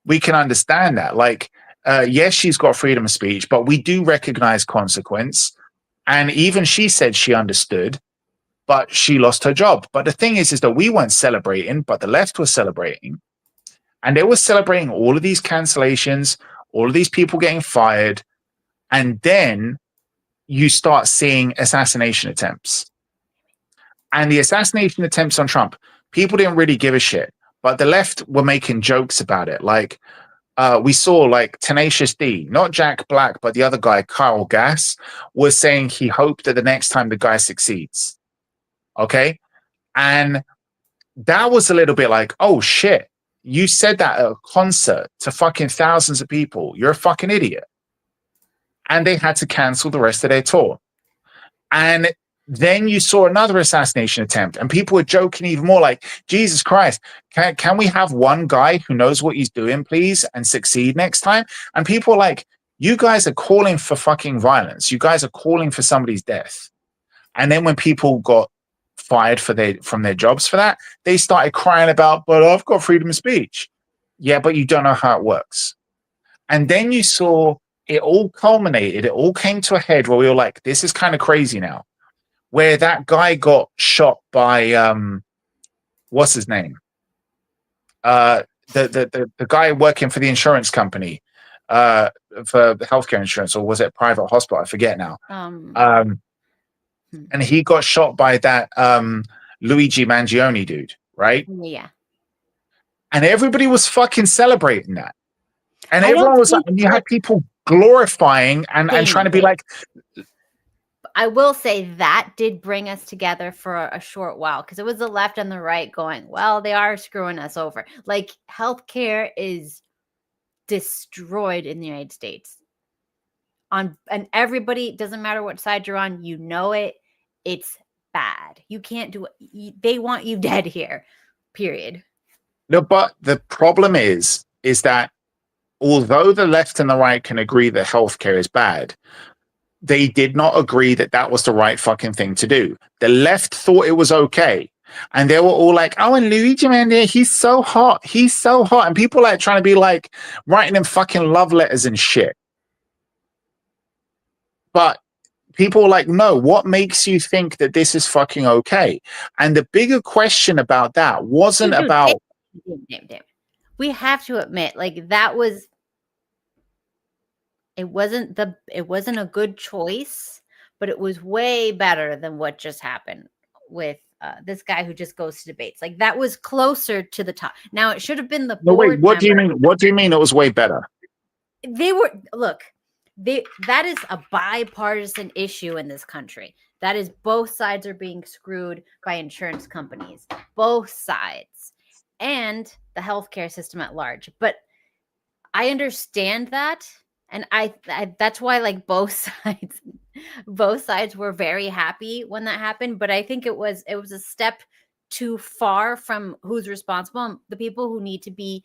S3: We can understand that. Like, yes, she's got freedom of speech, but we do recognize consequence. And even she said she understood, but she lost her job. But the thing is that we weren't celebrating, but the left was celebrating. And they were celebrating all of these cancellations, all of these people getting fired. And then you start seeing assassination attempts. And the assassination attempts on Trump, people didn't really give a shit, but the left were making jokes about it. Like, we saw like Tenacious D, not Jack Black, but the other guy, Kyle Gass, was saying he hoped that the next time the guy succeeds. Okay. And that was a little bit like, oh shit, you said that at a concert to fucking thousands of people. You're a fucking idiot. And they had to cancel the rest of their tour. And then you saw another assassination attempt, and people were joking even more like, Jesus Christ, can we have one guy who knows what he's doing, please, and succeed next time? And people were like, you guys are calling for fucking violence. You guys are calling for somebody's death. And then when people got fired from their jobs for that, they started crying about, but I've got freedom of speech. Yeah, but you don't know how it works. And then you saw it all culminated. It all came to a head where we were like, this is kind of crazy now. Where that guy got shot by what's his name? The guy working for the insurance company for healthcare insurance, or was it private hospital? I forget now. And he got shot by that Luigi Mangione dude, right?
S2: Yeah.
S3: And everybody was fucking celebrating that. And everyone was like, and you had people glorifying and trying to be like,
S2: I will say that did bring us together for a short while, because it was the left and the right going, well, they are screwing us over. Like, healthcare is destroyed in the United States. And everybody, doesn't matter what side you're on, you know it. It's bad. You can't do it. They want you dead here, period.
S3: No, but the problem is that although the left and the right can agree that healthcare is bad, they did not agree that that was the right fucking thing to do. The left thought it was okay. And they were all like, oh, and Luigi Mangione, he's so hot. He's so hot. And people like trying to be like writing them fucking love letters and shit. But people were like, no, what makes you think that this is fucking okay? And the bigger question about that wasn't about...
S2: Damn. We have to admit, like, that was... It wasn't a good choice, but it was way better than what just happened with this guy who just goes to debates. Like, that was closer to the top. Now, it should have been the board.
S3: No, wait, what do you mean? What do you mean it was way better?
S2: That is a bipartisan issue in this country. That is, both sides are being screwed by insurance companies, both sides, and the healthcare system at large. But I understand that. And I that's why like both sides were very happy when that happened. But I think it was a step too far from who's responsible. The people who need to be,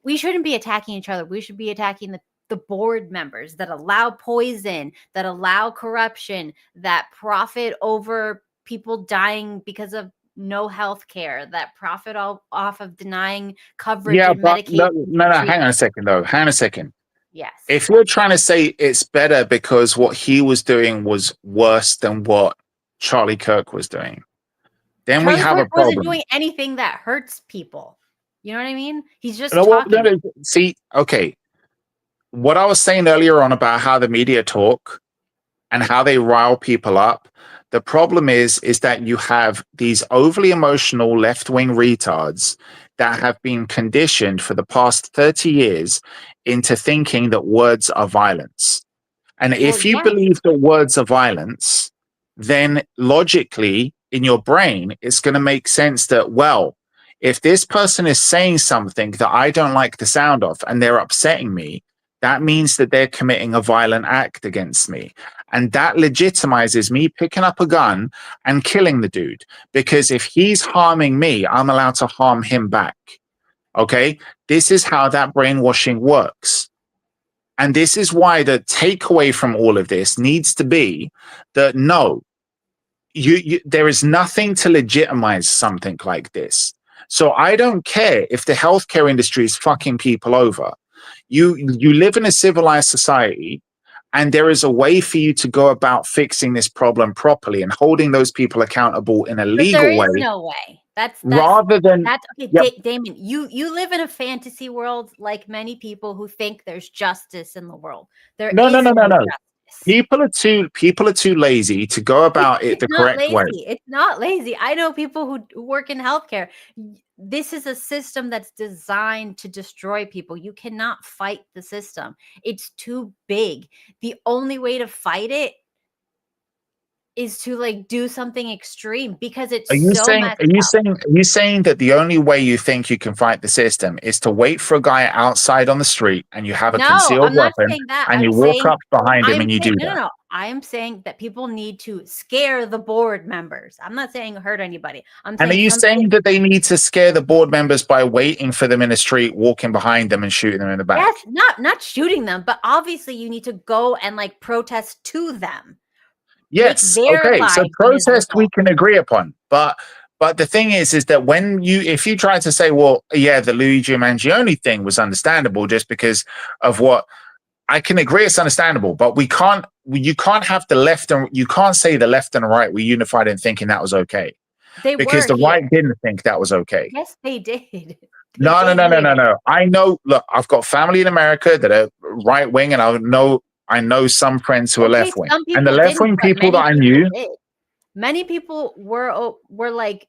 S2: we shouldn't be attacking each other. We should be attacking the board members that allow poison, that allow corruption, that profit over people dying because of no health care, that profit off of denying coverage
S3: Yeah,
S2: and
S3: but
S2: medication.
S3: no, hang on a second though. Hang on a second.
S2: Yes.
S3: If you're trying to say it's better because what he was doing was worse than what Charlie Kirk was doing, then we
S2: Charlie
S3: have
S2: Kirk
S3: a problem.
S2: wasn't doing anything that hurts people. You know what I mean? He's just
S3: No, well,
S2: talking.
S3: no, see, okay. What I was saying earlier on about how the media talk and how they rile people up, the problem is that you have these overly emotional left-wing retards that have been conditioned for the past 30 years into thinking that words are violence. And if you believe that words are violence, then logically in your brain, it's going to make sense that, well, if this person is saying something that I don't like the sound of and they're upsetting me, that means that they're committing a violent act against me. And that legitimizes me picking up a gun and killing the dude. Because if he's harming me, I'm allowed to harm him back. Okay? This is how that brainwashing works. And this is why the takeaway from all of this needs to be that no, there is nothing to legitimize something like this. So I don't care if the healthcare industry is fucking people over. You live in a civilized society, and there is a way for you to go about fixing this problem properly and holding those people accountable in a legal
S2: There is
S3: way.
S2: no way. That's
S3: rather than
S2: okay.
S3: Yep.
S2: Damon, you live in a fantasy world like many people who think there's justice in the world. There
S3: No.
S2: is no justice.
S3: People are too lazy to go about it the
S2: not
S3: correct way.
S2: lazy. It's not lazy. I know people who work in healthcare. This is a system that's designed to destroy people. You cannot fight the system. It's too big. The only way to fight it is to like do something extreme because it's
S3: Are you
S2: so
S3: saying?
S2: messed
S3: Are you
S2: up.
S3: saying? Are you saying that the only way you think you can fight the system is to wait for a guy outside on the street and you have a
S2: No,
S3: concealed
S2: I'm not
S3: weapon
S2: saying that.
S3: and
S2: I'm
S3: you walk
S2: saying
S3: up behind him and you do
S2: no,
S3: that?
S2: I am saying that people need to scare the board members. I'm not saying hurt anybody. I'm
S3: And are
S2: saying
S3: you
S2: something.
S3: saying that they need to scare the board members by waiting for them in the street, walking behind them and shooting them in the back?
S2: Yes, not shooting them, but obviously you need to go and like protest to them.
S3: Yes.
S2: Make their
S3: Okay. So
S2: lives
S3: protest we
S2: miserable.
S3: can agree upon, but the thing is that if you try to say, well, yeah, the Luigi Mangione thing was understandable just because of what I can agree, it's understandable, but you can't have the left and you can't say the left and the right were unified in thinking that was okay.
S2: They
S3: Because
S2: were
S3: the
S2: here.
S3: right didn't think that was okay.
S2: Yes, they did.
S3: No. I know. Look, I've got family in America that are right wing, and I know some friends who are
S2: Okay,
S3: left wing,
S2: some
S3: and the
S2: people
S3: left wing
S2: didn't, but
S3: people that I
S2: many
S3: knew.
S2: people did. Many people were like,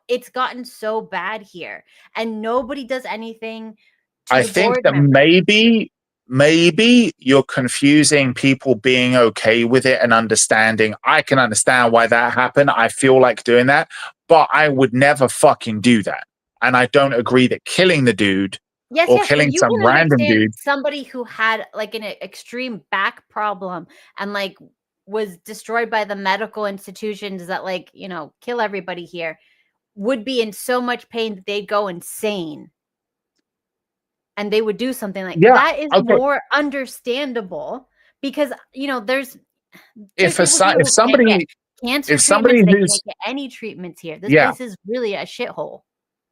S2: it's gotten so bad here, and nobody does anything to
S3: I
S2: the
S3: think
S2: board
S3: that
S2: members.
S3: maybe you're confusing people being okay with it and understanding. I can understand why that happened. I feel like doing that, but I would never fucking do that. And I don't agree that killing the dude
S2: Yes,
S3: or
S2: but
S3: killing
S2: you
S3: some
S2: can
S3: random
S2: understand
S3: dude.
S2: somebody who had like an extreme back problem and like was destroyed by the medical institutions that like, kill everybody here, would be in so much pain that they'd go insane. And they would do something like
S3: Yeah,
S2: that is
S3: okay.
S2: more understandable because, there's
S3: If
S2: people here who can't get cancer treatments, they can't get any treatments here. This place is really a shithole.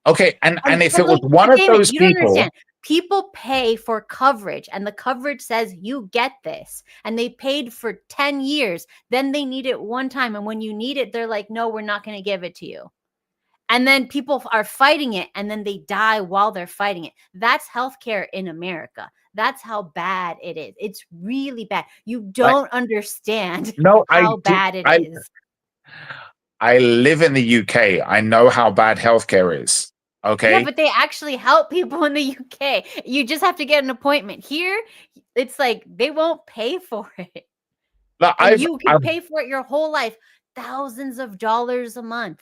S3: Okay, and if
S2: But,
S3: it was
S2: like,
S3: one of
S2: Damon,
S3: those
S2: you don't
S3: people,
S2: understand. People pay for coverage, and the coverage says you get this, and they paid for 10 years. Then they need it one time, and when you need it, they're like, no, we're not going to give it to you. And then people are fighting it, and then they die while they're fighting it. That's healthcare in America. That's how bad it is. It's really bad. You don't understand how bad it is.
S3: I live in the UK. I know how bad healthcare is. Okay.
S2: Yeah, but they actually help people in the UK. You just have to get an appointment. Here, it's like they won't pay for it.
S3: Look,
S2: And you can pay for it your whole life, thousands of dollars a month.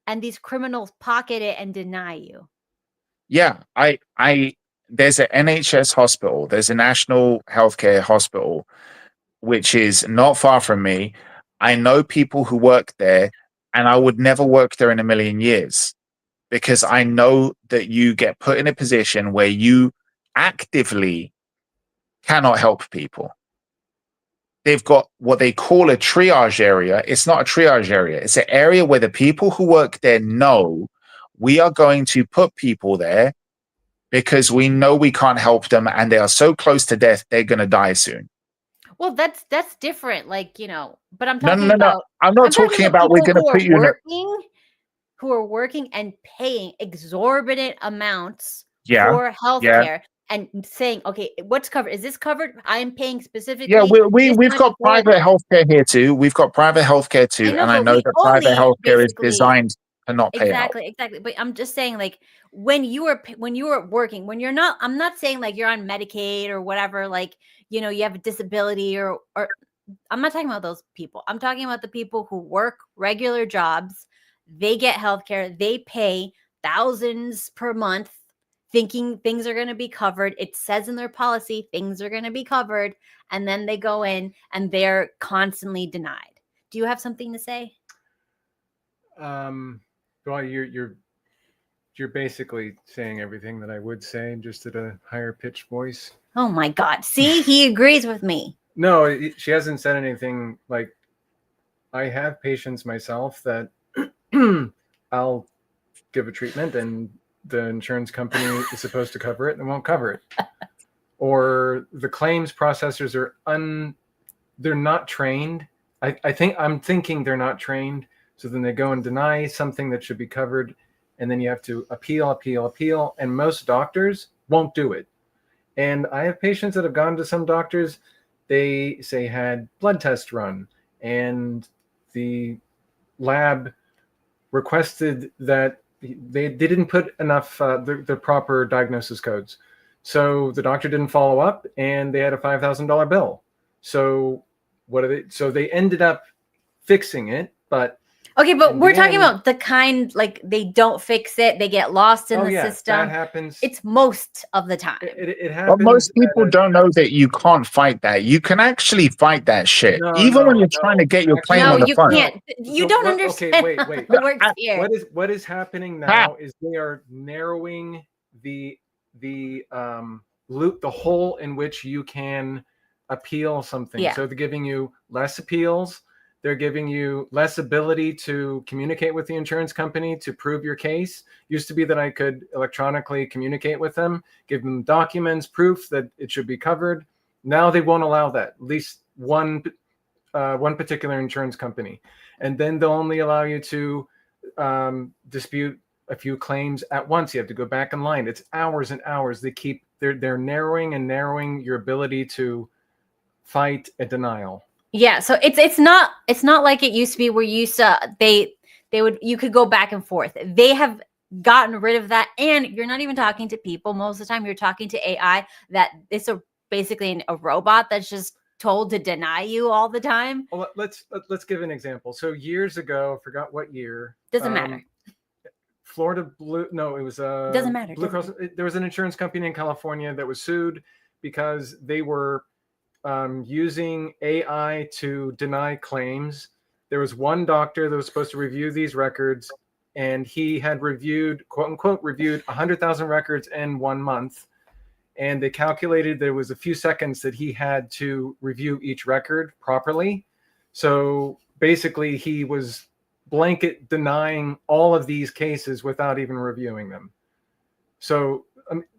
S2: And these criminals pocket it and deny you.
S3: Yeah, there's an NHS hospital, there's a national healthcare hospital, which is not far from me. I know people who work there, and I would never work there in a million years, because I know that you get put in a position where you actively cannot help people. They've got what they call a triage area. It's not a triage area. It's an area where the people who work there know we are going to put people there because we know we can't help them and they are so close to death, they're going to die soon.
S2: Well, that's different. Like, but I'm
S3: No,
S2: talking
S3: no, no, no.
S2: about
S3: I'm not talking about we're
S2: people
S3: going to put you in a...
S2: who are working and paying exorbitant amounts
S3: Yeah,
S2: for
S3: yeah.
S2: healthcare and saying, okay, what's covered? Is this covered? I'm paying specifically.
S3: Yeah,
S2: this
S3: we've
S2: much
S3: got
S2: for
S3: private healthcare here too. We've got private healthcare too,
S2: I know,
S3: and I
S2: but
S3: know
S2: we
S3: that private
S2: only
S3: healthcare is
S2: basically
S3: designed to not pay out.
S2: exactly. But I'm just saying, like, when you are working, when you're not, I'm not saying like you're on Medicaid or whatever, like, you have a disability or I'm not talking about those people. I'm talking about the people who work regular jobs. They get healthcare. They pay thousands per month thinking things are going to be covered. It says in their policy, things are going to be covered. And then they go in and they're constantly denied. Do you have something to say?
S14: Well, you're basically saying everything that I would say, just at a higher pitched voice.
S2: Oh my God. See, he agrees with me.
S14: No, she hasn't said anything. Like, I have patients myself that I'll give a treatment and the insurance company is supposed to cover it and won't cover it. Or the claims processors they're not trained. I'm thinking they're not trained. So then they go and deny something that should be covered. And then you have to appeal. And most doctors won't do it. And I have patients that have gone to some doctors, they say had blood tests run, and the lab requested that they didn't put enough the proper diagnosis codes. So the doctor didn't follow up, and they had a $5,000 bill. So so they ended up fixing it, but
S2: okay, but we're talking about the kind, like, they don't fix it, they get lost in the system.
S14: That happens.
S2: It's most of the time.
S14: It happens.
S3: But most people don't know that you can't fight that. You can actually fight that shit, even when you're trying to get your claim on the phone.
S2: No, you can't. You don't understand.
S14: Okay, wait.
S2: How it works here.
S14: What is happening now is they are narrowing the loop, the hole in which you can appeal something.
S2: Yeah.
S14: So they're giving you less appeals. They're giving you less ability to communicate with the insurance company to prove your case. Used to be that I could electronically communicate with them, give them documents, proof that it should be covered. Now they won't allow that, at least one particular insurance company. And then they'll only allow you to dispute a few claims at once. You have to go back in line. It's hours and hours. They're narrowing and narrowing your ability to fight a denial.
S2: Yeah, so it's not like it used to be where you you could go back and forth. They have gotten rid of that, and you're not even talking to people most of the time. You're talking to AI that it's basically a robot that's just told to deny you all the time.
S14: Well, let's give an example. So years ago, I forgot what year.
S2: Doesn't matter.
S14: Florida Blue. No, it was
S2: doesn't matter.
S14: Blue Cross. There was an insurance company in California that was sued because they were using AI to deny claims. There was one doctor that was supposed to review these records, and he had reviewed, quote unquote, 100,000 records in 1 month. And they calculated there was a few seconds that he had to review each record properly. So basically, he was blanket denying all of these cases without even reviewing them. So,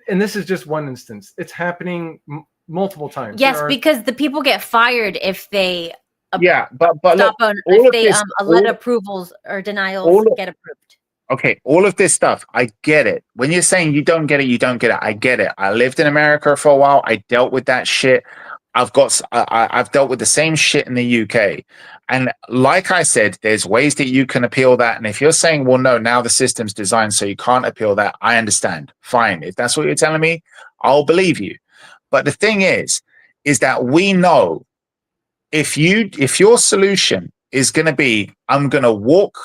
S14: and this is just one instance. It's happening multiple times.
S2: Yes, because the people get fired if they
S3: but
S2: stop
S3: look,
S2: on if they let approvals or denials get approved.
S3: Okay, all of this stuff, I get it. When you're saying you don't get it, you don't get it. I get it. I lived in America for a while. I dealt with that shit. I've dealt with the same shit in the UK. And like I said, there's ways that you can appeal that. And if you're saying, well, no, now the system's designed so you can't appeal that, I understand. Fine. If that's what you're telling me, I'll believe you. But the thing is that we know if your solution is going to be, I'm going to walk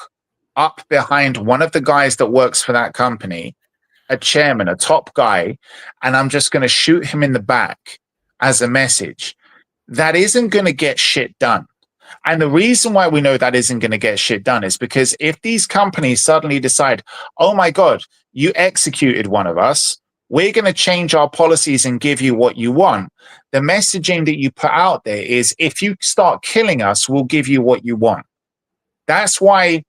S3: up behind one of the guys that works for that company a chairman, a top guy, and I'm just going to shoot him in the back as a message, that isn't going to get shit done. And the reason why we know that isn't going to get shit done is because if these companies suddenly decide, oh my God, you executed one of us, we're going to change our policies and give you what you want. The messaging that you put out there is, if you start killing us, we'll give you what you want. That's why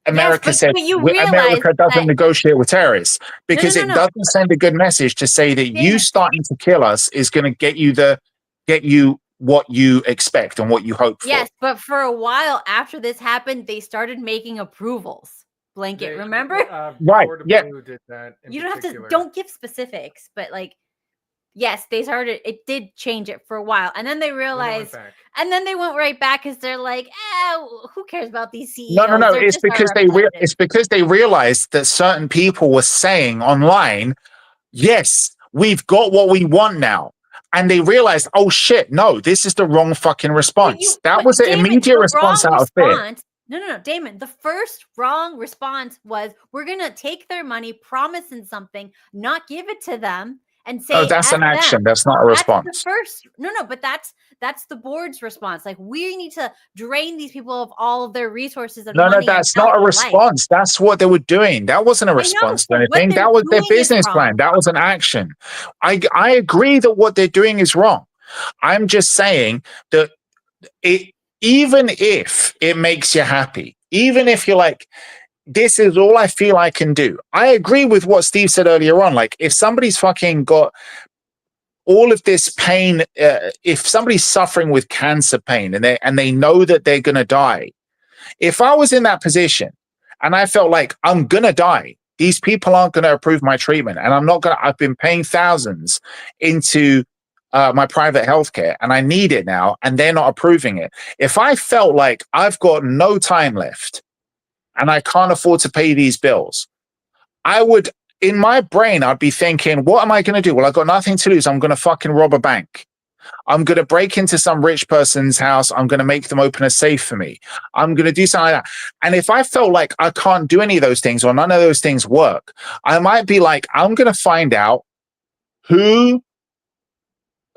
S3: America said America doesn't negotiate with terrorists, because it doesn't send a good message to say that you starting to kill us is going to get you what you expect and what you hope for.
S2: Yes, but for a while after this happened, they started making approvals. Blanket, remember?
S3: Right. Yeah.
S14: Did that
S2: You don't have to. Don't give specifics, but like, yes, they started. It did change it for a while, and then they realized, and then they went right back because they're like, who cares about these CEOs?
S3: No.
S2: They're
S3: It's
S2: just our
S3: because
S2: representatives."
S3: they realized that certain people were saying online, yes, we've got what we want now. And they realized, oh shit, no, this is the wrong fucking response. That was an immediate response out of fear.
S2: No, Damon. The first wrong response was, we're gonna take their money, promising something, not give it to them, and say,
S3: Oh, that's an action. That's not a response.
S2: That's the first. No, but that's the board's response. Like, we need to drain these people of all of their resources and money.
S3: No, that's not a response. That's what they were doing. That wasn't a response to anything. That was their business plan. That was an action. I agree that what they're doing is wrong. I'm just saying that even if it makes you happy, even if you're like, this is all I feel I can do. I agree with what Steve said earlier on. Like, if somebody's fucking got all of this pain, if somebody's suffering with cancer pain and they know that they're going to die, if I was in that position and I felt like I'm going to die, these people aren't going to approve my treatment, and I've been paying thousands into my private healthcare and I need it now, and they're not approving it. If I felt like I've got no time left and I can't afford to pay these bills, I would, in my brain, I'd be thinking, what am I going to do? Well, I've got nothing to lose. I'm going to fucking rob a bank. I'm going to break into some rich person's house. I'm going to make them open a safe for me. I'm going to do something like that. And if I felt like I can't do any of those things, or none of those things work, I might be like, I'm going to find out who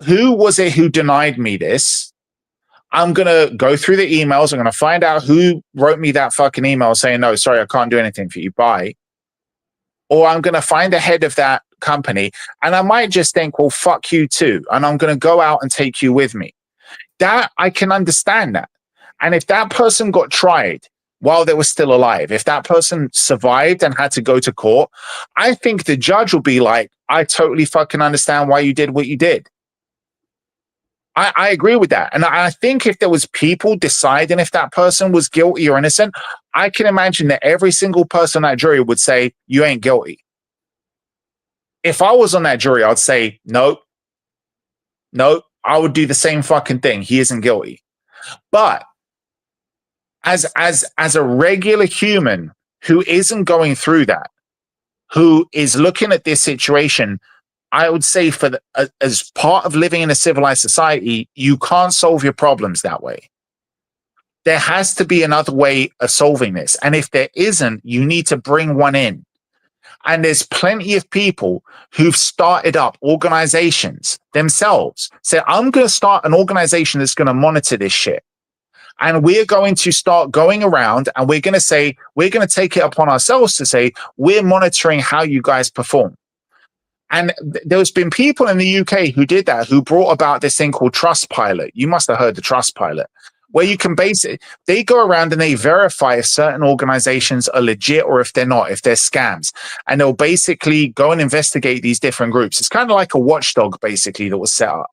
S3: was it who denied me this. I'm going to go through the emails. I'm going to find out who wrote me that fucking email saying, no, sorry, I can't do anything for you. Bye. Or I'm going to find the head of that company, and I might just think, well, fuck you too. And I'm going to go out and take you with me. That, I can understand that. And if that person got tried while they were still alive, if that person survived and had to go to court, I think the judge will be like, I totally fucking understand why you did what you did. I agree with that. And I think if there was people deciding if that person was guilty or innocent, I can imagine that every single person on that jury would say, you ain't guilty. If I was on that jury, I'd say, nope, I would do the same fucking thing. He isn't guilty. But as a regular human who isn't going through that, who is looking at this situation, I would say as part of living in a civilized society, you can't solve your problems that way. There has to be another way of solving this. And if there isn't, you need to bring one in. And there's plenty of people who've started up organizations themselves. Say, I'm going to start an organization that's going to monitor this shit. And we're going to start going around and we're going to say, we're going to take it upon ourselves to say, we're monitoring how you guys perform. And there's been people in the UK who did that, who brought about this thing called Trustpilot. You must have heard the Trustpilot, where you can they go around and they verify if certain organizations are legit or if they're not, if they're scams. And they'll basically go and investigate these different groups. It's kind of like a watchdog, basically, that was set up.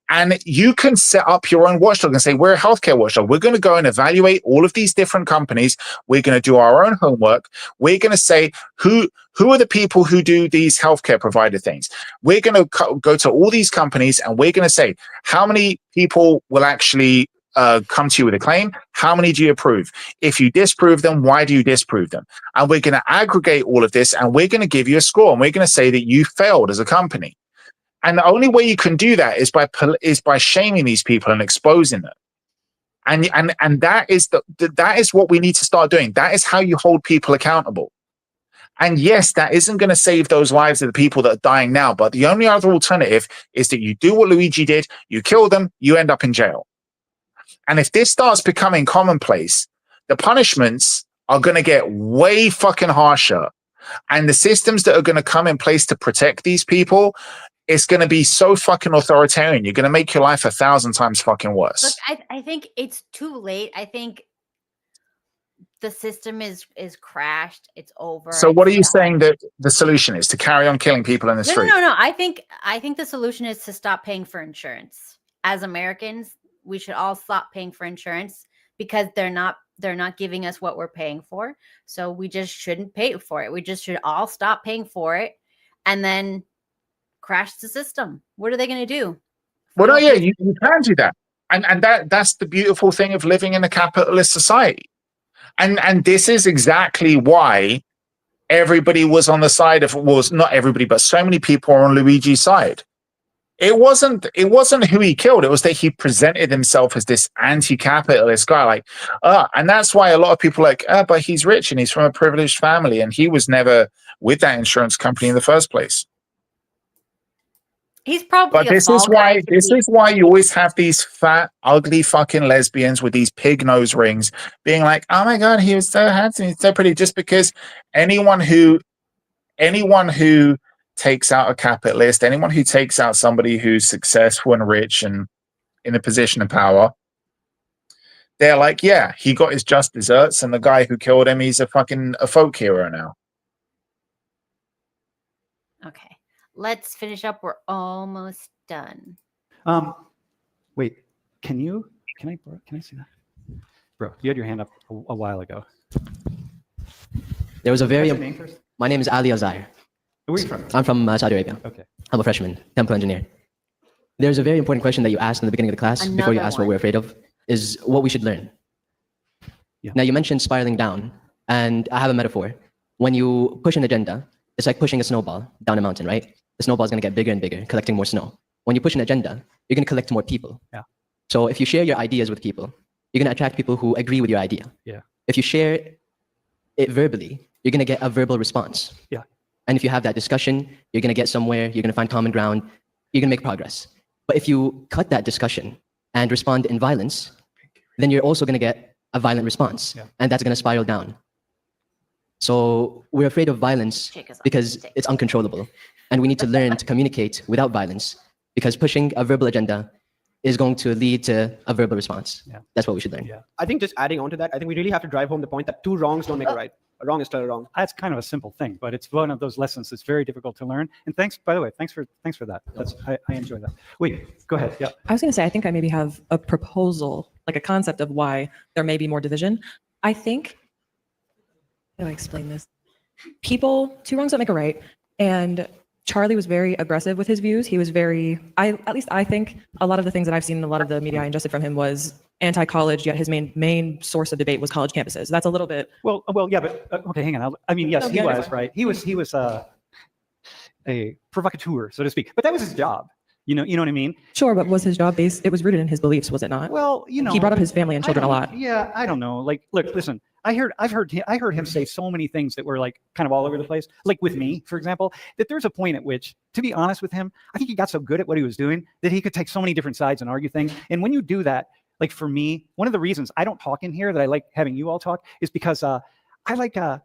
S3: And you can set up your own watchdog and say, we're a healthcare watchdog. We're going to go and evaluate all of these different companies. We're going to do our own homework. We're going to say, who are the people who do these healthcare provider things? We're going to go to all these companies and we're going to say, how many people will actually come to you with a claim? How many do you approve? If you disprove them, why do you disprove them? And we're going to aggregate all of this and we're going to give you a score. And we're going to say that you failed as a company. And the only way you can do that is by shaming these people and exposing them. And that is that is what we need to start doing. That is how you hold people accountable. And yes, that isn't going to save those lives of the people that are dying now. But the only other alternative is that you do what Luigi did, you kill them, you end up in jail. And if this starts becoming commonplace, the punishments are going to get way fucking harsher. And the systems that are going to come in place to protect these people, it's going to be so fucking authoritarian. You're going to make your life 1,000 times fucking worse.
S2: Look, I think it's too late. I think the system is crashed. It's over.
S3: So what are you saying that the solution is? To carry on killing people in the street?
S2: No. I think the solution is to stop paying for insurance. As Americans, we should all stop paying for insurance because they're not giving us what we're paying for. So we just shouldn't pay for it. We just should all stop paying for it and then crash the system. What are they going to do?
S3: Well, no, yeah, you can do that. And that's the beautiful thing of living in a capitalist society. And this is exactly why everybody was on the side of, well, not everybody, but so many people are on Luigi's side. It wasn't who he killed. It was that he presented himself as this anti-capitalist guy. And that's why a lot of people are like, but he's rich and he's from a privileged family and he was never with that insurance company in the first place.
S2: He's probably.
S3: But this is why you always have these fat, ugly fucking lesbians with these pig nose rings being like, "Oh my god, he was so handsome, he's so pretty." Just because anyone who takes out a capitalist, anyone who takes out somebody who's successful and rich and in a position of power, they're like, "Yeah, he got his just desserts," and the guy who killed him, he's a folk hero now.
S2: Okay. Let's finish up. We're almost done.
S4: Wait, can I see that? Bro, you had your hand up a while ago.
S15: There was a very...
S4: What's your name first?
S15: My name is Ali Azhar.
S4: Where are you from?
S15: I'm from Saudi Arabia.
S4: Okay.
S15: I'm a freshman, chemical engineer. There's a very important question that you asked in the beginning of the class before you asked what we're afraid of, is what we should learn.
S4: Yeah.
S15: Now, you mentioned spiraling down, and I have a metaphor. When you push an agenda, it's like pushing a snowball down a mountain, right? The snowball is going to get bigger and bigger, collecting more snow. When you push an agenda, you're going to collect more people.
S4: Yeah.
S15: So if you share your ideas with people, you're going to attract people who agree with your idea.
S4: Yeah.
S15: If you share it verbally, you're going to get a verbal response.
S4: Yeah.
S15: And if you have that discussion, you're going to get somewhere, you're going to find common ground, you're going to make progress. But if you cut that discussion and respond in violence, then you're also going to get a violent response.
S4: Yeah.
S15: And that's going to spiral down. So we're afraid of violence because it's uncontrollable. And we need to learn to communicate without violence, because pushing a verbal agenda is going to lead to a verbal response.
S4: Yeah.
S15: That's what we should learn.
S4: Yeah.
S16: I think just adding on to that, I think we really have to drive home the point that two wrongs don't make a right. A wrong is still a wrong.
S4: That's kind of a simple thing, but it's one of those lessons that's very difficult to learn. And thanks, by the way, thanks for that. I enjoy that. Wait, go ahead. Yeah.
S6: I was going to say, I think I maybe have a proposal, like a concept of why there may be more division. I think, how do I explain this? People, two wrongs don't make a right. And Charlie was very aggressive with his views. He was very, at least I think a lot of the things that I've seen in a lot of the media I ingested from him was anti-college, yet his main source of debate was college campuses. That's a little bit.
S4: Well, yeah, but okay, hang on. I mean, yes,
S6: No,
S4: he
S6: yeah,
S4: was, right? He was a provocateur, so to speak. But that was his job. You know what I mean?
S6: Sure, but was his job based? It was rooted in his beliefs, was it not?
S4: Well,
S6: he brought up his family and children a lot.
S4: Yeah, I don't know. Like, look, listen. I heard him say so many things that were like kind of all over the place. Like with me, for example, that there's a point at which, to be honest with him, I think he got so good at what he was doing that he could take so many different sides and argue things. And when you do that, like for me, one of the reasons I don't talk in here, that I like having you all talk, is because I like to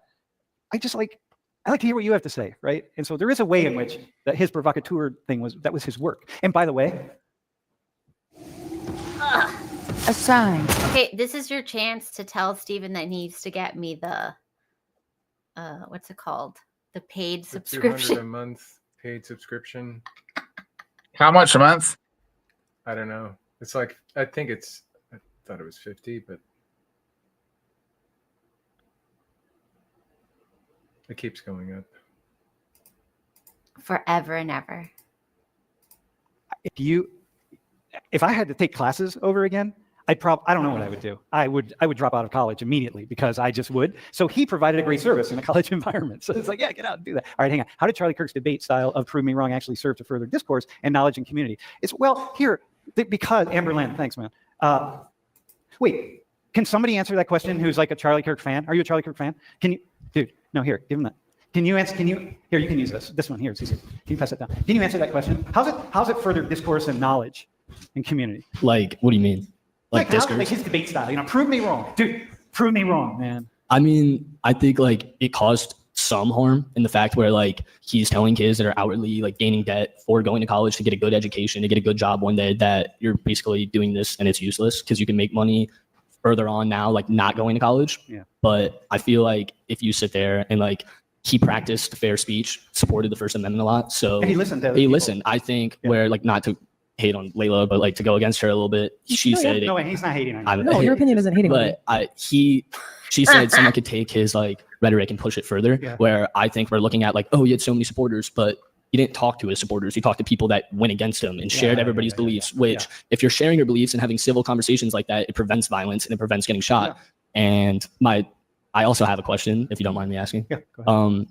S4: hear what you have to say, right? And so there is a way in which that his provocateur thing was his work. And by the way,
S2: a sign. Okay, this is your chance to tell Steven that he needs to get me the what's it called? The paid subscription.
S14: $200 a month paid subscription.
S3: How much a month?
S14: I don't know. It's like, I thought it was 50, but it keeps going up.
S2: Forever and ever.
S4: If I had to take classes over again, I don't know what I would do. I would drop out of college immediately, because I just would. So he provided a great service in a college environment. So it's like, yeah, get out and do that. All right, hang on. How did Charlie Kirk's debate style of prove me wrong actually serve to further discourse and knowledge and community? It's, well, here, because Amberland, thanks, man. Wait, can somebody answer that question who's like a Charlie Kirk fan? Are you a Charlie Kirk fan? Can you, dude, no, here, give him that. Can you answer? Here, you can use this. This one here. It's easy. Can you pass it down? Can you answer that question? How's it further discourse and knowledge and community?
S17: Like, what do you mean? Like discourse?
S4: Like his debate style. Prove me wrong, dude. Prove me wrong, man.
S17: I mean, I think like it caused some harm in the fact where like he's telling kids that are outwardly like gaining debt for going to college to get a good education, to get a good job one day, that you're basically doing this and it's useless because you can make money further on now, like not going to college.
S4: Yeah.
S17: But I feel like if you sit there and like he practiced fair speech, supported the First Amendment a lot. So
S4: and he listened to other
S17: he
S4: people.
S17: listened. I think where like not to hate on Layla, but like to go against her a little bit. She said
S4: no, he's not hating on you.
S6: No, your opinion isn't hating on me.
S17: But she said someone could take his like rhetoric and push it further.
S4: Yeah.
S17: Where I think we're looking at like, oh, he had so many supporters, but he didn't talk to his supporters. He talked to people that went against him and shared everybody's beliefs. Which, if you're sharing your beliefs and having civil conversations like that, it prevents violence and it prevents getting shot. And I also have a question, if you don't mind me asking.
S4: Yeah, go ahead.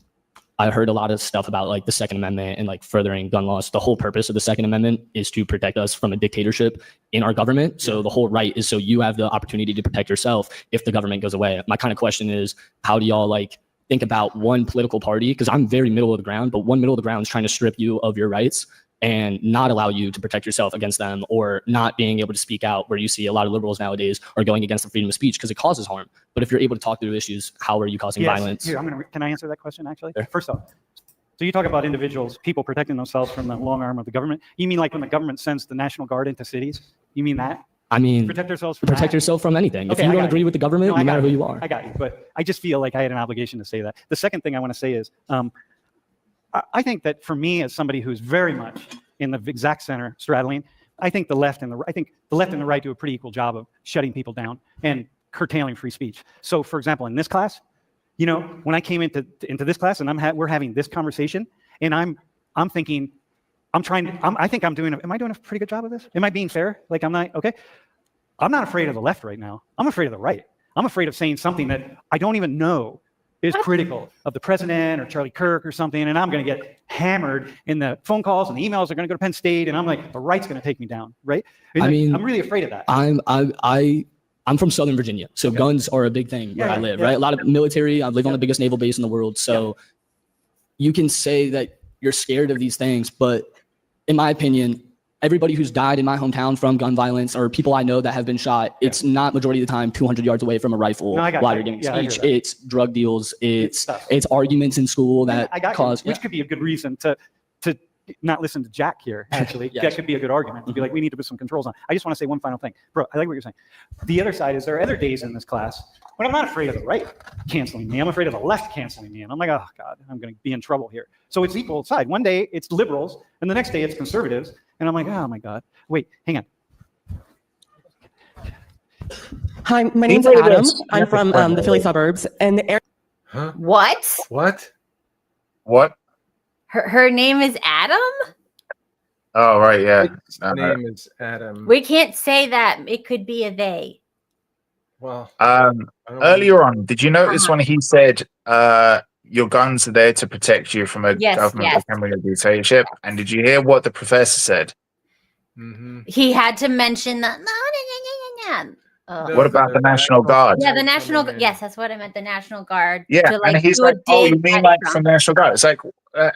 S17: I heard a lot of stuff about like the Second Amendment and like furthering gun laws. The whole purpose of the Second Amendment is to protect us from a dictatorship in our government. So the whole right is so you have the opportunity to protect yourself if the government goes away. My kind of question is, how do y'all like think about one political party? Because I'm very middle of the ground, but one middle of the ground is trying to strip you of your rights and not allow you to protect yourself against them, or not being able to speak out, where you see a lot of liberals nowadays are going against the freedom of speech because it causes harm. But if you're able to talk through issues, how are you causing violence?
S4: Here, can I answer that question actually?
S17: Sure.
S4: First off, so you talk about individuals, people protecting themselves from the long arm of the government. You mean like when the government sends the National Guard into cities? You mean that?
S17: I mean,
S4: protect ourselves from
S17: protect
S4: that?
S17: yourself from anything.
S4: Okay,
S17: if you
S4: I
S17: don't
S4: got
S17: agree
S4: you.
S17: with the government,
S4: No,
S17: no
S4: I
S17: matter
S4: got
S17: who
S4: you.
S17: you are.
S4: I got you, but I just feel like I had an obligation to say that. The second thing I want to say is, I think that for me, as somebody who's very much in the exact center, straddling, I think the left and the right do a pretty equal job of shutting people down and curtailing free speech. So, for example, in this class, when I came into this class and we're having this conversation, and I'm thinking, I think am I doing a pretty good job of this? Am I being fair? Like I'm not, okay? I'm not afraid of the left right now. I'm afraid of the right. I'm afraid of saying something that I don't even know is critical of the president or Charlie Kirk or something, and I'm going to get hammered in the phone calls and the emails are going to go to Penn State, and I'm like, the right's going to take me down, right? And
S17: I mean,
S4: I'm really afraid of that.
S17: I'm from Southern Virginia, so guns are a big thing where I live, right? A lot of military. I live on the biggest naval base in the world, so you can say that you're scared of these things, but in my opinion, everybody who's died in my hometown from gun violence, or people I know that have been shot, it's not majority of the time 200 yards away from a rifle while you're giving speech. It's drug deals, it's arguments in school that cause.
S4: Which could be a good reason to not listen to Jack here, actually. That could be a good argument. To be like, we need to put some controls on. I just want to say one final thing. Bro, I like what you're saying. The other side is there are other days in this class when I'm not afraid of the right canceling me. I'm afraid of the left canceling me. And I'm like, oh, God, I'm going to be in trouble here. So it's equal side. One day it's liberals, and the next day it's conservatives. And I'm like, oh, my God. Wait, hang on.
S18: Hi, my name's Adam. I'm from the Philly suburbs. And the area.
S2: What?
S3: What?
S2: Her name is Adam?
S3: Oh, right, yeah.
S14: His name is Adam.
S2: We can't say that. It could be a they.
S14: Well,
S3: earlier on, did you notice when he said your guns are there to protect you from a government becoming a dictatorship? And did you hear what the professor said?
S2: He had to mention that.
S3: What about the National Guard?
S2: Yeah, the National Guard. Yes, that's what I meant. The National Guard.
S3: Yeah, and he's like, oh, you mean like from the National Guard? It's like,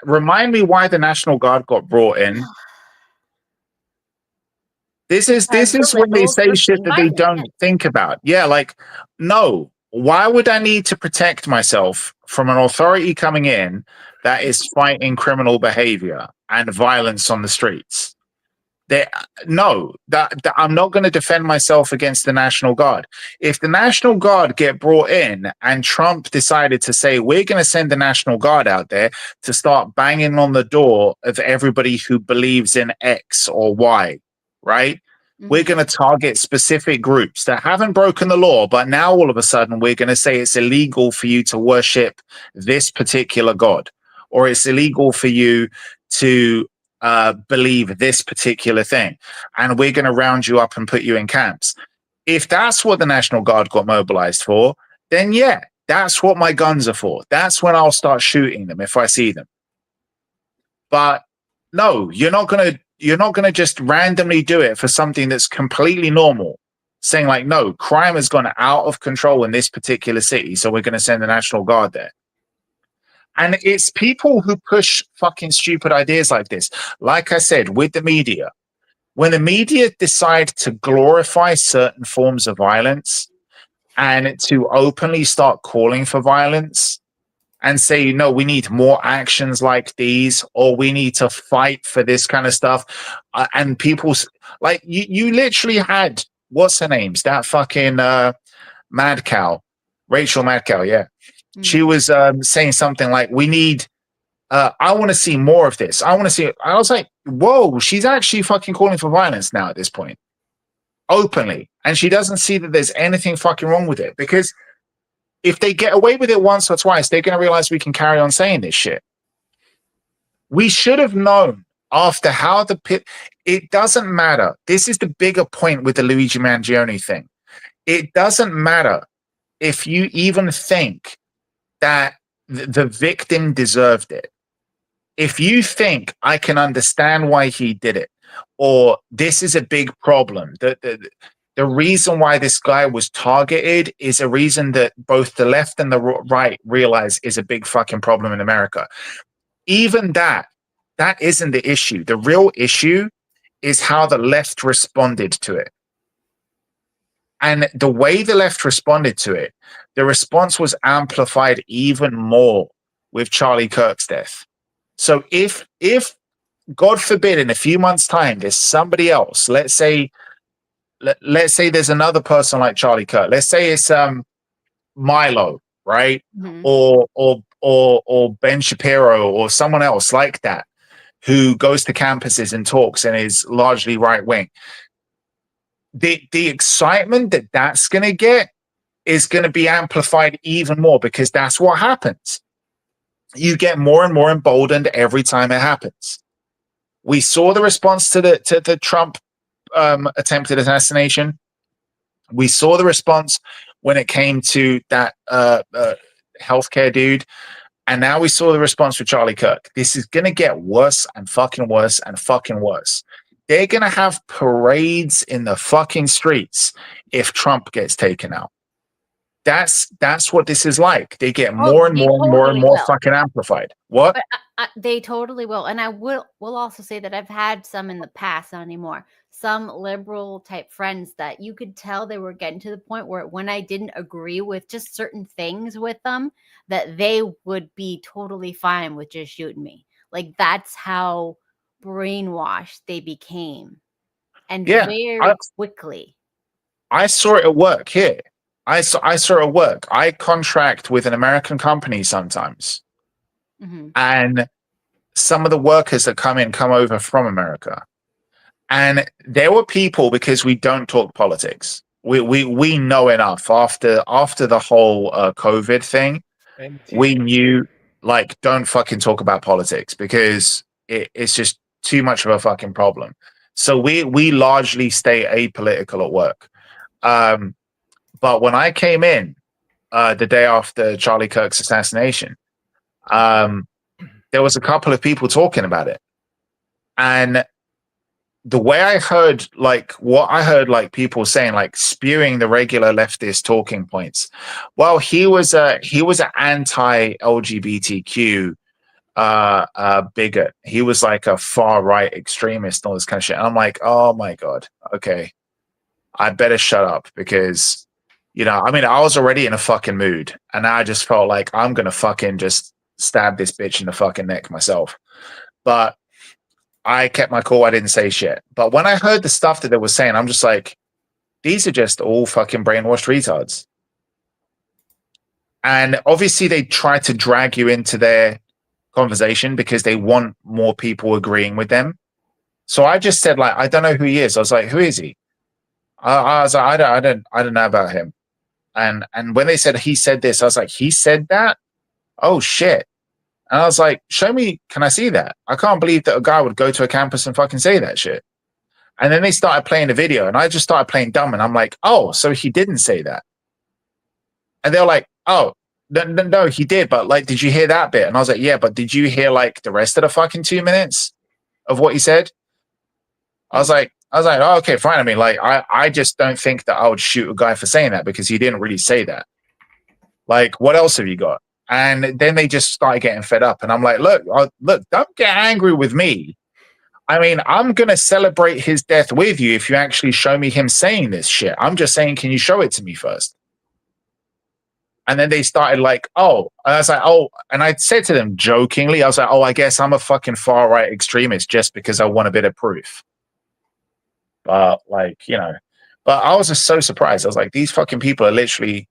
S3: remind me why the National Guard got brought in. This is when they say shit that they don't think about. Yeah, like, no. Why would I need to protect myself from an authority coming in that is fighting criminal behavior and violence on the streets? I'm not going to defend myself against the National Guard. If the National Guard get brought in and Trump decided to say, we're going to send the National Guard out there to start banging on the door of everybody who believes in X or Y, right? We're going to target specific groups that haven't broken the law, but now all of a sudden we're going to say it's illegal for you to worship this particular God, or it's illegal for you to believe this particular thing, and we're going to round you up and put you in camps. If that's what the National Guard got mobilized for, then yeah, that's what my guns are for. That's when I'll start shooting them if I see them. But no, you're not going to just randomly do it for something that's completely normal, saying like, no, crime has gone out of control in this particular city, so we're going to send the National Guard there. And it's people who push fucking stupid ideas like this. Like I said, with the media, when the media decide to glorify certain forms of violence and to openly start calling for violence and say, no, we need more actions like these, or we need to fight for this kind of stuff. And people's like, you literally had, what's her name's that fucking Mad Cow, Rachel Mad Cow. Yeah. She was saying something like, we need, I want to see more of this. I want to see it. I was like, whoa, she's actually fucking calling for violence now at this point, openly. And she doesn't see that there's anything fucking wrong with it, because if they get away with it once or twice, they're going to realize we can carry on saying this shit. We should have known after how the pit, it doesn't matter. This is the bigger point with the Luigi Mangione thing. It doesn't matter if you even think that the victim deserved it. If you think I can understand why he did it, or this is a big problem, the reason why this guy was targeted is a reason that both the left and the right realize is a big fucking problem in America. Even that isn't the issue. The real issue is how the left responded to it. And the way the left responded to it, the response was amplified even more with Charlie Kirk's death. So if God forbid, in a few months' time, there's somebody else, let's say there's another person like Charlie Kirk. Let's say it's Milo, right? Or Ben Shapiro or someone else like that, who goes to campuses and talks and is largely right wing. The excitement that that's going to get is going to be amplified even more, because that's what happens. You get more and more emboldened every time it happens. We saw the response to the Trump attempted assassination. We saw the response when it came to that healthcare dude. And now we saw the response for Charlie Kirk. This is going to get worse and fucking worse and fucking worse. They're going to have parades in the fucking streets if Trump gets taken out. That's what this is like. They get more and more and more and more fucking amplified. What?
S2: But they totally will. And I will also say that I've had some in the past, not anymore, some liberal type friends that you could tell they were getting to the point where when I didn't agree with just certain things with them, that they would be totally fine with just shooting me. Like, that's how brainwashed they became. And very quickly.
S3: I saw it at work here. I saw it at work. I contract with an American company sometimes. And some of the workers that come over from America. And there were people, because we don't talk politics. We know enough after the whole COVID thing. We knew, like, don't fucking talk about politics, because it's just too much of a fucking problem. So we largely stay apolitical at work. But when I came in the day after Charlie Kirk's assassination, there was a couple of people talking about it. And the way I heard, people saying, like, spewing the regular leftist talking points. Well, he was an anti-LGBTQ bigot. He was like a far right extremist and all this kind of shit. And I'm like, oh my God, okay, I better shut up, because, I mean, I was already in a fucking mood, and I just felt like I'm gonna fucking just stab this bitch in the fucking neck myself. But I kept my cool. I didn't say shit. But when I heard the stuff that they were saying, I'm just like, these are just all fucking brainwashed retards. And obviously they try to drag you into their conversation because they want more people agreeing with them. So I just said, like, I don't know who he is. I was like, who is he? I was like, I don't know about him. And when they said he said this, I was like, he said that? Oh shit. And I was like, show me, can I see that? I can't believe that a guy would go to a campus and fucking say that shit. And then they started playing the video, and I just started playing dumb, and I'm like, oh, so he didn't say that. And they're like, oh, no, he did, but, like, did you hear that bit? And I was like, yeah, but did you hear, like, the rest of the fucking 2 minutes of what he said? I was like, oh, okay, fine. I mean, like, I just don't think that I would shoot a guy for saying that, because he didn't really say that. Like, what else have you got? And then they just started getting fed up. And I'm like, look, don't get angry with me. I mean, I'm going to celebrate his death with you if you actually show me him saying this shit. I'm just saying, can you show it to me first? And then they started like, oh, and I was like, oh, and I said to them jokingly, I was like, oh, I guess I'm a fucking far right extremist just because I want a bit of proof. But like, you know, but I was just so surprised. I was like, these fucking people are literally,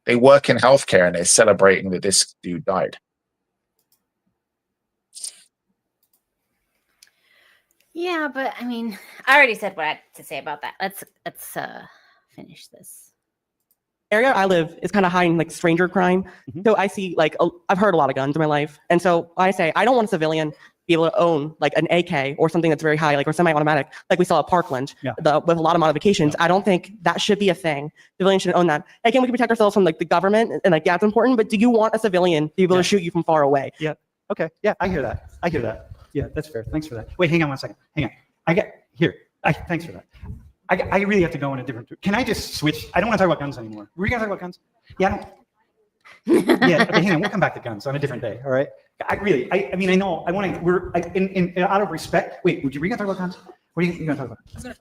S3: they work in healthcare and they're celebrating that this dude died.
S2: Yeah, but I mean, I already said what I had to say about that. Let's finish this.
S18: Area I live is kind of high in like stranger crime. So I see like I've heard a lot of guns in my life, and so I say I don't want a civilian be able to own like an AK or something that's very high, like or semi-automatic, like we saw at Parkland, with a lot of modifications. I don't think that should be a thing. Civilians should own that. Again, we can protect ourselves from like the government, and like that's important. But do you want a civilian to be able to shoot you from far away?
S4: Yeah. Okay. Yeah, I hear that. I hear that. Yeah, that's fair. Thanks for that. Wait, hang on 1 second. Hang on. Thanks for that. I really have to go in a different. Can I just switch? I don't want to talk about guns anymore. Were you gonna talk about guns? Yeah. Yeah. Okay. Hang on. We'll come back to guns on a different day. All right. I mean, I know. I want to. We're in out of respect. Wait. Were you gonna talk about guns? What are you gonna talk about?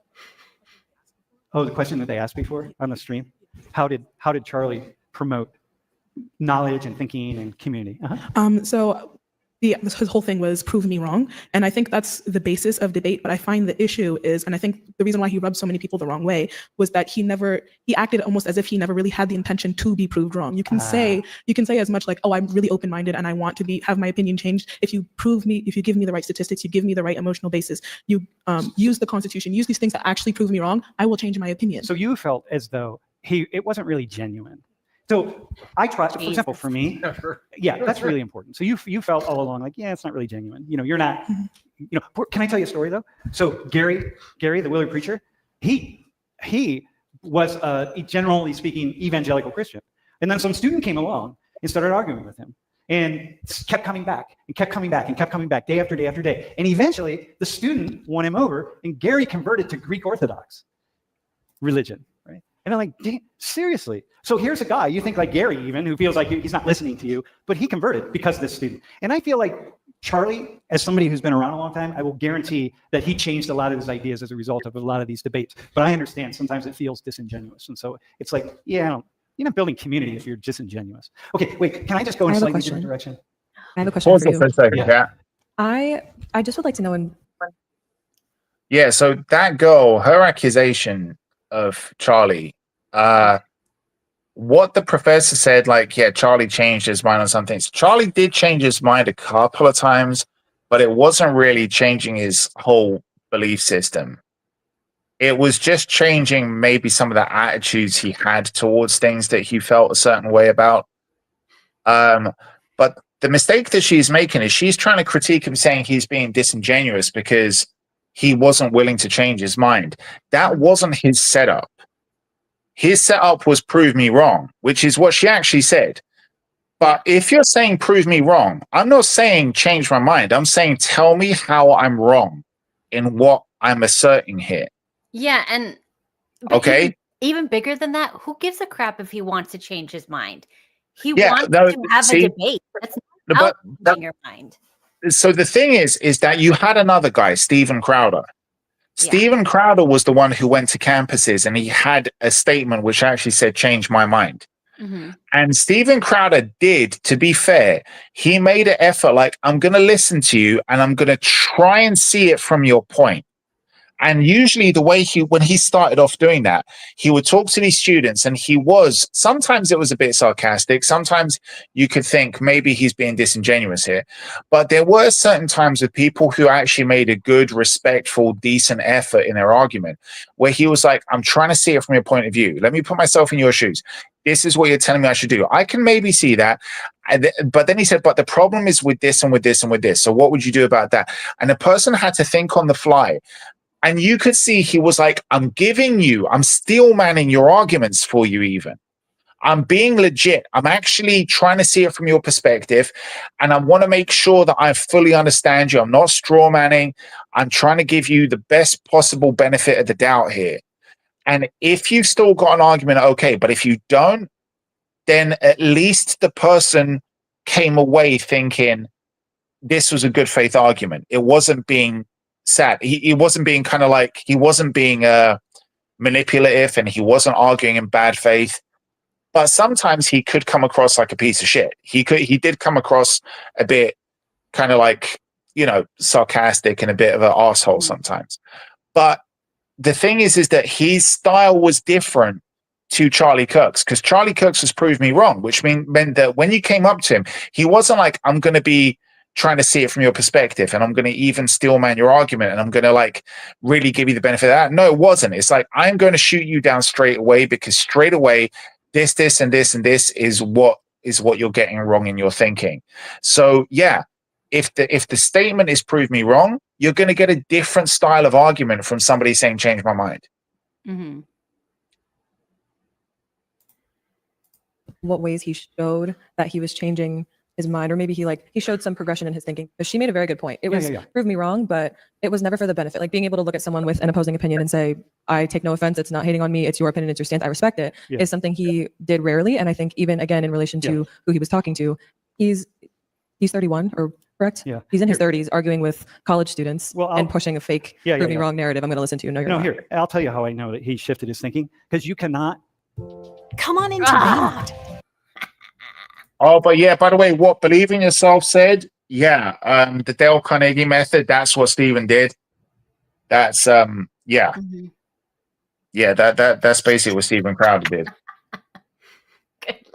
S4: Oh, the question that they asked before on the stream. How did Charlie promote knowledge and thinking and community?
S19: So his whole thing was prove me wrong. And I think that's the basis of debate. But I find the issue is, and I think the reason why he rubbed so many people the wrong way was that he acted almost as if he never really had the intention to be proved wrong. You can say as much like, oh, I'm really open-minded and I want to have my opinion changed. If you give me the right statistics, you give me the right emotional basis, you use the Constitution, use these things that actually prove me wrong, I will change my opinion.
S4: So you felt as though it wasn't really genuine. So I tried, for example, for me, yeah, that's really important. So you felt all along like, yeah, it's not really genuine. You know, you're not, you know, can I tell you a story though? So Gary, the Willard preacher, he was generally speaking, evangelical Christian. And then some student came along and started arguing with him and kept coming back and kept coming back and kept coming back day after day after day. And eventually the student won him over and Gary converted to Greek Orthodox religion. And I'm like, seriously? So here's a guy, you think like Gary even, who feels like he's not listening to you, but he converted because of this student. And I feel like Charlie, as somebody who's been around a long time, I will guarantee that he changed a lot of his ideas as a result of a lot of these debates. But I understand sometimes it feels disingenuous. And so it's like, yeah, you're not building community if you're disingenuous. Okay, wait, can I just go in a slightly different direction?
S6: I have a question for you.
S3: For a second, yeah.
S6: I just would like to know.
S3: Yeah, so that girl, her accusation of Charlie, what the professor said, like, yeah, Charlie changed his mind on some things. Charlie did change his mind a couple of times, but it wasn't really changing his whole belief system. It was just changing maybe some of the attitudes he had towards things that he felt a certain way about. But the mistake that she's making is she's trying to critique him, saying he's being disingenuous because he wasn't willing to change his mind. That wasn't his setup. His setup was prove me wrong, which is what she actually said. But if you're saying prove me wrong, I'm not saying change my mind. I'm saying tell me how I'm wrong in what I'm asserting here.
S2: Yeah, and
S3: okay,
S2: even bigger than that, who gives a crap if he wants to change his mind? He wants to have a debate. That's not changing your mind.
S3: So the thing is that you had another guy, Steven Crowder. Steven Crowder was the one who went to campuses and he had a statement which actually said, change my mind. And Steven Crowder did, to be fair, he made an effort like, I'm going to listen to you and I'm going to try and see it from your point. And usually the way when he started off doing that, he would talk to these students and sometimes it was a bit sarcastic. Sometimes you could think maybe he's being disingenuous here, but there were certain times with people who actually made a good, respectful, decent effort in their argument where he was like, I'm trying to see it from your point of view. Let me put myself in your shoes. This is what you're telling me I should do. I can maybe see that. But then he said, but the problem is with this and with this and with this. So what would you do about that? And the person had to think on the fly. And you could see he was like, I'm steel manning your arguments for you even. I'm being legit. I'm actually trying to see it from your perspective. And I want to make sure that I fully understand you. I'm not straw manning. I'm trying to give you the best possible benefit of the doubt here. And if you've still got an argument, okay. But if you don't, then at least the person came away thinking this was a good faith argument. It wasn't being sad. He wasn't being kind of like, he wasn't being manipulative, and he wasn't arguing in bad faith. But sometimes he could come across like a piece of shit. He did come across a bit kind of like, you know, sarcastic and a bit of an asshole sometimes. But the thing is that his style was different to Charlie Kirk's, because Charlie Kirk's has proved me wrong, which meant that when you came up to him, he wasn't like, I'm going to be trying to see it from your perspective, and I'm going to even steelman your argument, and I'm going to like really give you the benefit of that. No, it wasn't. It's like, I'm going to shoot you down straight away, because straight away, this, and this, and this is what you're getting wrong in your thinking. So yeah, if the statement is prove me wrong, you're going to get a different style of argument from somebody saying change my mind.
S2: Mm-hmm.
S6: What ways he showed that he was changing his mind, or maybe he showed some progression in his thinking. But she made a very good point. It was prove me wrong, but it was never for the benefit. Like being able to look at someone with an opposing opinion and say, I take no offense, it's not hating on me, it's your opinion, it's your stance, I respect it, is something he did rarely. And I think even again in relation to who he was talking to, he's 31, or correct?
S4: Yeah.
S6: He's in his 30s arguing with college students and pushing a fake prove me wrong narrative. I'm going to listen to you. No, you're not.
S4: Here, I'll tell you how I know that he shifted his thinking, because you cannot.
S20: Come on into that.
S3: Oh, but yeah, by the way, what Believe in Yourself said, the Dale Carnegie method, that's what Stephen did. That's yeah.
S2: Mm-hmm.
S3: Yeah, that's basically what Stephen Crowder did.
S2: Good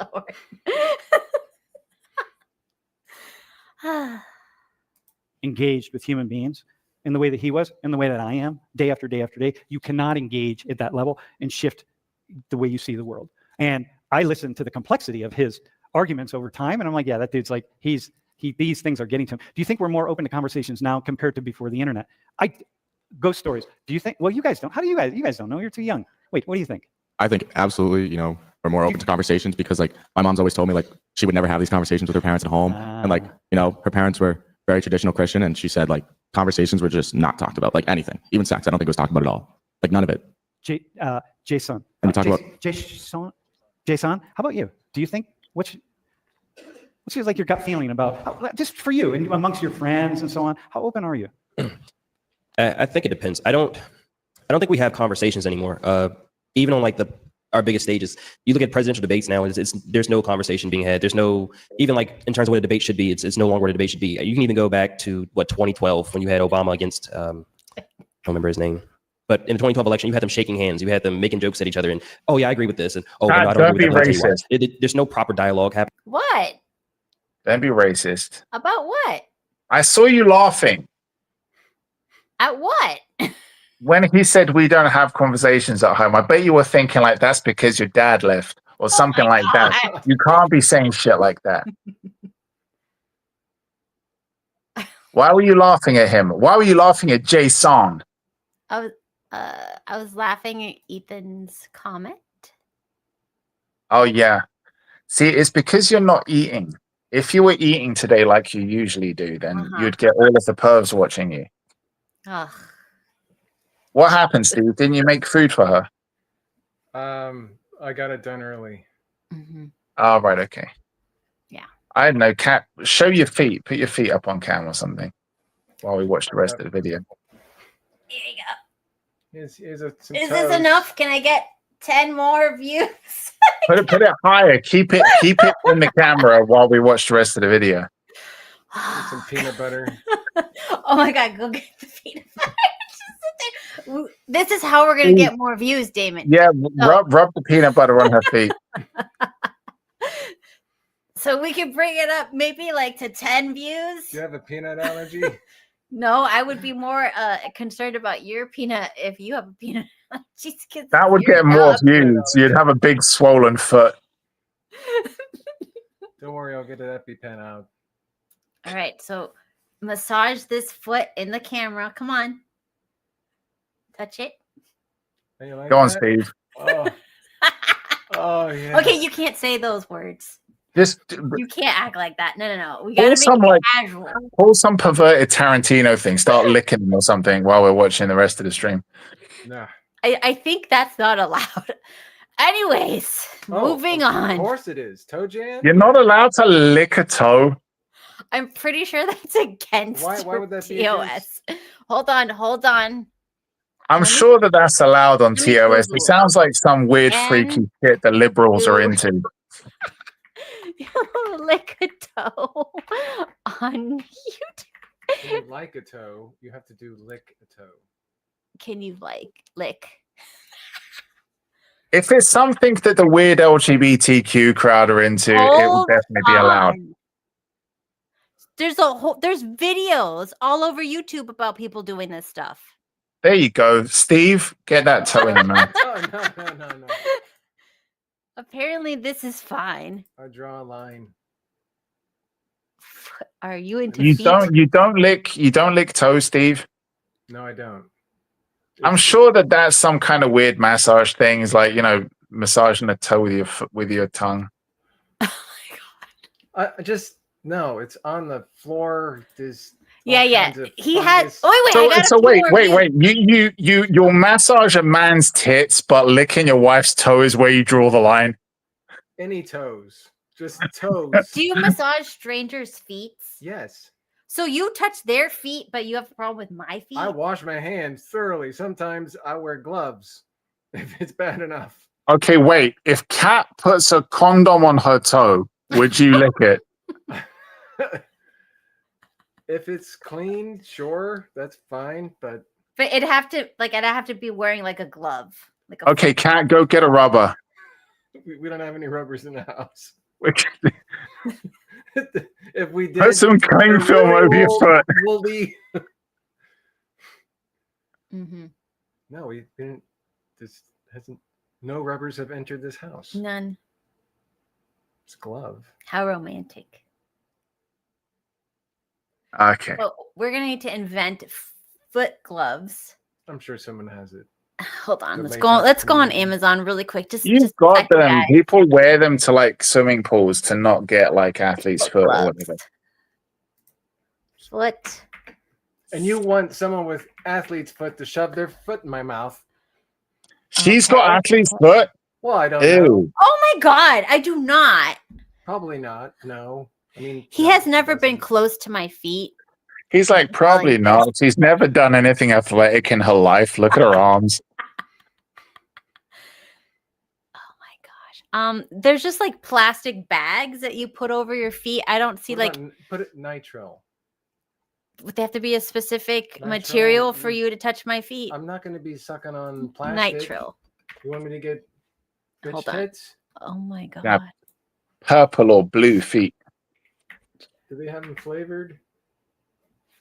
S2: Lord.
S4: Engaged with human beings in the way that he was, in the way that I am, day after day after day. You cannot engage at that level and shift the way you see the world. And I listened to the complexity of his arguments over time, and I'm like, yeah, that dude's like, these things are getting to him. Do you think we're more open to conversations now compared to before the internet? Ghost stories. Do you think? Well, you guys don't. How do you guys don't know? You're too young. Wait, what do you think?
S7: I think absolutely, you know, we're more open to conversations, because like my mom's always told me like she would never have these conversations with her parents at home. And like, you know, her parents were very traditional Christian, and she said like conversations were just not talked about, like anything, even sex. I don't think it was talked about at all. Like none of it.
S4: Jason.
S7: And we talk about
S4: Jason, how about you? Do you think what's like your gut feeling about, just for you and amongst your friends and so on? How open are you?
S8: I think it depends. I don't think we have conversations anymore. Even on like our biggest stages, you look at presidential debates now, there's no conversation being had. There's no, even like in terms of what a debate should be, it's no longer what a debate should be. You can even go back to 2012 when you had Obama against I don't remember his name. But in the 2012 election, you had them shaking hands. You had them making jokes at each other, and oh yeah, I agree with this, and oh, no, I don't agree with that. There's no proper dialogue happening.
S2: What?
S3: Don't be racist.
S2: About what?
S3: I saw you laughing.
S2: At what?
S3: When he said we don't have conversations at home, I bet you were thinking like that's because your dad left or something like that. You can't be saying shit like that. Why were you laughing at him? Why were you laughing at Jason?
S2: I was laughing at Ethan's comment.
S3: Oh yeah. See, it's because you're not eating. If you were eating today like you usually do, then you'd get all of the pervs watching you.
S2: Ugh.
S3: What happened, Steve? Didn't you make food for her?
S14: I got it done early.
S2: Mm-hmm.
S3: Oh, right, okay.
S2: Yeah.
S3: I don't know, Kat, show your feet. Put your feet up on cam or something while we watch the rest of the video.
S2: Here you go.
S14: Is
S2: this enough? Can I get 10 more views?
S3: Put it higher. Keep it in the camera while we watch the rest of the video.
S14: Some peanut butter.
S2: Oh my God, go get the peanut butter. This is how we're going to get more views, Damon.
S3: Yeah, rub the peanut butter on her feet.
S2: So we can bring it up maybe like to 10 views.
S14: Do you have a peanut allergy?
S2: No, I would be more concerned about your peanut if you have a peanut allergy.
S3: That would get more views. You'd have a big swollen foot.
S14: Don't worry, I'll get an EpiPen out.
S2: All right, so massage this foot in the camera. Come on. Touch it.
S14: Like
S3: Go on,
S14: that?
S3: Steve.
S14: Oh yeah.
S2: Okay, you can't say those words. You can't act like that. No. We gotta make it casual.
S3: Pull some perverted Tarantino thing. Start licking them or something while we're watching the rest of the stream.
S14: Nah.
S2: I think that's not allowed. Anyways, moving
S14: Of
S2: on.
S14: course it is. Toe jam?
S3: You're not allowed to lick a toe.
S2: I'm pretty sure that's against
S14: Why would that be
S2: TOS. Hold on.
S3: I'm sure that that's allowed on
S2: let me
S3: TOS.
S2: Google.
S3: It sounds like some weird, freaky shit that liberals are into.
S2: Lick a toe on YouTube.
S14: When you like a toe, you have to do lick a toe.
S2: Can you lick?
S3: If it's something that the weird LGBTQ crowd are into, it will definitely be allowed.
S2: There's videos all over YouTube about people doing this stuff.
S3: There you go. Steve, get that toe in your mouth.
S14: No.
S2: Apparently this is fine.
S14: I draw a line.
S2: Are you into
S3: You
S2: feet?
S3: don't lick toes, Steve.
S14: No, I don't.
S3: I'm sure that that's some kind of weird massage thing. It's like, massaging a toe with your tongue.
S14: I just no. It's on the floor. There's
S2: Yeah. He has.
S3: Wait. You'll massage a man's tits, but licking your wife's toe is where you draw the line.
S14: Any toes, just toes.
S2: Do you massage strangers' feet?
S14: Yes.
S2: So you touch their feet, but you have a problem with my feet?
S14: I wash my hands thoroughly. Sometimes I wear gloves if it's bad enough.
S3: Okay, wait. If Kat puts a condom on her toe, would you lick it?
S14: If it's clean, sure, that's fine. But
S2: I'd have to be wearing like a glove.
S3: Okay, Kat, go get a rubber.
S14: we don't have any rubbers in the house.
S3: Which-
S14: If we did,
S3: Put some cling film over your foot.
S14: Woolly.
S2: Mm-hmm.
S14: No, we didn't. This hasn't. No rubbers have entered this house.
S2: None.
S14: It's a glove.
S2: How romantic.
S3: Okay.
S2: Well, we're gonna need to invent foot gloves.
S14: I'm sure someone has it.
S2: Hold on,
S14: The
S2: let's go on Amazon really quick.
S3: You've got them. People wear them to like swimming pools to not get like athlete's foot or whatever.
S2: Foot.
S14: And you want someone with athlete's foot to shove their foot in my mouth?
S3: She's got athlete's foot.
S14: Well, I don't
S3: Ew.
S14: know.
S2: Oh my god, I do not.
S14: Probably not. No. I mean,
S2: He has never been close to my feet.
S3: He's like, probably not. She's never done anything athletic in her life. Look at her arms.
S2: There's just like plastic bags that you put over your feet. I don't see
S14: What about put it nitrile.
S2: would they have to be a specific material for you to touch my feet?
S14: I'm not going to be sucking on plastic.
S2: Nitrile.
S14: You want me to get bitch
S2: Hold on.
S14: tits?
S2: Oh my god.
S3: Yeah. Purple or blue feet.
S14: Do they have them flavored?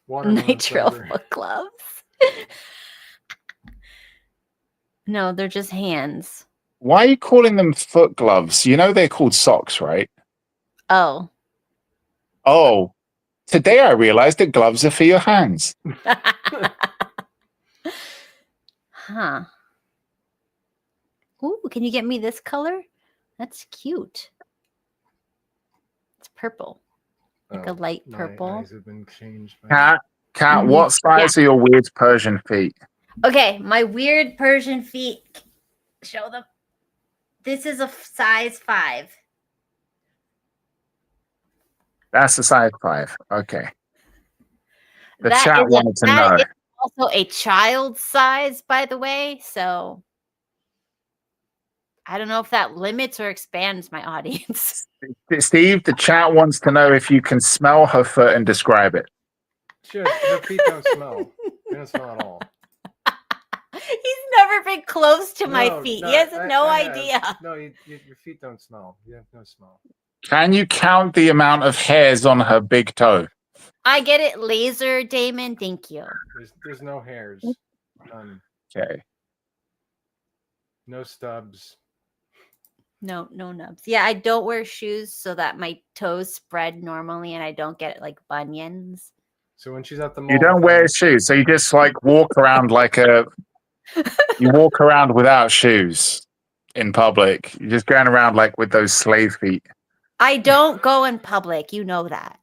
S14: Watermelon
S2: Nitrile
S14: flavor.
S2: foot gloves. No, they're just hands.
S3: Why are you calling them foot gloves? You know they're called socks, right?
S2: Oh.
S3: Oh, today I realized that gloves are for your hands.
S2: Huh. Ooh, can you get me this color? That's cute. It's purple. Like a light
S14: My
S2: purple.
S14: eyes have been changed.
S3: Kat, what size are your weird Persian feet?
S2: Okay, my weird Persian feet. Show them. This is a size 5.
S3: That's a size 5. Okay. The
S2: That
S3: chat
S2: is
S3: wanted to know.
S2: that is also a child size, by the way. So I don't know if that limits or expands my audience.
S3: Steve, the chat wants to know if you can smell her foot and describe it.
S14: Sure, her feet don't smell. They don't smell at all.
S2: He's never been close to my
S14: No,
S2: feet.
S14: no,
S2: He has
S14: I
S2: no
S14: have.
S2: idea.
S14: No, your feet don't smell. You have no smell.
S3: Can you count the amount of hairs on her big toe?
S2: I get it, laser, Damon. Thank you.
S14: There's no hairs.
S3: Okay.
S14: No stubs.
S2: No nubs. Yeah, I don't wear shoes so that my toes spread normally and I don't get like bunions.
S14: So when she's at the mall,
S3: You don't wear shoes, so you just like walk around like a. You walk around without shoes in public. You're just going around like with those slave feet.
S2: I don't go in public. You know that.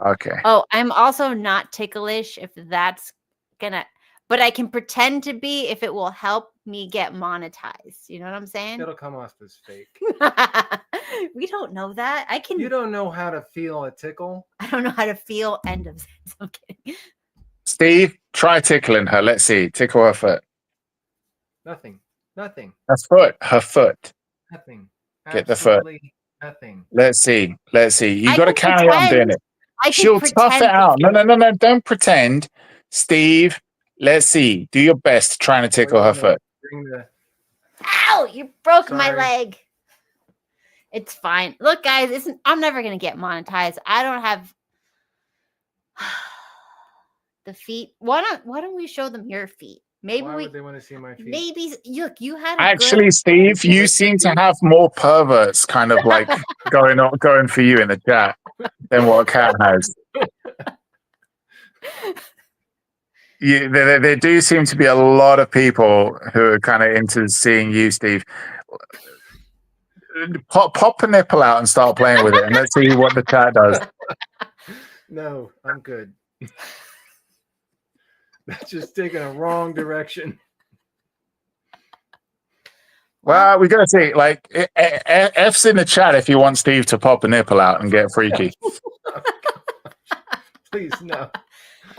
S3: Okay.
S2: Oh, I'm also not ticklish if that's gonna. but I can pretend to be if it will help me get monetized. You know what I'm saying?
S14: It'll come off as fake.
S2: We don't know that. I can.
S14: You don't know how to feel a tickle.
S2: I don't know how to feel. End of sentence. I'm kidding.
S3: Steve, try tickling her. Let's see. Tickle her foot.
S14: Nothing. Nothing.
S3: Her foot. Her foot.
S14: Nothing.
S3: Get the foot.
S14: Absolutely nothing.
S3: Let's see. Let's see. You
S2: I
S3: got to
S2: can
S3: carry on
S2: pretend.
S3: doing it.
S2: I can
S3: She'll tough it
S2: pretend
S3: out.
S2: to
S3: No, no, no, no. Don't pretend. Steve, let's see. Do your best trying to tickle her foot.
S14: Bring the...
S2: Ow! You broke my
S14: Sorry.
S2: leg. It's fine. Look, guys, I'm never gonna get monetized. I don't have the feet. Why don't we show them your feet? Maybe
S14: Why would they want to see my feet?
S2: maybe look, you had a
S3: Actually,
S2: good
S3: Steve, you seem to have more perverts kind of like going for you in the chat than what a cat has. There do seem to be a lot of people who are kind of into seeing you, Steve. Pop a nipple out and start playing with it, and let's see what the chat does.
S14: No, I'm good. That's just taking a wrong direction.
S3: Well, we got to see. Like, F's in the chat if you want Steve to pop a nipple out and get freaky.
S14: Please, no.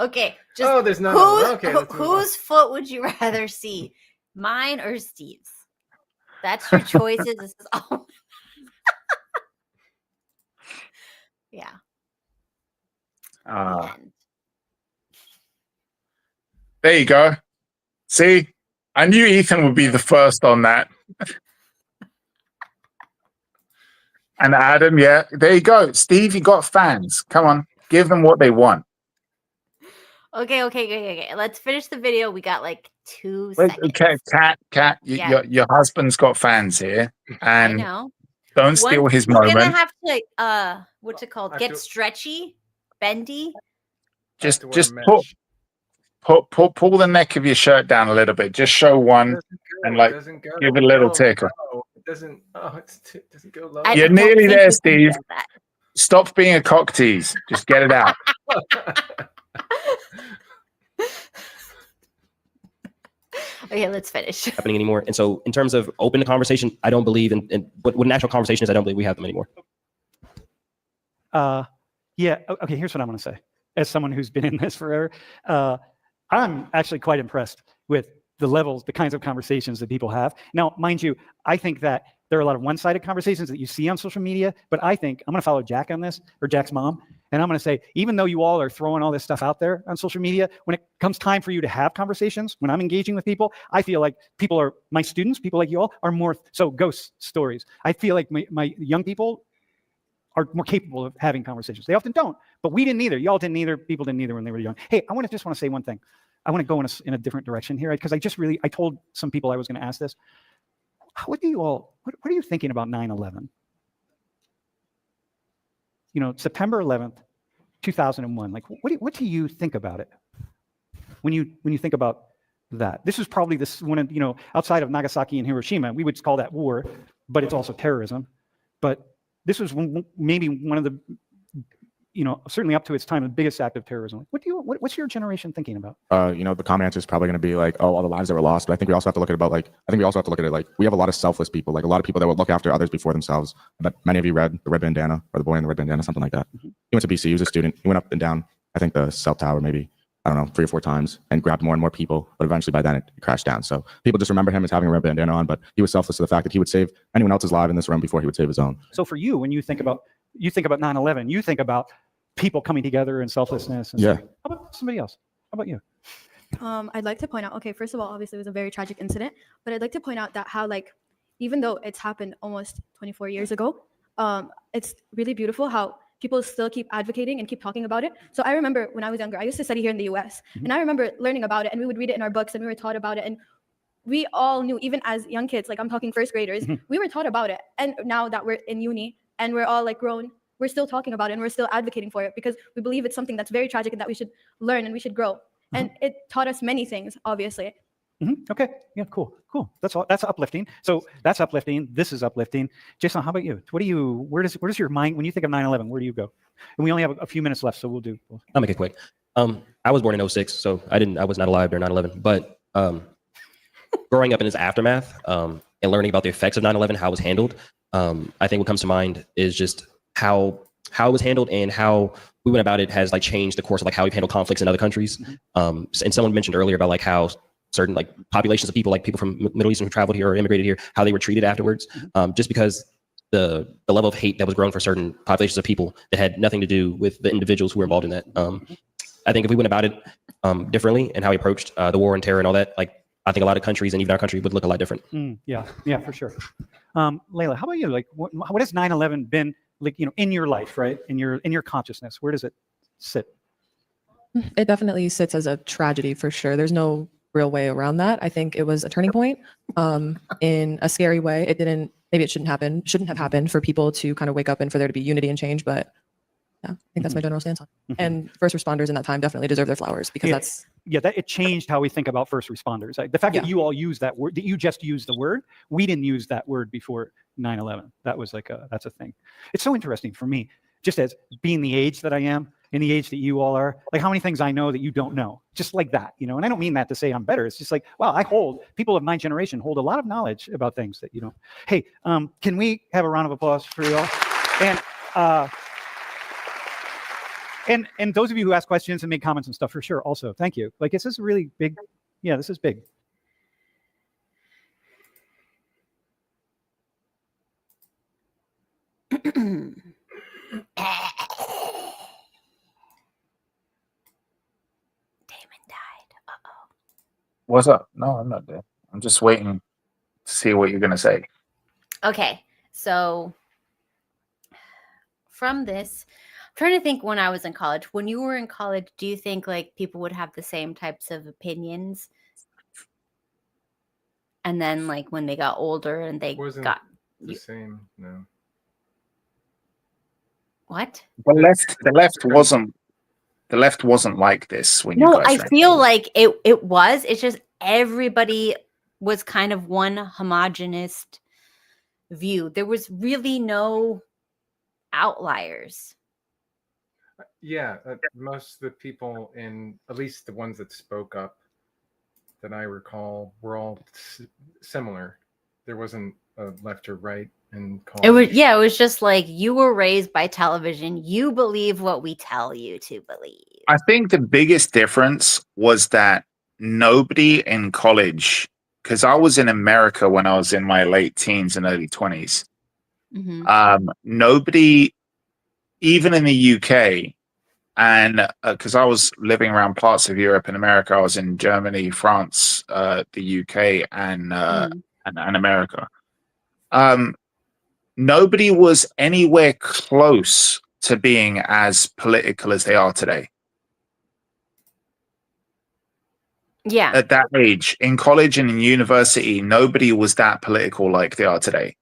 S2: Okay, just
S14: Oh, there's none of them. Okay, let's move on.
S2: whose foot would you rather see? Mine or Steve's? That's your choices. This is all. Yeah.
S3: There you go. See, I knew Ethan would be the first on that. And Adam, yeah, there you go. Steve, you got fans. Come on, give them what they want.
S2: Okay. Let's finish the video. We got like 2
S3: Wait,
S2: seconds.
S3: okay, Kat,
S2: Yeah.
S3: your husband's got fans here,
S2: I
S3: and
S2: know.
S3: don't steal his
S2: We're gonna
S3: moment.
S2: have to what's it called?
S14: I
S2: Get
S14: feel-
S2: stretchy, bendy.
S3: Just
S14: to wear
S3: pull
S14: mesh.
S3: the neck of your shirt down a little bit. Just show one and like
S14: Doesn't go.
S3: give it a little
S14: Oh,
S3: tickle.
S14: no, it doesn't. Oh, it doesn't go low.
S3: You're
S2: don't
S3: nearly
S2: think
S3: there,
S2: we can
S3: Steve.
S2: get that.
S3: Stop being a cock tease. Just get it out.
S2: Okay, let's finish.
S8: Happening anymore. And so in terms of open conversation, I don't believe in what an actual conversation is. I don't believe we have them anymore.
S4: Yeah. Okay. Here's what I'm going to say. As someone who's been in this forever, I'm actually quite impressed with the levels, the kinds of conversations that people have. Now, mind you, I think that there are a lot of one-sided conversations that you see on social media, but I think I'm going to follow Jack on this, or Jack's mom, and I'm going to say, even though you all are throwing all this stuff out there on social media, when it comes time for you to have conversations, when I'm engaging with people, I feel like people are, my students, people like you all, are more, so ghost stories. I feel like my young people are more capable of having conversations. They often don't, but we didn't either. Y'all didn't either. People didn't either when they were young. Hey, I just want to say one thing. I want to go in a different direction here, because I told some people I was going to ask this. What are you thinking about 9/11? You know, September 11th, 2001. Like, what do you think about it when you think about that? This is probably one of, outside of Nagasaki and Hiroshima, we would call that war, but it's also terrorism. But this was maybe one of the, certainly up to its time, the biggest act of terrorism. What's your generation thinking about?
S7: The common answer is probably going to be like, oh, all the lives that were lost. But I think we also have to look at it like, we have a lot of selfless people, like a lot of people that would look after others before themselves. But many of you read The Red Bandana, or The Boy in the Red Bandana, something like that.
S4: Mm-hmm.
S7: He went to BC. He was a student. He went up and down, I think, the cell tower maybe, I don't know, 3 or 4 times, and grabbed more and more people. But eventually by then it crashed down. So people just remember him as having a red bandana on, but he was selfless to the fact that he would save anyone else's life in this room before he would save his own.
S4: So for you, when you think about 9/11, you think about people coming together and selflessness. And
S7: Yeah.
S4: How about somebody else? How about you?
S9: I'd like to point out, okay, first of all, obviously it was a very tragic incident, but I'd like to point out that how, like, even though it's happened almost 24 years ago, it's really beautiful how people still keep advocating and keep talking about it. So I remember when I was younger, I used to study here in the US, and I remember learning about it, and we would read it in our books, and we were taught about it, and we all knew, even as young kids, like I'm talking first graders, we were taught about it. And now that we're in uni and we're all like grown, we're still talking about it and we're still advocating for it, because we believe it's something that's very tragic and that we should learn and we should grow. And it taught us many things, obviously.
S4: Okay. Yeah. Cool. That's uplifting. So that's uplifting. This is uplifting. Jason, how about you? Where does your mind, when you think of 9/11, where do you go? And we only have a few minutes left, so we'll do.
S8: I'll make it quick. I was born in '06, so I was not alive during 9/11. But growing up in its aftermath and learning about the effects of 9/11, how it was handled, I think what comes to mind is just how it was handled and how we went about it has like changed the course of like how we've handled conflicts in other countries. And someone mentioned earlier about like how certain like populations of people, like people from Middle East who traveled here or immigrated here, how they were treated afterwards, just because the level of hate that was grown for certain populations of people that had nothing to do with the individuals who were involved in that. I think if we went about it differently and how we approached the war and terror and all that, like I think a lot of countries and even our country would look a lot different.
S4: Yeah, for sure. Layla, how about you? Like, what has 9/11 been like? In your life, right? In your consciousness, where does it sit?
S6: It definitely sits as a tragedy for sure. There's no real way around that. I think it was a turning point in a scary way. Maybe it shouldn't have happened for people to kind of wake up and for there to be unity and change. But yeah, I think that's my general stance on it. And first responders in that time definitely deserve their flowers because
S4: it changed how we think about first responders. The fact that you all use that word, that you just used the word, we didn't use that word before 9/11. That was that's a thing. It's so interesting for me, just as being the age that I am and the age that you all are, like how many things I know that you don't know, just like that, and I don't mean that to say I'm better. It's just like, wow, people of my generation hold a lot of knowledge about things that you don't. Hey, can we have a round of applause for you all? And those of you who ask questions and make comments and stuff, for sure, also, thank you. Like, this is really big. Yeah, this is big.
S3: What's up? No, I'm not dead. I'm just waiting to see what you're going to say.
S2: Okay, so from this, I'm trying to think when I was in college. When you were in college, do you think like people would have the same types of opinions? And then like when they got older and they got
S14: the same, no.
S2: What?
S3: The left wasn't like this when you
S2: No,
S3: guys
S2: I
S3: were in
S2: feel
S3: college.
S2: like it was. It's just everybody was kind of one homogenous view. There was really no outliers.
S14: Yeah, most of the people at least the ones that spoke up that I recall were all similar. There wasn't a left or right in college.
S2: It was just like you were raised by television. You believe what we tell you to believe.
S3: I think the biggest difference was that nobody in college, because I was in America when I was in my late teens and early 20s. Nobody, even in the UK, and because I was living around parts of Europe and America, I was in Germany, France, the UK, and America. Nobody was anywhere close to being as political as they are today.
S2: Yeah.
S3: At that age, in college and in university, nobody was that political like they are today.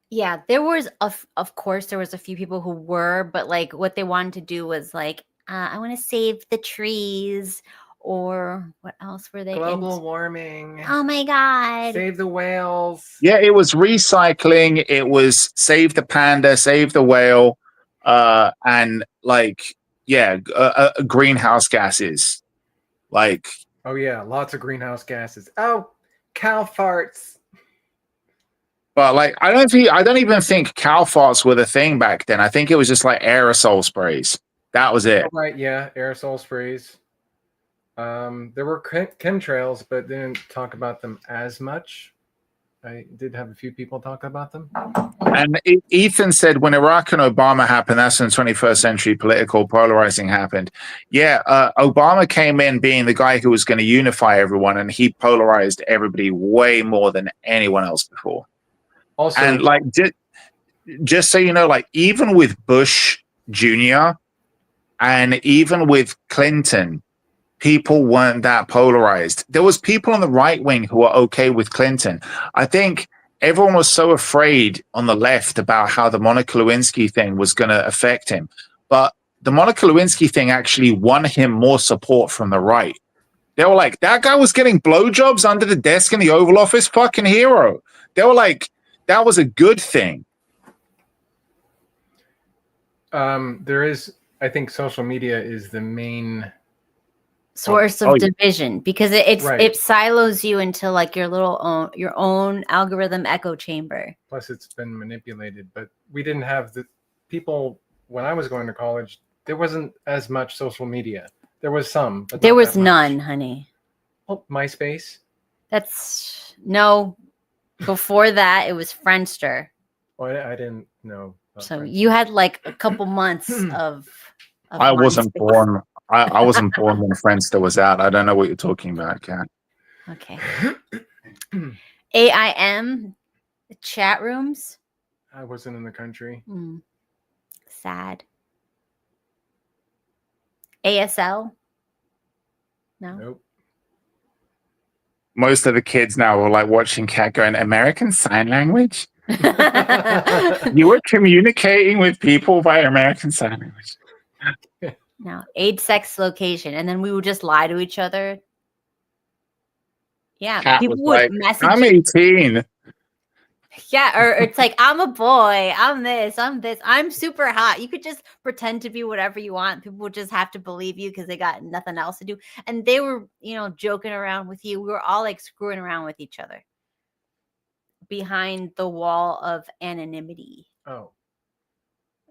S2: Yeah, there was, of course, there was a few people who were, but like what they wanted to do was like, I want to save the trees, or what else were they?
S14: Global warming.
S2: Oh my God.
S14: Save the whales.
S3: Yeah, it was recycling. It was save the panda, save the whale, and like, greenhouse gases. Like,
S14: oh yeah, lots of greenhouse gases. Oh, cow farts.
S3: But like, I don't even think cow farts were the thing back then. I think it was just like aerosol sprays. That was it.
S14: Oh, right, yeah, aerosol sprays. There were chemtrails, but didn't talk about them as much. I did have a few people talk about them.
S3: And Ethan said when Iraq and Obama happened, that's when 21st century political polarizing happened. Yeah, Obama came in being the guy who was going to unify everyone, and he polarized everybody way more than anyone else before.
S14: Also,
S3: and like, just so you know, like even with Bush Jr. and even with Clinton, people weren't that polarized. There was people on the right wing who were okay with Clinton. I think everyone was so afraid on the left about how the Monica Lewinsky thing was going to affect him. But the Monica Lewinsky thing actually won him more support from the right. They were like, that guy was getting blowjobs under the desk in the Oval Office, fucking hero. They were like, that was a good thing.
S14: There is, I think social media is the main
S2: source of
S3: Oh, yeah.
S2: division because it
S14: Right.
S2: silos you into like your own algorithm echo chamber.
S14: Plus, it's been manipulated. But we didn't have the people when I was going to college. There wasn't as much social media. There was some, but
S2: There
S14: not
S2: was
S14: that much.
S2: none, honey.
S14: Oh, MySpace.
S2: That's no. Before that, it was Friendster.
S14: Oh, I didn't know. about
S2: So
S14: Friendster.
S2: you had like a couple months of
S3: I wasn't
S2: MySpace.
S3: born. I wasn't born when Friendster was out. I don't know what you're talking about, Kat.
S2: Okay. AIM chat rooms.
S14: I wasn't in the country.
S2: Sad. ASL. No.
S14: Nope.
S3: Most of the kids now are like watching Kat going, American Sign Language? You were communicating with people by American Sign Language.
S2: No. Age, sex, location, and then we would just lie to each other. Yeah,
S3: Kat
S2: people
S3: was
S2: would
S3: like,
S2: message
S3: I'm
S2: you.
S3: 18.
S2: Yeah, or it's like, I'm a boy, I'm this, I'm super hot. You could just pretend to be whatever you want. People would just have to believe you because they got nothing else to do. And they were, joking around with you. We were all like screwing around with each other behind the wall of anonymity.
S14: Oh.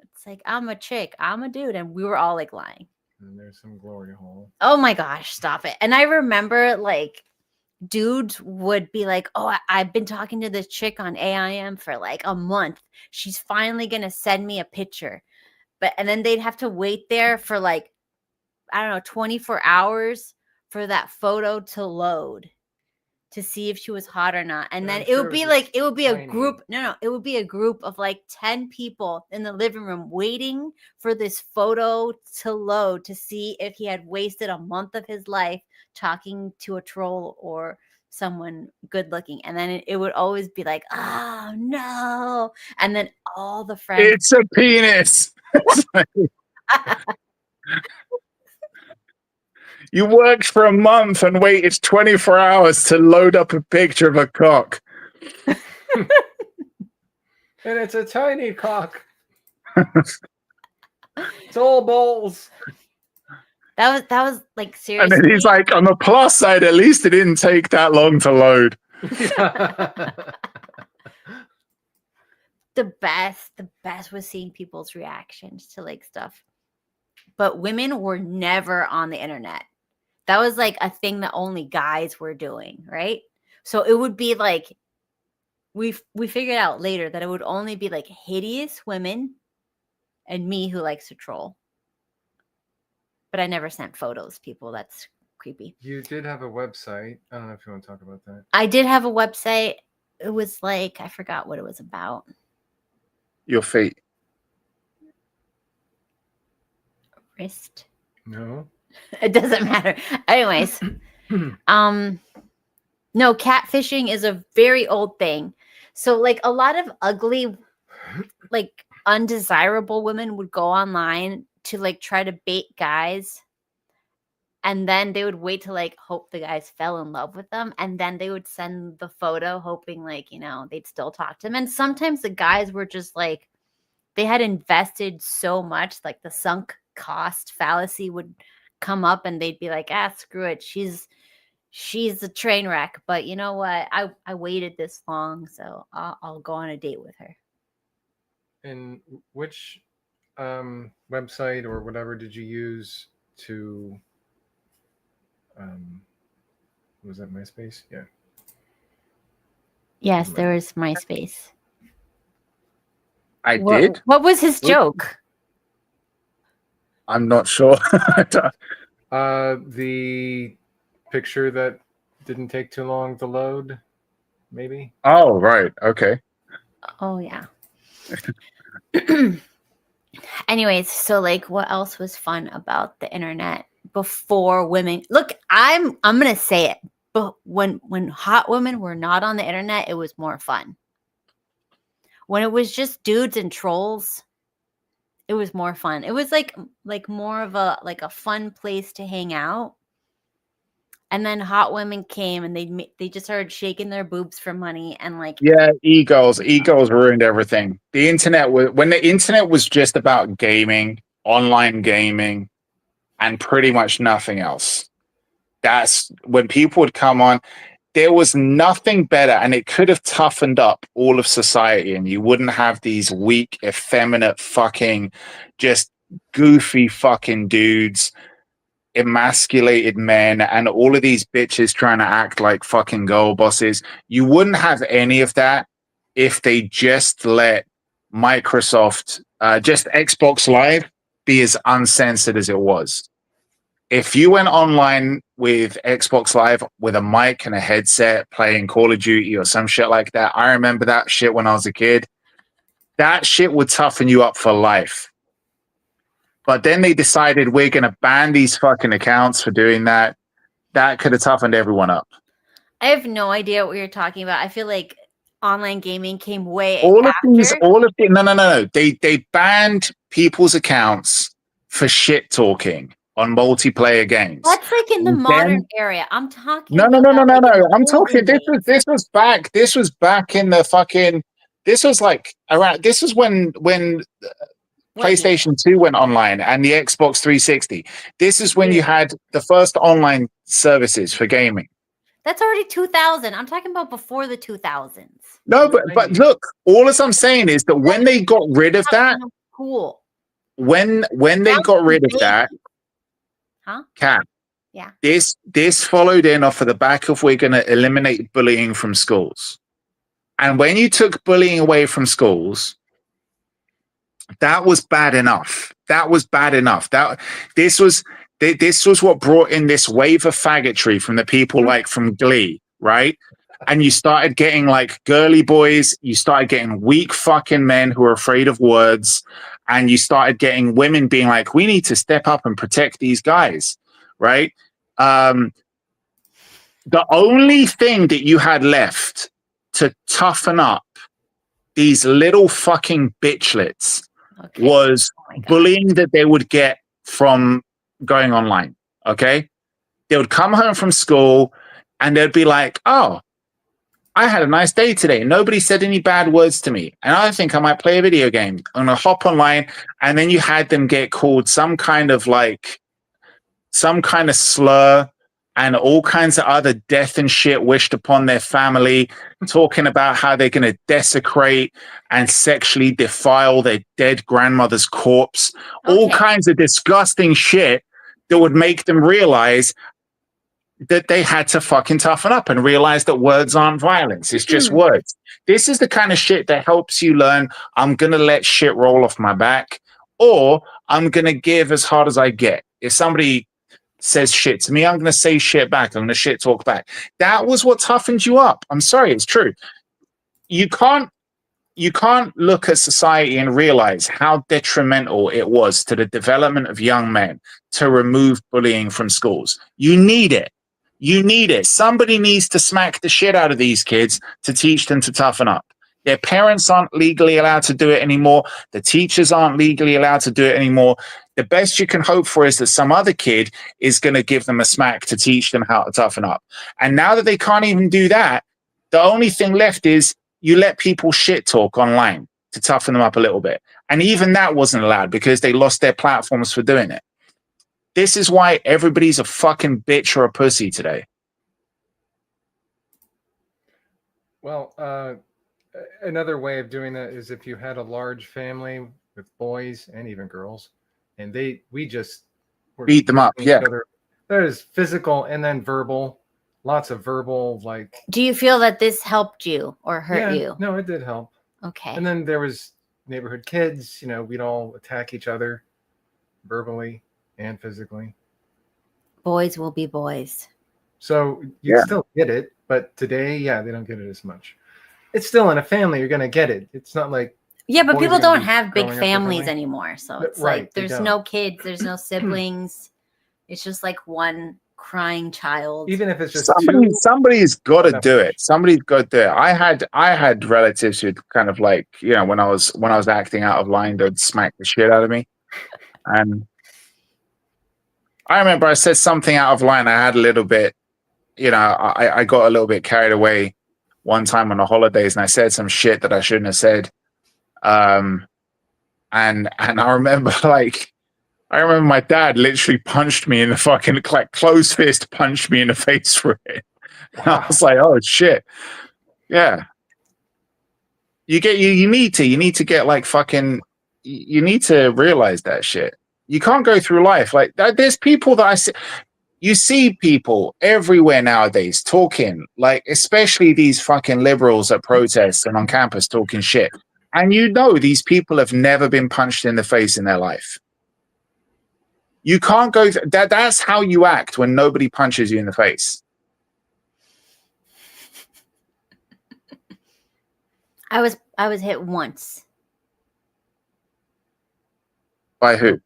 S2: It's like, I'm a chick, I'm a dude. And we were all like lying.
S14: And there's some glory hole.
S2: Oh my gosh, stop it. And I remember like dudes would be like, oh, I've been talking to this chick on AIM for like a month. She's finally going to send me a picture. And then they'd have to wait there for like, I don't know, 24 hours for that photo to load to see if she was hot or not. And then it would be like, it would be a group. No, it would be a group of like 10 people in the living room waiting for this photo to load to see if he had wasted a month of his life talking to a troll or someone good looking. And then it would always be like, oh no. And then all the friends.
S3: It's a penis. You worked for a month and waited 24 hours to load up a picture of a cock.
S14: And it's a tiny cock. It's all balls.
S2: That was like
S3: And
S2: seriously.
S3: then he's like, on the plus side, at least it didn't take that long to load.
S2: The best was seeing people's reactions to like stuff. But women were never on the internet. That was like a thing that only guys were doing, right? So it would be like we figured out later that it would only be like hideous women and me who likes to troll. But I never sent photos, people. That's creepy.
S14: You did have a website. I don't know if you want to talk about that.
S2: I did have a website. It was like, I forgot what it was about.
S3: Your feet.
S2: Wrist.
S14: No.
S2: It doesn't matter. Anyways. No, catfishing is a very old thing. So like a lot of ugly, like undesirable women would go online to like try to bait guys. And then they would wait to like hope the guys fell in love with them. And then they would send the photo hoping like, they'd still talk to them. And sometimes the guys were just like, they had invested so much, like the sunk cost fallacy would come up and they'd be like, screw it. She's a train wreck. But you know what? I waited this long, so I'll go on a date with her.
S14: And which website or whatever did you use to was that MySpace? Yeah.
S2: Yes, there was MySpace.
S3: I did?
S2: What was his joke?
S3: I'm not sure.
S14: The picture that didn't take too long to load, maybe.
S3: Oh, right. Okay.
S2: Oh, yeah. Anyways, so like what else was fun about the internet before women? Look, I'm going to say it. But when hot women were not on the internet, it was more fun. When it was just dudes and trolls, it was more fun. It was like more of a fun place to hang out. And then hot women came and they just started shaking their boobs for money and like
S3: egos ruined everything. The internet when the internet was just about gaming, online gaming, and pretty much nothing else. That's when people would come on. There was nothing better, and it could have toughened up all of society, and you wouldn't have these weak, effeminate, fucking, just goofy fucking dudes, emasculated men, and all of these bitches trying to act like fucking girl bosses. You wouldn't have any of that if they just let Microsoft, just Xbox Live, be as uncensored as it was. If you went online with Xbox Live with a mic and a headset playing Call of Duty or some shit like that, I remember that shit when I was a kid. That shit would toughen you up for life. But then they decided we're going to ban these fucking accounts for doing that. That could have toughened everyone up.
S2: I have no idea what you're talking about. I feel like online gaming came way
S3: All of
S2: after.
S3: these, no. They banned people's accounts for shit talking on multiplayer games.
S2: That's like in the modern area. I'm talking
S3: No.
S2: about
S3: I'm talking. This was back. This was back in the fucking. This was like around. This was when PlayStation 2 went online and the Xbox 360. This is when you had the first online services for gaming.
S2: That's already 2000. I'm talking about before the 2000s.
S3: No, but look, all I'm saying is that when they got rid of that,
S2: cool.
S3: When they got rid of that, Kat,
S2: yeah,
S3: this followed in off of the back of we're going to eliminate bullying from schools. And when you took bullying away from schools, that was bad enough. That was bad enough. This was what brought in this wave of faggotry from the people like from Glee, right? And you started getting like girly boys, you started getting weak fucking men who are afraid of words, and you started getting women being like, we need to step up and protect these guys, right? The only thing that you had left to toughen up these little fucking bitchlets was bullying that they would get from going online, okay? They would come home from school and they'd be like, oh, I had a nice day today. Nobody said any bad words to me. And I think I might play a video game. I'm going to hop online. And then you had them get called some kind of slur and all kinds of other death and shit wished upon their family, talking about how they're going to desecrate and sexually defile their dead grandmother's corpse. All kinds of disgusting shit that would make them realize that they had to fucking toughen up and realize that words aren't violence. It's just words. This is the kind of shit that helps you learn, I'm going to let shit roll off my back, or I'm going to give as hard as I get. If somebody says shit to me, I'm going to say shit back. I'm going to shit talk back. That was what toughened you up. I'm sorry, it's true. You can't look at society and realize how detrimental it was to the development of young men to remove bullying from schools. You need it. You need it. Somebody needs to smack the shit out of these kids to teach them to toughen up. Their parents aren't legally allowed to do it anymore. The teachers aren't legally allowed to do it anymore. The best you can hope for is that some other kid is going to give them a smack to teach them how to toughen up. And now that they can't even do that, the only thing left is you let people shit talk online to toughen them up a little bit. And even that wasn't allowed because they lost their platforms for doing it. This is why everybody's a fucking bitch or a pussy today.
S14: Well, another way of doing that is if you had a large family with boys and even girls, and we just
S3: beat them up. Yeah.
S14: That is physical and then verbal. Lots of verbal, like.
S2: Do you feel that this helped you or hurt you?
S14: No, it did help.
S2: Okay.
S14: And then there was neighborhood kids. You know, we'd all attack each other verbally and physically.
S2: Boys will be boys.
S14: So you still get it, but today, they don't get it as much. It's still in a family, you're gonna get it. It's not like
S2: but people don't have big families anymore, so it's like there's no kids, there's no siblings. It's just like one crying child.
S14: Even if it's just
S3: somebody's got to do it. Somebody's got to do it. I had relatives who kind of like, you know, when I was acting out of line, they'd smack the shit out of me, and I remember I said something out of line. I had a little bit, you know, I got a little bit carried away one time on the holidays, and I said some shit that I shouldn't have said. And I remember like I remember my dad literally punched me in the fucking, like, closed fist punched me in the face for it. And I was like, oh shit. Yeah. You need to get like fucking, you need to realize that shit. You can't go through life like that. There's people that I see, you see people everywhere nowadays talking, like, especially these fucking liberals at protests and on campus talking shit. And you know, these people have never been punched in the face in their life. You can't go, that's how you act when nobody punches you in the face.
S2: I was hit once.
S3: By who?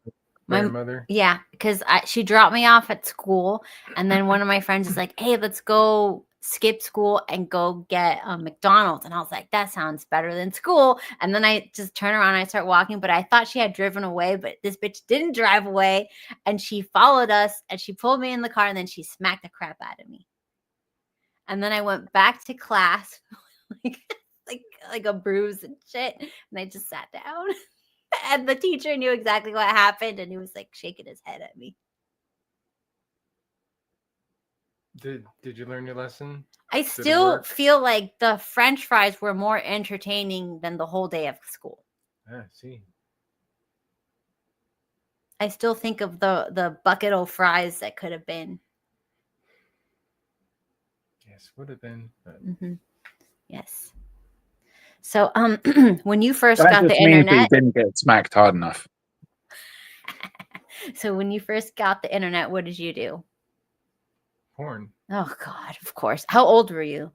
S14: My mother.
S2: Yeah, because she dropped me off at school, and then one of my friends is like, "Hey, let's go skip school and go get McDonald's." And I was like, "That sounds better than school." And then I just turn around and I start walking, but I thought she had driven away, but this bitch didn't drive away, and she followed us and she pulled me in the car and then she smacked the crap out of me. And then I went back to class, like a bruise and shit, and I just sat down. And the teacher knew exactly what happened, and he was like shaking his head at me.
S14: Did you learn your lesson?
S2: I
S14: Did it
S2: still
S14: work?
S2: feel like the French fries were more entertaining than the whole day of school.
S14: Ah, see.
S2: I still think of the bucket of fries that could have been.
S14: Yes, would have been. But...
S2: Yes. So, when you first
S3: That
S2: got the
S3: just means that you
S2: internet,
S3: didn't get smacked hard enough.
S2: so when you first got the internet, what did you do?
S14: Porn.
S2: Oh God, of course. How old were you?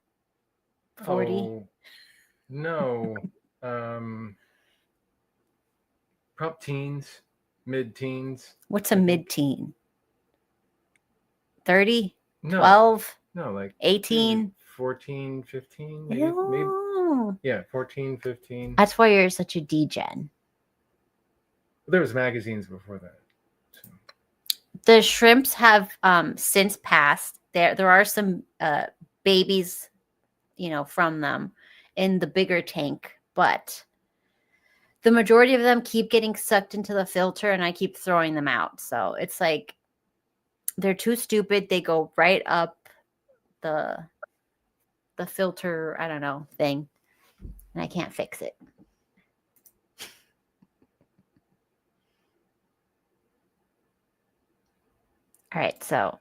S2: 40?
S14: Oh, no. Prop teens, mid-teens.
S2: What's a mid-teen? 30?
S14: No.
S2: 12?
S14: No, like
S2: 18?
S14: 14, 15, maybe. Yeah, 14, 15.
S2: That's why you're such a degen.
S14: There was magazines before that.
S2: The shrimps have since passed. There are some babies, from them in the bigger tank, but the majority of them keep getting sucked into the filter, and I keep throwing them out. So it's like they're too stupid. They go right up the filter, I don't know, thing, and I can't fix it. All right, so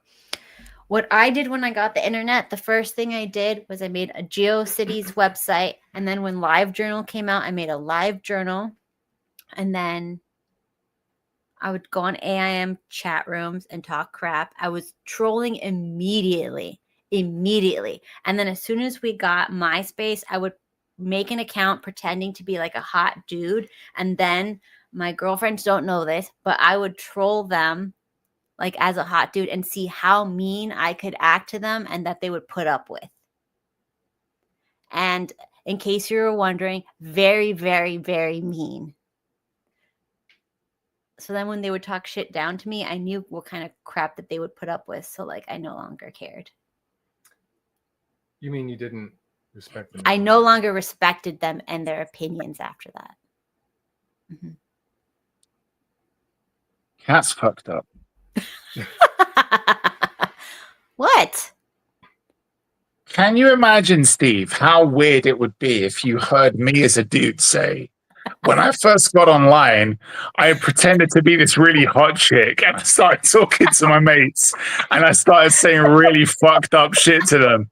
S2: what I did when I got the internet, the first thing I did was I made a GeoCities website, and then when LiveJournal came out, I made a LiveJournal, and then I would go on AIM chat rooms and talk crap. I was trolling immediately. And then as soon as we got MySpace, I would make an account pretending to be like a hot dude. And then my girlfriends don't know this, but I would troll them like as a hot dude and see how mean I could act to them and that they would put up with. And in case you were wondering, very, very, very mean. So then when they would talk shit down to me, I knew what kind of crap that they would put up with. So like I no longer cared.
S14: You mean you didn't respect them?
S2: I no longer respected them and their opinions after that.
S3: That's fucked up.
S2: What?
S3: Can you imagine, Steve, how weird it would be if you heard me as a dude say, when I first got online, I pretended to be this really hot chick and I started talking to my mates and I started saying really fucked up shit to them.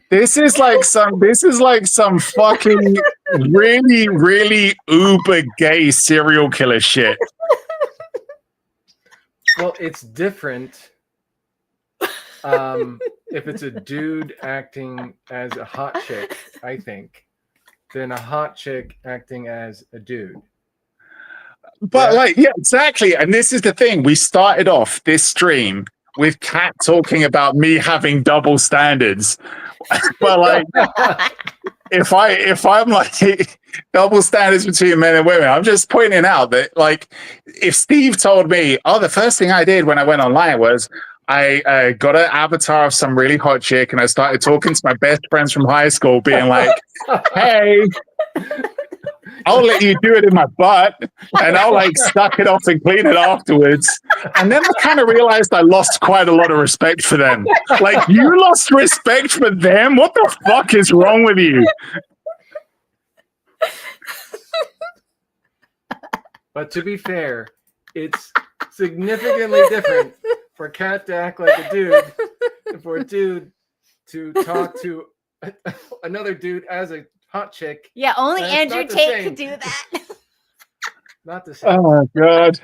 S3: This is like some fucking really, really uber gay serial killer shit.
S14: Well, it's different if it's a dude acting as a hot chick, I think, than a hot chick acting as a dude.
S3: But yeah, exactly. And this is the thing. We started off this stream with Kat talking about me having double standards. But like, if I'm like double standards between men and women, I'm just pointing out that like, if Steve told me, oh, the first thing I did when I went online was I got an avatar of some really hot chick, and I started talking to my best friends from high school, being like, "Hey, I'll let you do it in my butt, and I'll like suck it off and clean it afterwards." And then I kind of realized I lost quite a lot of respect for them. Like, you lost respect for them? What the fuck is wrong with you?
S14: But to be fair, it's significantly different for a cat to act like a dude and for a dude to talk to another dude as a hot chick.
S2: Yeah, only
S14: And it's
S2: Andrew
S14: not the
S2: Tate
S14: same.
S2: could do that.
S14: Not the same.
S3: Oh my god.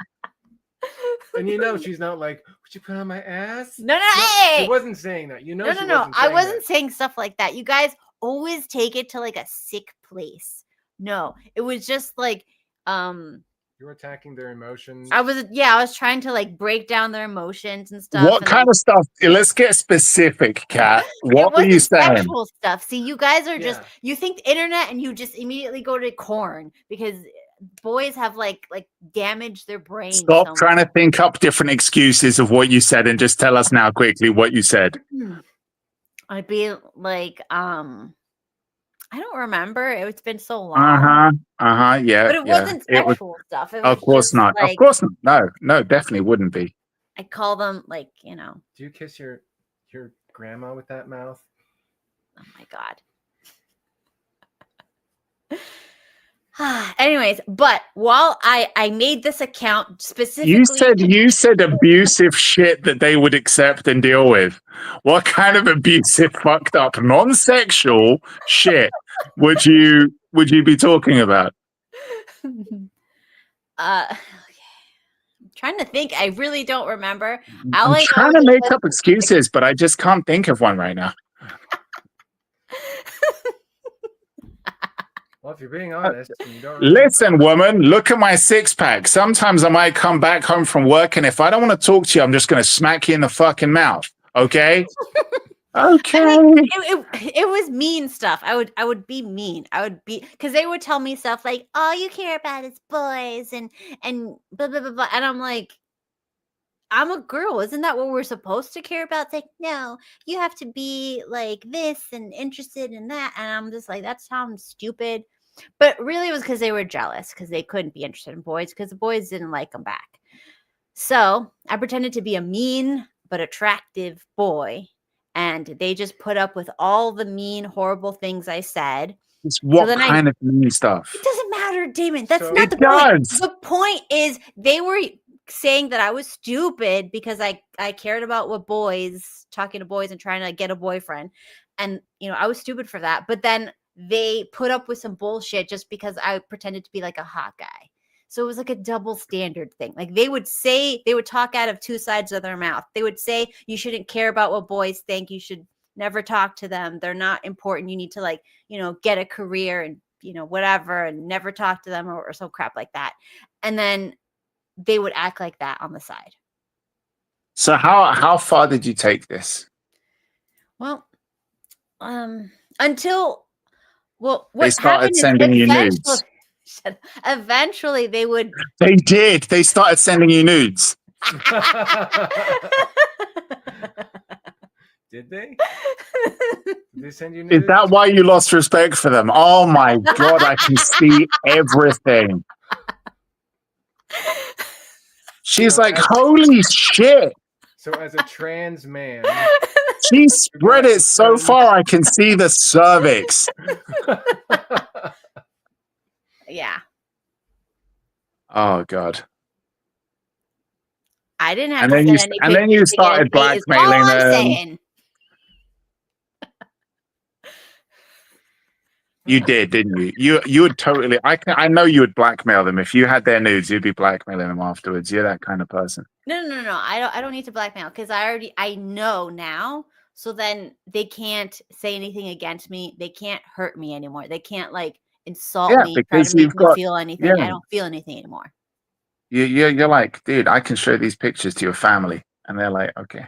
S14: And you know she's not like, would you put on my ass?
S2: No, hey!
S14: She wasn't saying that. You know
S2: No,
S14: she
S2: no.
S14: wasn't
S2: I
S14: saying
S2: wasn't
S14: that.
S2: saying stuff like that. You guys always take it to like a sick place. No, it was just like,
S14: You're attacking their emotions.
S2: I was trying to like break down their emotions and stuff.
S3: What
S2: and,
S3: kind
S2: like,
S3: of stuff? Let's get specific, Kat.
S2: it
S3: What were you
S2: wasn't
S3: saying?
S2: sexual stuff. See, you guys are just,
S14: Yeah.
S2: you think the internet and you just immediately go to corn because boys have like damaged their brains.
S3: Stop
S2: so
S3: trying to think up different excuses of what you said and just tell us now quickly what you said.
S2: I'd be like, I don't remember. It's been so long.
S3: Yeah.
S2: But it
S3: yeah.
S2: wasn't
S3: It was-
S2: sexual stuff. It was
S3: Of course
S2: just
S3: not.
S2: like,
S3: Of course not. No, definitely wouldn't be.
S2: I call them like,
S14: Do you kiss your grandma with that mouth?
S2: oh my God. Anyways, but while I made this account specifically,
S3: You said abusive shit that they would accept and deal with. What kind of abusive, fucked up, non-sexual shit would you be talking about?
S2: okay. I'm trying to think. I really don't remember.
S3: I'm trying to make up excuses, but I just can't think of one right now.
S14: Well, if you're being honest, and you don't remember.
S3: Listen, woman, look at my six-pack. Sometimes I might come back home from work, and if I don't want to talk to you, I'm just going to smack you in the fucking mouth. Okay? Okay.
S2: I mean, it was mean stuff. I would be mean. I would be, because they would tell me stuff like, all you care about is boys and blah blah blah blah. And I'm like, I'm a girl. Isn't that what we're supposed to care about? It's like, no, you have to be like this and interested in that. And I'm just like, that sounds stupid. But really, it was because they were jealous because they couldn't be interested in boys because the boys didn't like them back. So I pretended to be a mean but attractive boy. And they just put up with all the mean, horrible things I said.
S3: What kind of mean stuff?
S2: It doesn't matter, Damon. That's
S3: So-
S2: not
S3: It
S2: the point.
S3: does.
S2: The point is they were saying that I was stupid because I cared about what boys, talking to boys and trying to get a boyfriend. And, I was stupid for that. But then they put up with some bullshit just because I pretended to be like a hot guy. So it was like a double standard thing. Like they would talk out of two sides of their mouth. They would say, you shouldn't care about what boys think. You should never talk to them. They're not important. You need to get a career and, whatever, and never talk to them or some crap like that. And then they would act like that on the side.
S3: So how far did you take this?
S2: Well, until, what
S3: They started
S2: happened is
S3: sending you nudes.
S2: eventually they would.
S3: They did. They started sending you nudes.
S14: Did they? Did they send you nudes?
S3: Is that why you lost respect for them? Oh my God, I can see everything. She's like, holy shit.
S14: So as a trans man,
S3: She spread it so far I can see the cervix.
S2: Yeah.
S3: Oh God.
S2: I didn't have
S3: And
S2: to
S3: then
S2: send
S3: you
S2: any
S3: and then you
S2: pictures to get a
S3: started
S2: date, is all
S3: blackmailing
S2: I'm
S3: them.
S2: saying.
S3: You did, didn't you? You would totally. I know you would blackmail them if you had their nudes. You'd be blackmailing them afterwards. You're that kind of person.
S2: No. I don't need to blackmail because I know now. So then they can't say anything against me. They can't hurt me anymore. They can't insult me, try
S3: because
S2: to make
S3: you've
S2: me
S3: got
S2: feel anything. I don't feel anything anymore.
S3: You're like, dude, I can show these pictures to your family, and they're like, okay.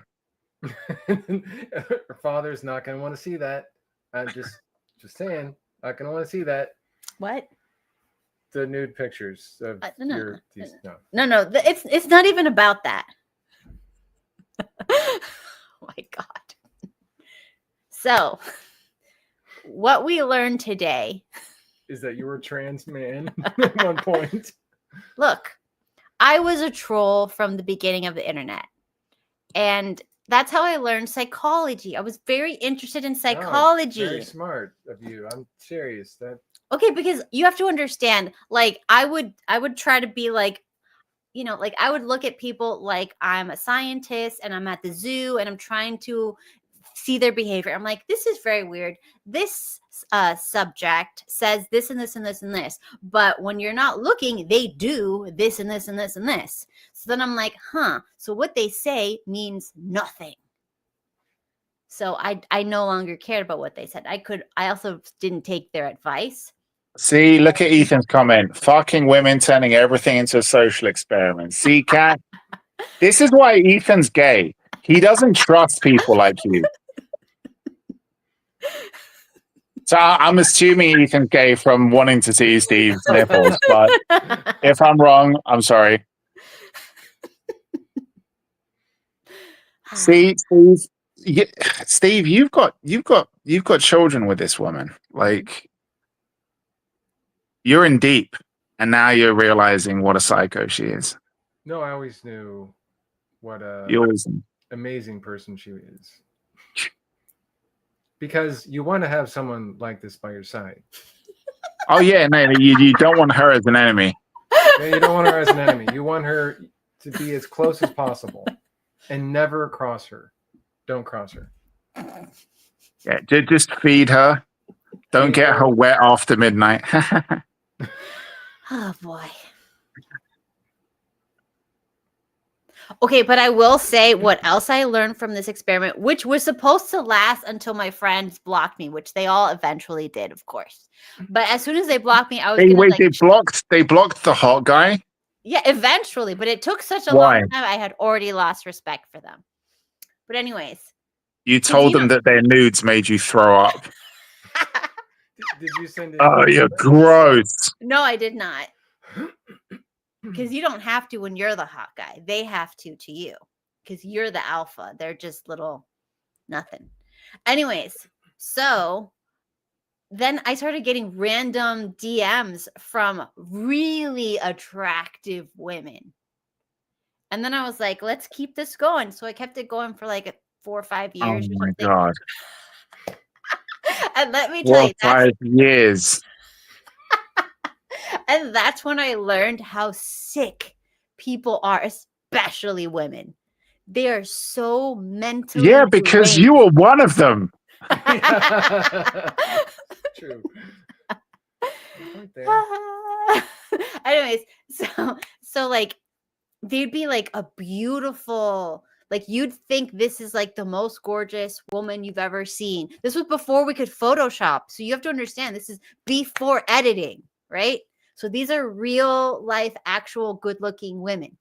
S14: her father's not going to want to see that. I'm just saying, not going to want to see that.
S2: What?
S14: The nude pictures of
S2: No.
S14: your.
S2: No. It's not even about that. Oh my God. So, what we learned today
S14: is that you were a trans man at one point.
S2: Look, I was a troll from the beginning of the internet. And that's how I learned psychology. I was very interested in psychology.
S14: Very smart of you. I'm serious. That
S2: Okay, because you have to understand, like I would try to be like, like I would look at people like I'm a scientist and I'm at the zoo and I'm trying to see their behavior. I'm like, this is very weird. This subject says this and this and this and this, but when you're not looking, they do this and this and this and this. So then I'm like, so what they say means nothing. So I no longer cared about what they said. I also didn't take their advice.
S3: See, look at Ethan's comment. Fucking women turning everything into a social experiment. See, Kat? This is why Ethan's gay. He doesn't trust people like you. So I'm assuming Ethan's gay from wanting to see Steve's nipples, but if I'm wrong, I'm sorry. See, Steve, you've got children with this woman. Like, you're in deep, and now you're realizing what a psycho she is.
S14: No, I always knew what
S3: You always knew.
S14: amazing person she is. Because you want to have someone like this by your side.
S3: Oh yeah, no, you don't want her as an enemy.
S14: Yeah, you don't want her as an enemy. You want her to be as close as possible, and never cross her. Don't cross her.
S3: Yeah, just feed her. Don't get her wet after midnight.
S2: Oh boy. Okay, but I will say what else I learned from this experiment, which was supposed to last until my friends blocked me, which they all eventually did, of course. But as soon as they blocked me, I was gonna like,
S3: they blocked the hot guy?
S2: yeah, eventually, but it took such a
S3: Why?
S2: long time. I had already lost respect for them. But anyways,
S3: You told them that their nudes made you throw up.
S14: Did you send it?
S3: Oh, you're gross.
S2: no, I did not. Because you don't have to when you're the hot guy. They have to you. Because you're the alpha. They're just little nothing. Anyways, so then I started getting random DMs from really attractive women. And then I was like, let's keep this going. So I kept it going for like 4 or 5 years.
S3: Oh
S2: or
S3: my
S2: something.
S3: god.
S2: And let me tell you,
S3: 5 years.
S2: and that's when I learned how sick people are, especially women. They are so mentally
S3: Yeah, because you were one of them.
S14: True.
S2: Anyways, so like they'd be like a beautiful, like you'd think this is like the most gorgeous woman you've ever seen. This was before we could Photoshop. So you have to understand this is before editing, right? So these are real life, actual good looking women.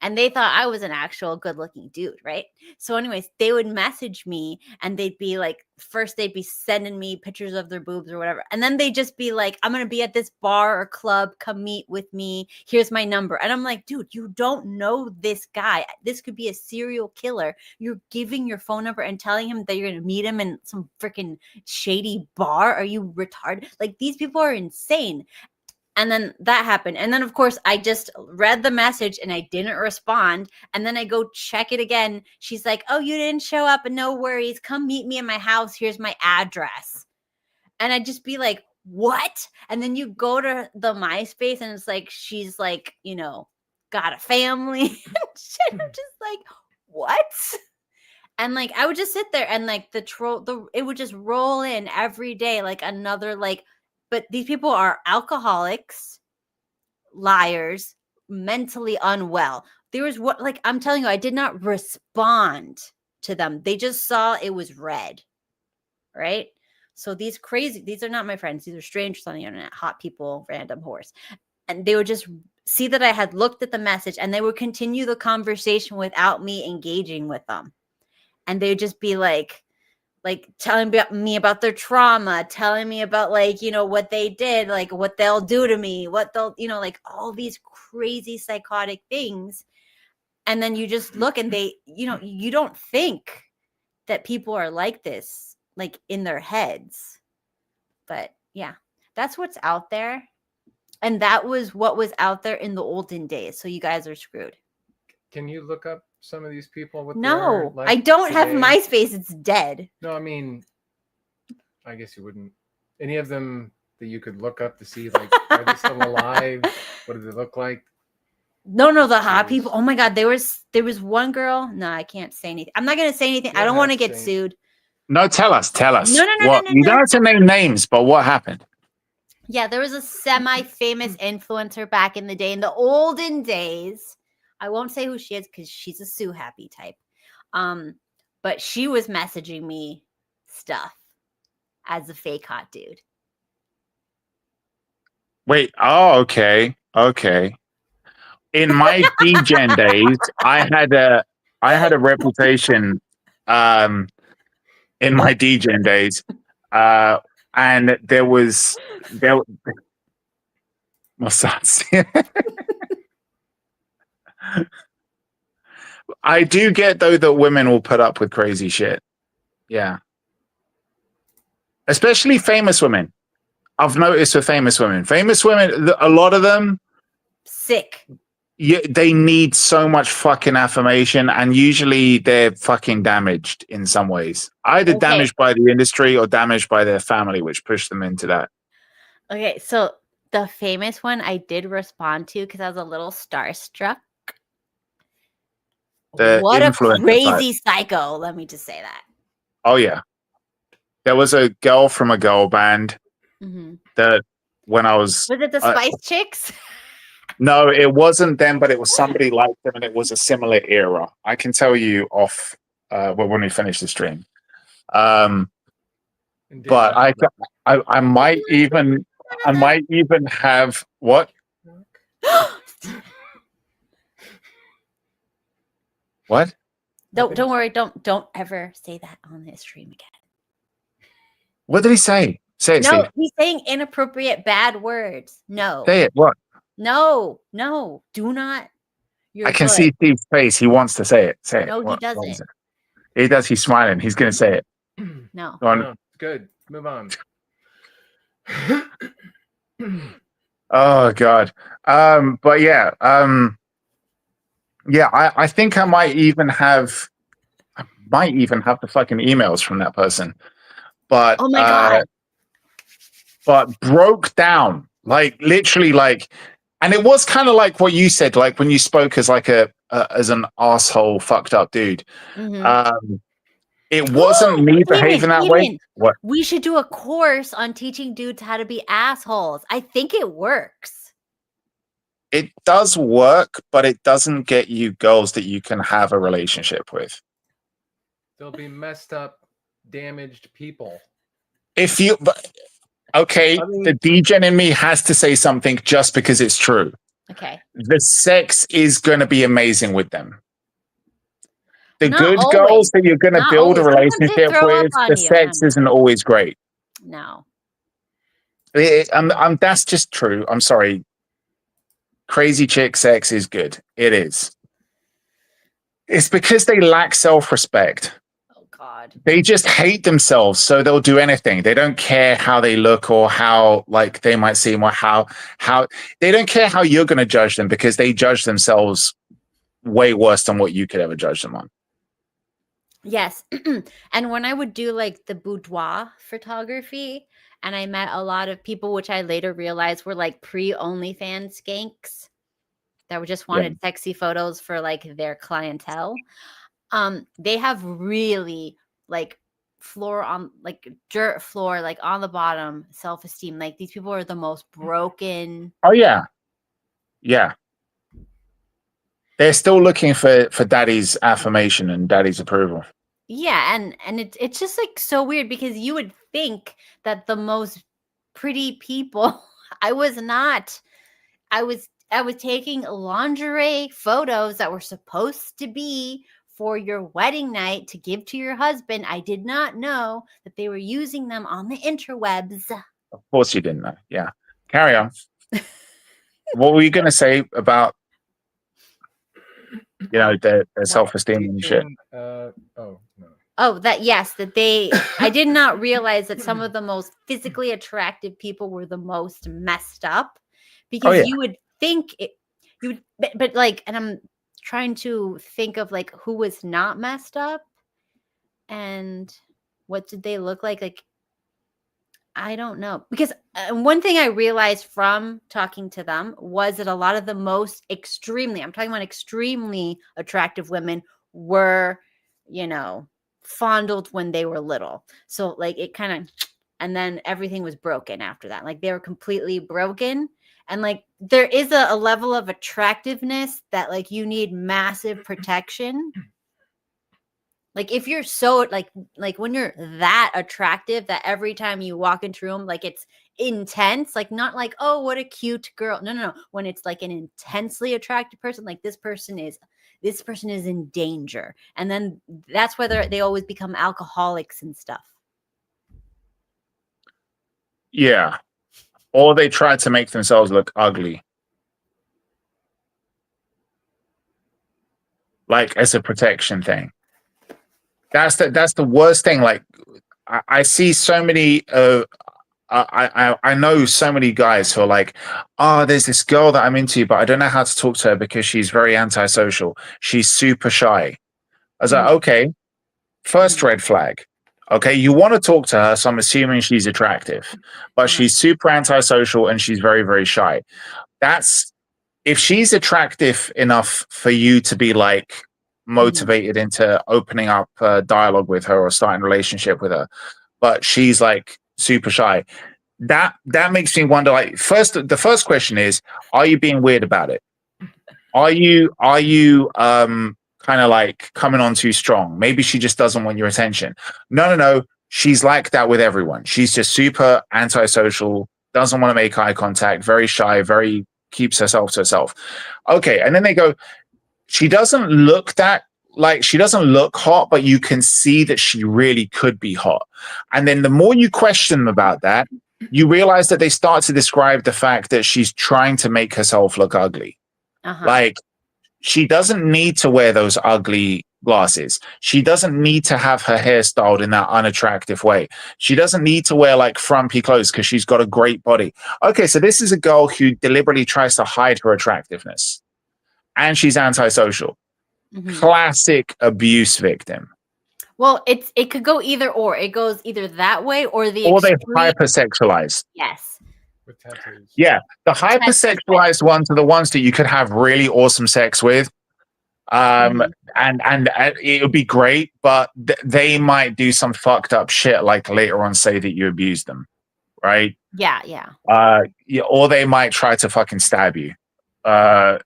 S2: And they thought I was an actual good looking dude, right? So anyways, they would message me and they'd be like, first they'd be sending me pictures of their boobs or whatever. And then they'd just be like, I'm going to be at this bar or club. Come meet with me. Here's my number. And I'm like, dude, you don't know this guy. This could be a serial killer. You're giving your phone number and telling him that you're going to meet him in some freaking shady bar. Are you retarded? Like, these people are insane. And then that happened. And then, of course, I just read the message and I didn't respond. And then I go check it again. She's like, oh, you didn't show up. No worries. Come meet me in my house. Here's my address. And I'd just be like, what? And then you go to the MySpace and it's like, she's like, got a family. I'm just like, what? And like, I would just sit there and like it would just roll in every day. Like another, like, but these people are alcoholics, liars, mentally unwell. There was I'm telling you, I did not respond to them. They just saw it was red, right? So these are not my friends. These are strangers on the internet, hot people, random whores. And they would just see that I had looked at the message and they would continue the conversation without me engaging with them. And they would just be like telling me about their trauma, telling me about what they did, like what they'll do to me, what they'll, like all these crazy psychotic things. And then you just look and they, you don't think that people are like this, like in their heads. But yeah, that's what's out there. And that was what was out there in the olden days. So you guys are screwed.
S14: Can you look up some of these people? What
S2: No,
S14: they're like
S2: I don't have
S14: today?
S2: MySpace. It's dead.
S14: No, I mean, I guess you wouldn't. Any of them that you could look up to see, like, are they still alive? What do they look like?
S2: No, the hot people. Oh my God, there was one girl. No, I can't say anything. I'm not gonna say anything. I don't want to get sued.
S3: No, tell us.
S2: No.
S3: What you don't have to name names, but what happened?
S2: Yeah, there was a semi-famous influencer back in the day, in the olden days. I won't say who she is because she's a sue happy type. But she was messaging me stuff as a fake hot dude.
S3: Wait. Oh, okay. In my DGen days, I had a reputation. In my DGen days, and there. What's that? I do get though that women will put up with crazy shit. Yeah, especially famous women. I've noticed with famous women. A lot of them
S2: sick.
S3: Yeah, they need so much fucking affirmation, and usually they're fucking damaged in some ways. Either damaged by the industry or damaged by their family, which pushed them into that.
S2: Okay, so the famous one I did respond to because I was a little starstruck. What a crazy psycho! Let me just say that.
S3: Oh yeah, there was a girl from a girl band that when I was
S2: it the Spice Chicks?
S3: No, it wasn't them, but it was somebody like them, and it was a similar era. I can tell you off when we finish the stream. But I might even have what? What?
S2: Don't worry. Don't ever say that on this stream again.
S3: What did he say? Say it,
S2: No,
S3: Steve.
S2: he's saying inappropriate bad words. No.
S3: Say it. What?
S2: No, do not.
S3: I can see Steve's face. He wants to say it. Say it.
S2: No, he
S3: What
S2: doesn't.
S3: is it? He does. He's smiling. He's going to say it.
S2: No.
S3: Go on.
S14: No, good. Move on.
S3: Oh God. But yeah. Yeah. I think I might even have the fucking emails from that person. But
S2: oh my God.
S3: But broke down, like literally, like. And it was kind of like what you said, like when you spoke as like as an asshole, fucked up dude. It wasn't me behaving that way. What?
S2: We should do a course on teaching dudes how to be assholes. I think it works.
S3: It does work, but it doesn't get you girls that you can have a relationship with.
S14: They'll be messed up, damaged people.
S3: Okay, the DGen in me has to say something just because it's true.
S2: Okay.
S3: The sex is going to be amazing with them. The
S2: Not
S3: good
S2: always.
S3: girls that you're going to
S2: Not
S3: build a
S2: always. Sometimes they
S3: relationship
S2: throw up
S3: with,
S2: on
S3: the
S2: you,
S3: sex
S2: honey.
S3: isn't always great.
S2: No.
S3: That's just true. I'm sorry. Crazy chick sex is good. It is. It's because they lack self-respect.
S2: God.
S3: They just hate themselves, so they'll do anything. They don't care how they look or how like they might seem or how they don't care how you're going to judge them because they judge themselves way worse than what you could ever judge them on.
S2: Yes. And when I would do like the boudoir photography and I met a lot of people, which I later realized were like pre-OnlyFans skanks that just wanted sexy photos for like their clientele. They have really like dirt floor, like on the bottom, self-esteem. Like these people are the most broken.
S3: Oh yeah. Yeah. They're still looking for daddy's affirmation and daddy's approval.
S2: Yeah, and it's just like so weird because you would think that the most pretty people I was not. I was taking lingerie photos that were supposed to be for your wedding night to give to your husband. I did not know that they were using them on the interwebs.
S3: Of course you didn't know. Yeah. Carry on. What were you going to say about... You know, their self-esteem and shit.
S14: Oh no.
S2: Oh, that they. I did not realize that some of the most physically attractive people were the most messed up, because
S3: yeah.
S2: you would think it. You would, but like, and I'm trying to think of like who was not messed up, and what did they look like? Like, I don't know, because one thing I realized from talking to them was that a lot of the most I'm talking about extremely attractive women were, fondled when they were little. So like it kind of, and then everything was broken after that. Like they were completely broken. And like there is a level of attractiveness that like you need massive protection. Like if you're so like when you're that attractive that every time you walk into a room, like it's intense, like not like, oh, what a cute girl. No. When it's like an intensely attractive person, like this person is in danger. And then that's whether they always become alcoholics and stuff.
S3: Yeah. Or they try to make themselves look ugly. Like as a protection thing. That's the worst thing. Like I see so many I know so many guys who are like, oh, there's this girl that I'm into, but I don't know how to talk to her because she's very antisocial. She's super shy. I was like, okay, first red flag. Okay, you want to talk to her, so I'm assuming she's attractive, but she's super antisocial and she's very, very shy. If she's attractive enough for you to be like motivated into opening up dialogue with her or starting a relationship with her, but she's like super shy, that makes me wonder, like, the first question is, are you being weird about it? Are you kind of like coming on too strong? Maybe she just doesn't want your attention. No, she's like that with everyone. She's just super antisocial, doesn't want to make eye contact, very shy, very keeps herself to herself. Okay, and then they go, she doesn't look hot, but you can see that she really could be hot. And then the more you question them about that, you realize that they start to describe the fact that she's trying to make herself look ugly. Like, she doesn't need to wear those ugly glasses. She doesn't need to have her hair styled in that unattractive way. She doesn't need to wear like frumpy clothes because she's got a great body. Okay, so this is a girl who deliberately tries to hide her attractiveness. And she's antisocial. Classic abuse victim.
S2: Well, it could go either or. It goes either that way or they're
S3: hypersexualized.
S2: Yes.
S14: With tattoos.
S3: Yeah, the hypersexualized ones are the ones that you could have really awesome sex with, and it would be great, but they might do some fucked up shit, like later on say that you abused them, right?
S2: Yeah.
S3: Or they might try to fucking stab you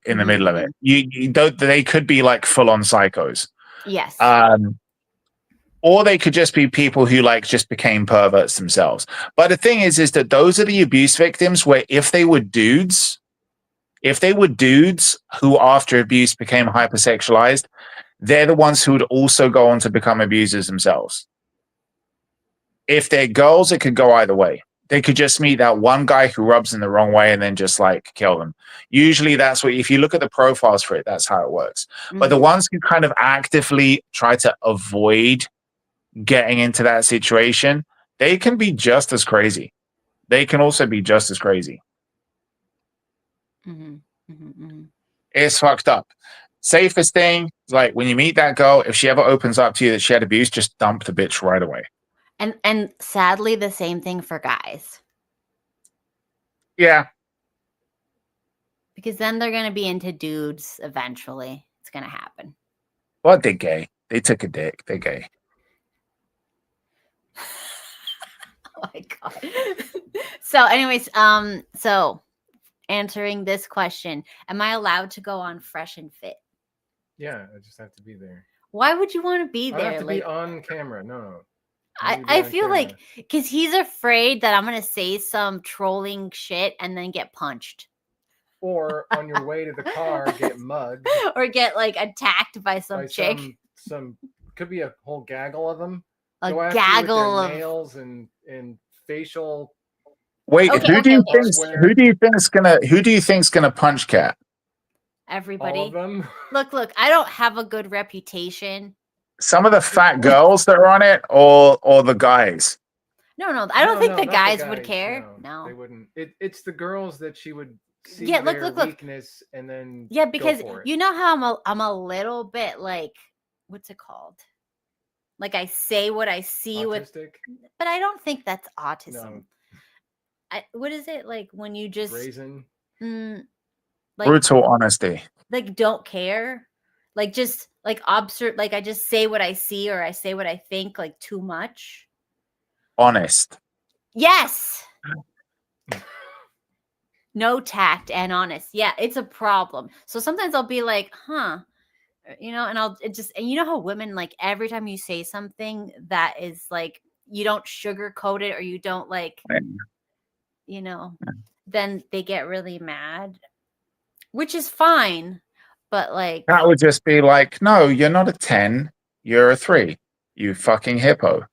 S3: in the middle of it. You don't. They could be like full on psychos.
S2: Yes.
S3: Or they could just be people who like just became perverts themselves. But the thing is that those are the abuse victims where if they were dudes who after abuse became hypersexualized, they're the ones who would also go on to become abusers themselves. If they're girls, it could go either way. They could just meet that one guy who rubs them the wrong way and then just like kill them. Usually that's what, if you look at the profiles for it, that's how it works. But the ones who kind of actively try to avoid getting into that situation, they can be just as crazy. They can also be just as crazy. It's fucked up. Safest thing is like when you meet that girl, if she ever opens up to you that she had abuse, just dump the bitch right away.
S2: And sadly, the same thing for guys.
S3: Yeah.
S2: Because then they're gonna be into dudes eventually. It's gonna happen.
S3: Well, they're gay. They took a dick. They're gay.
S2: Oh my god. So anyways, so answering this question, am I allowed to go on Fresh and Fit?
S14: Yeah, I just have to be there.
S2: Why would you want to be there?
S14: I have to be on camera. No.
S2: I feel like because he's afraid that I'm gonna say some trolling shit and then get punched.
S14: Or on your way to the car, get mugged.
S2: Or get like attacked by some chick.
S14: Some could be a whole gaggle of them.
S2: A
S14: Go after
S2: gaggle
S14: you with
S2: of
S14: their nails and facial.
S3: Wait, who do you think's gonna punch Cat?
S2: everybody.
S14: All of them.
S2: Look, I don't have a good reputation.
S3: Some of the fat girls that are on it, or the guys.
S2: No, I don't think the
S14: not
S2: guys would care.
S14: No,
S2: No.
S14: they wouldn't. It's the girls that she would see
S2: Yeah, look,
S14: their
S2: look, look.
S14: weakness and then
S2: Yeah,
S14: go
S2: because
S14: for it.
S2: you know how I'm a little bit like, what's it called? Like I say what I see
S14: Autistic?
S2: but I don't think that's autism.
S14: No.
S2: What is it like when you just
S14: Brazen.
S2: like
S3: Brutal honesty.
S2: like don't care, like just like observe, like I just say what I see or I say what I think like too much.
S3: Honest.
S2: Yes. No tact and honest. Yeah, it's a problem. So sometimes I'll be like, and and you know how women, like every time you say something that is like, you don't sugarcoat it or you don't like, then they get really mad, which is fine. But like,
S3: That would just be like, no, you're not a 10, you're a 3. You fucking hippo.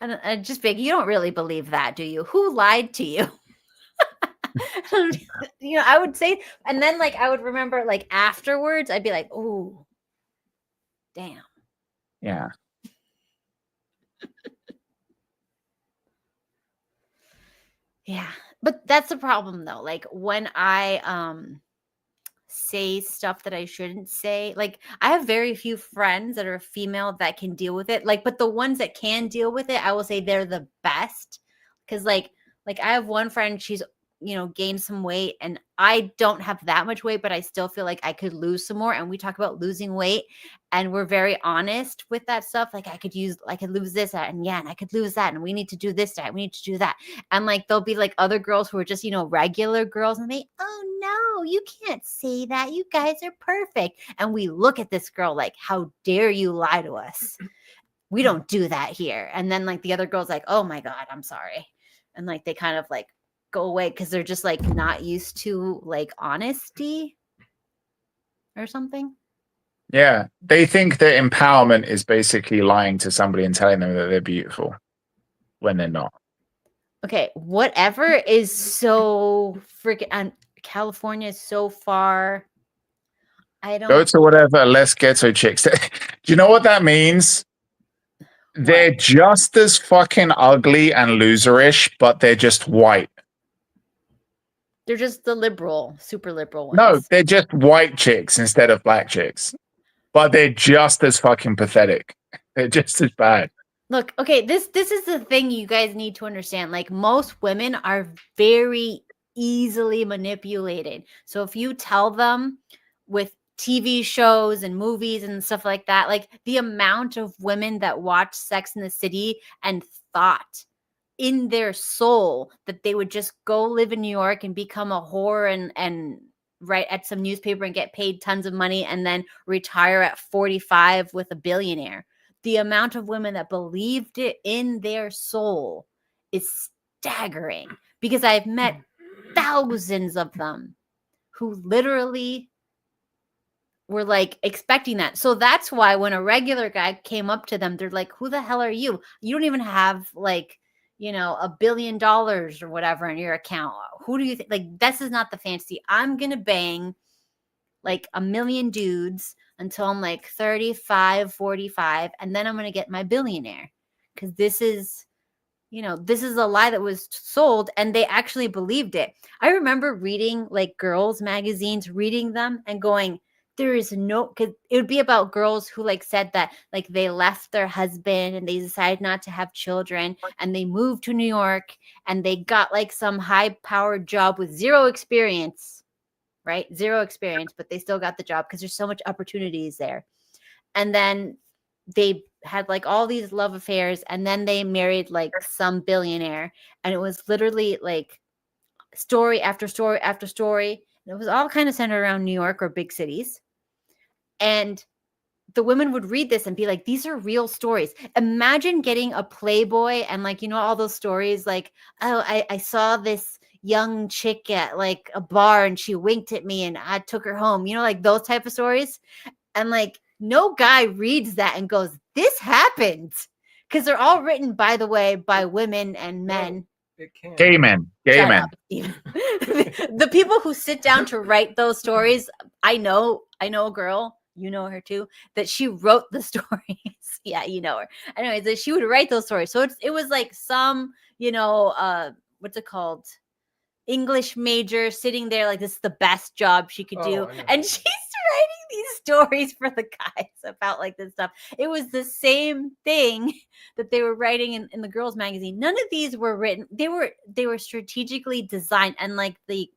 S2: and just big, you don't really believe that, do you? Who lied to you? I would say, and then like I would remember like afterwards, I'd be like, oh, damn.
S3: Yeah.
S2: Yeah. But that's the problem though. Like when I say stuff that I shouldn't say, like I have very few friends that are female that can deal with it. Like, but the ones that can deal with it, I will say they're the best. Cause like I have one friend, she's gained some weight and I don't have that much weight, but I still feel like I could lose some more. And we talk about losing weight and we're very honest with that stuff. Like I could lose this and I could lose that. And we need to do this, that we need to do that. And like, there'll be like other girls who are just, regular girls and oh no, you can't say that. You guys are perfect. And we look at this girl like, how dare you lie to us? We don't do that here. And then like the other girl's like, oh my God, I'm sorry. And like, they kind of like go away because they're just like not used to like honesty or something.
S3: Yeah. They think that empowerment is basically lying to somebody and telling them that they're beautiful when they're not.
S2: Okay. Whatever is so freaking, and California is so far. I don't
S3: Go to whatever less ghetto chicks. Do you know what that means? They're just as fucking ugly and loserish, but they're just white.
S2: They're just the super liberal ones.
S3: No, they're just white chicks instead of black chicks. But they're just as fucking pathetic. They're just as bad.
S2: Look, okay, this is the thing you guys need to understand. Like most women are very easily manipulated. So if you tell them with TV shows and movies and stuff like that, like the amount of women that watch Sex in the City and thought in their soul that they would just go live in New York and become a whore and write at some newspaper and get paid tons of money and then retire at 45 with a billionaire. The amount of women that believed it in their soul is staggering because I've met thousands of them who literally were like expecting that. So that's why when a regular guy came up to them, they're like, who the hell are you? You don't even have like, $1 billion or whatever in your account. Who do you think? Like, this is not the fantasy. I'm going to bang like 1 million dudes until I'm like 35, 45. And then I'm going to get my billionaire. Cause this is a lie that was sold and they actually believed it. I remember reading like girls magazines, reading them and going, there is no, because it would be about girls who like said that like they left their husband and they decided not to have children and they moved to New York and they got like some high powered job with zero experience, right? Zero experience, but they still got the job because there's so much opportunities there. And then they had like all these love affairs and then they married like some billionaire and it was literally like story after story after story. And it was all kind of centered around New York or big cities. And the women would read this and be like, these are real stories. Imagine getting a Playboy and like, all those stories like, oh, I saw this young chick at like a bar and she winked at me and I took her home, like those type of stories. And like, no guy reads that and goes, this happened. Because they're all written, by the way, by women and men.
S14: It can.
S3: Gay men.
S2: Shut up, Steven. The people who sit down to write those stories, I know a girl, you know her too, that she wrote the stories. Yeah, you know her. Anyways, that she would write those stories. So it was like some, what's it called? English major sitting there like this is the best job she could do. And she's writing these stories for the guys about like this stuff. It was the same thing that they were writing in the girls magazine. None of these were written. They were strategically designed, and like the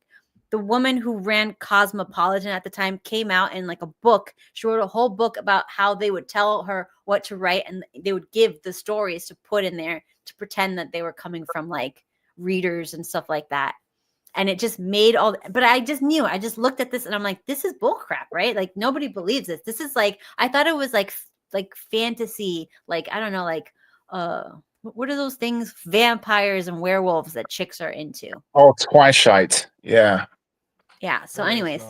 S2: woman who ran Cosmopolitan at the time came out in like a book. She wrote a whole book about how they would tell her what to write, and they would give the stories to put in there to pretend that they were coming from like readers and stuff like that. And it just made but I just knew, I just looked at this and I'm like, this is bullcrap, right? Like nobody believes this. This is like, I thought it was like fantasy, like, I don't know, like, what are those things? Vampires and werewolves that chicks are into.
S3: Oh, Twilight. Yeah.
S2: Yeah. So anyways,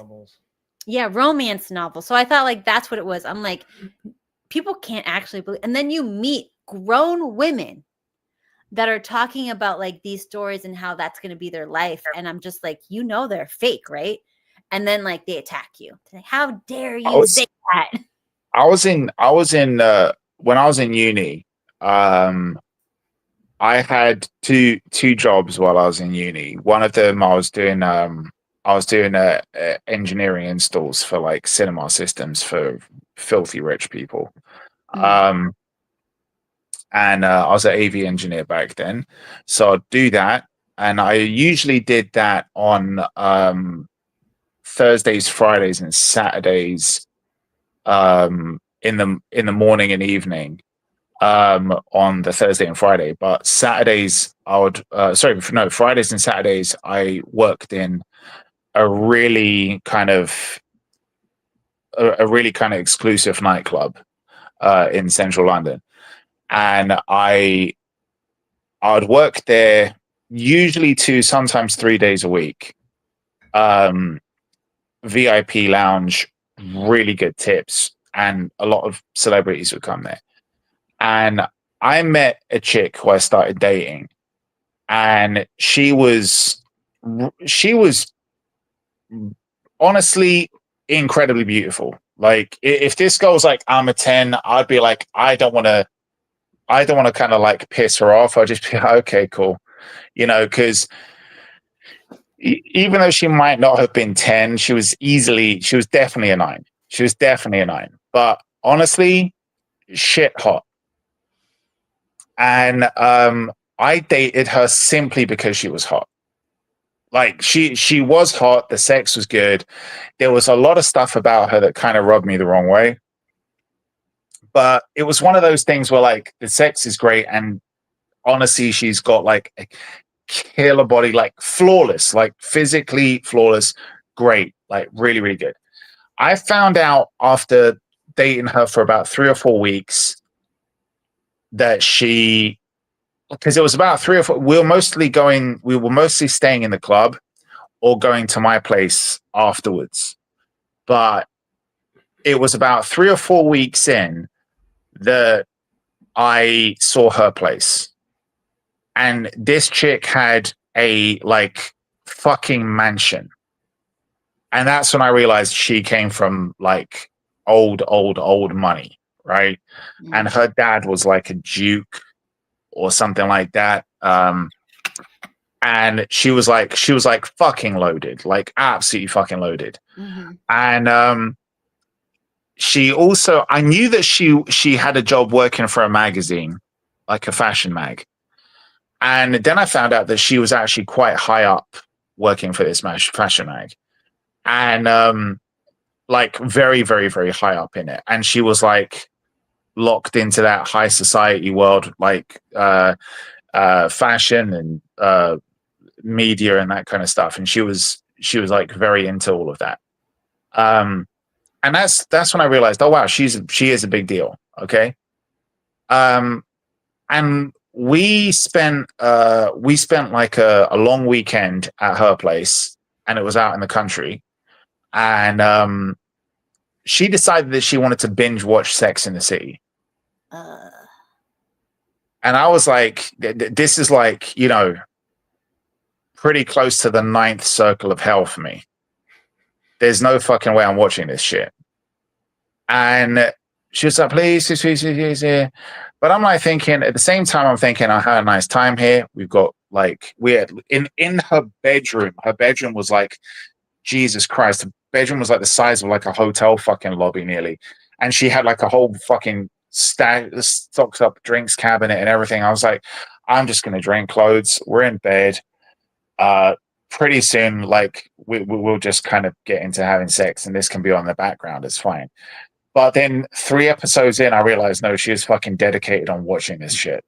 S2: yeah, romance novel. So I thought like, that's what it was. I'm like, people can't actually believe. And then you meet grown women that are talking about like these stories and how that's going to be their life. And I'm just like, they're fake, right? And then like they attack you. Like, how dare you say that?
S3: I was in when I was in uni, I had two jobs while I was in uni. One of them I was doing engineering installs for like cinema systems for filthy rich people. And I was an AV engineer back then. So I'd do that. And I usually did that on Thursdays, Fridays, and Saturdays in the morning and evening on the Thursday and Friday. But Saturdays, Fridays and Saturdays, I worked in a really kind of exclusive nightclub in central London. And I'd work there usually 2, sometimes 3 days a week. VIP lounge, really good tips, and a lot of celebrities would come there. And I met a chick who I started dating, and she was honestly incredibly beautiful. Like if this girl was like, I'm a 10, I'd be like, I don't want to kind of like piss her off. I'll just be like, okay, cool. Because even though she might not have been 10, she was definitely a 9. She was definitely a 9. But honestly, shit hot. And I dated her simply because she was hot. Like she was hot. The sex was good. There was a lot of stuff about her that kind of rubbed me the wrong way. But it was one of those things where like the sex is great, and honestly, she's got like a killer body, like flawless, like physically flawless, great, like really, really good. I found out after dating her for about 3 or 4 weeks that because it was about 3 or 4, we were mostly staying in the club or going to my place afterwards. But it was about 3 or 4 weeks in that I saw her place. And this chick had a like fucking mansion. And that's when I realized she came from like old money, right? And her dad was like a duke or something like that. And she was like fucking loaded, like absolutely fucking loaded. And I knew that she had a job working for a magazine, like a fashion mag. And then I found out that she was actually quite high up working for this fashion mag. And like very, very, very high up in it. And she was like locked into that high society world, like fashion and media and that kind of stuff. And she was like very into all of that. And that's when I realized, oh wow, she is a big deal. Okay. And we spent like a long weekend at her place, and it was out in the country. And she decided that she wanted to binge watch Sex in the City. And I was like, this is like, pretty close to the 9th circle of hell for me. There's no fucking way I'm watching this shit. And she was like, please. But I'm like thinking, at the same time, I'm thinking, I had a nice time here. We've got like, we had in her bedroom was like, Jesus Christ, the bedroom was like the size of like a hotel fucking lobby nearly. And she had like a whole fucking stocked up drinks cabinet and everything. I was like, I'm just going to drink clothes. We're in bed. Pretty soon, like we'll just kind of get into having sex and this can be on the background. It's fine. But then 3 episodes in, I realized, no, she was fucking dedicated on watching this shit.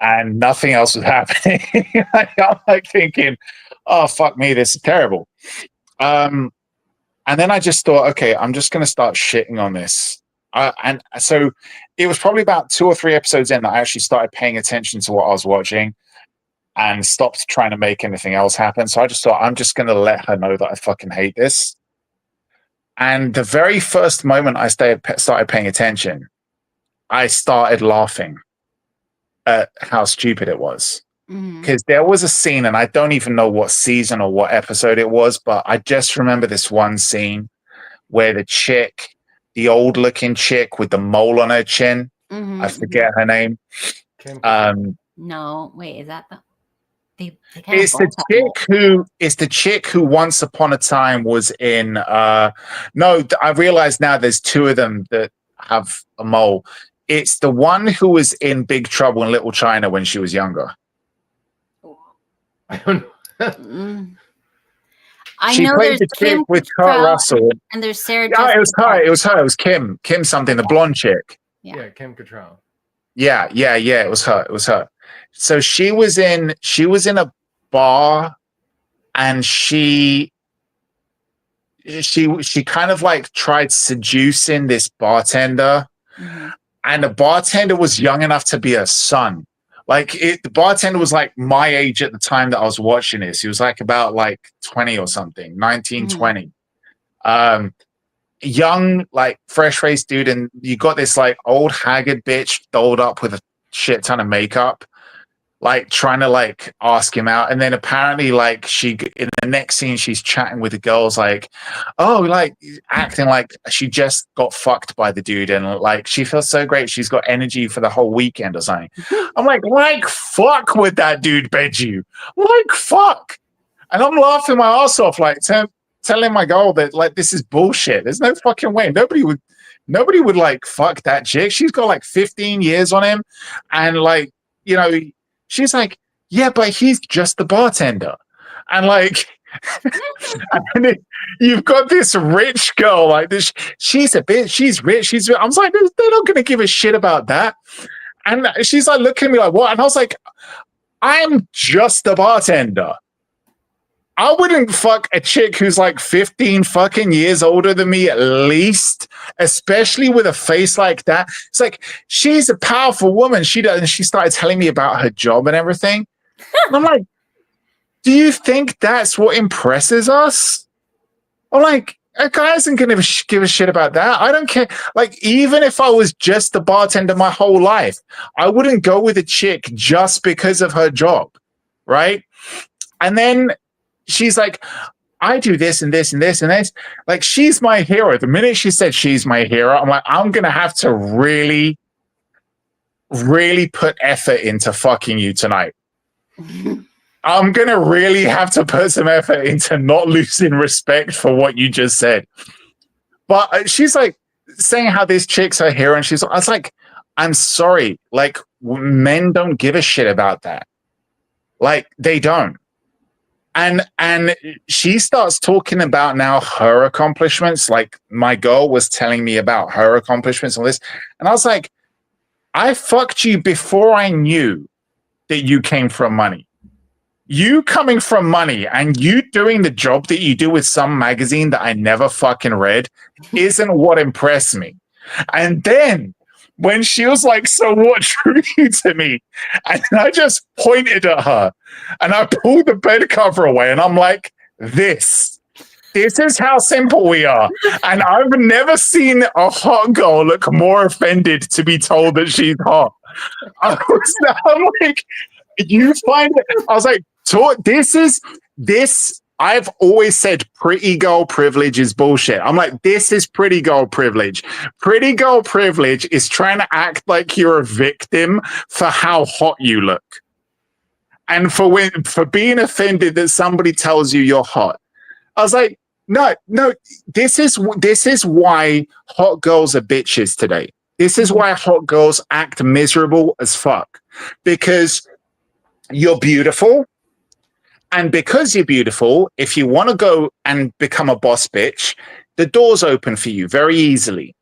S3: And nothing else was happening. I'm like thinking, oh, fuck me, this is terrible. And then I just thought, okay, I'm just going to start shitting on this. And so it was probably about 2 or 3 episodes in that I actually started paying attention to what I was watching and stopped trying to make anything else happen. So I just thought, I'm just going to let her know that I fucking hate this. And the very first moment I started paying attention, I started laughing at how stupid it was. Because there was a scene, and I don't even know what season or what episode it was, but I just remember this one scene where the chick, the old-looking chick with the mole on her chin, I forget her name.
S2: No, wait, is that the...
S3: It's the chick who once upon a time was in no, I realize now there's 2 of them that have a mole. It's the one who was in Big Trouble in Little China when she was younger.
S14: I don't
S2: know. I
S3: she
S2: know
S3: played
S2: there's
S3: the chick
S2: Kim
S3: with Kurt
S2: Cattrall
S3: Russell.
S2: and there's Sarah
S3: Yeah, it was
S2: Jessica
S3: her. It was her. It was Kim something, the blonde chick.
S14: Yeah, Kim Cattrall.
S3: Yeah, it was her. So she was in a bar, and she kind of like tried seducing this bartender, and the bartender was young enough to be her son. Like the bartender was like my age at the time that I was watching this. He was like about like 20 or something, 19, 20. Young, like fresh-faced dude, and you got this like old haggard bitch dolled up with a shit ton of makeup, like trying to like ask him out. And then apparently like she in the next scene she's chatting with the girls like, oh, like acting like she just got fucked by the dude and like she feels so great, she's got energy for the whole weekend or something. I'm like fuck would that dude bed you? Like fuck. And I'm laughing my ass off, like telling my girl that like this is bullshit. There's no fucking way. Nobody would like fuck that chick. She's got like 15 years on him, and like, you know, she's like, yeah, but he's just the bartender. And like, and then you've got this rich girl like this. She's a bitch. She's rich. I was like, they're not going to give a shit about that. And she's like, looking at me like, what? And I was like, I'm just the bartender. I wouldn't fuck a chick who's like 15 fucking years older than me at least, especially with a face like that. It's like, she's a powerful woman. She started telling me about her job and everything. And I'm like, do you think that's what impresses us? I'm like, a guy isn't going to give a shit about that. I don't care. Like, even if I was just the bartender my whole life, I wouldn't go with a chick just because of her job, right? And then she's like, I do this and this and this and this. Like, she's my hero. The minute she said she's my hero, I'm like, I'm going to have to really, really put effort into fucking you tonight. I'm going to really have to put some effort into not losing respect for what you just said. But she's like saying how this chick's her hero. And I was like, I'm sorry. Like, men don't give a shit about that. Like, they don't. And she starts talking about now her accomplishments. Like, my girl was telling me about her accomplishments on this. And I was like, I fucked you before I knew that you came from money. You coming from money and you doing the job that you do with some magazine that I never fucking read isn't what impressed me. And then when she was like, so what drew you to me? And I just pointed at her and I pulled the bed cover away and I'm like, this is how simple we are. And I've never seen a hot girl look more offended to be told that she's hot. I'm like, You find it. I was like, this. I've always said pretty girl privilege is bullshit. I'm like, this is pretty girl privilege. Pretty girl privilege is trying to act like you're a victim for how hot you look. And for being offended that somebody tells you you're hot. I was like, no, this is why hot girls are bitches today. This is why hot girls act miserable as fuck. Because you're beautiful. And because you're beautiful, if you want to go and become a boss bitch, the door's open for you very easily.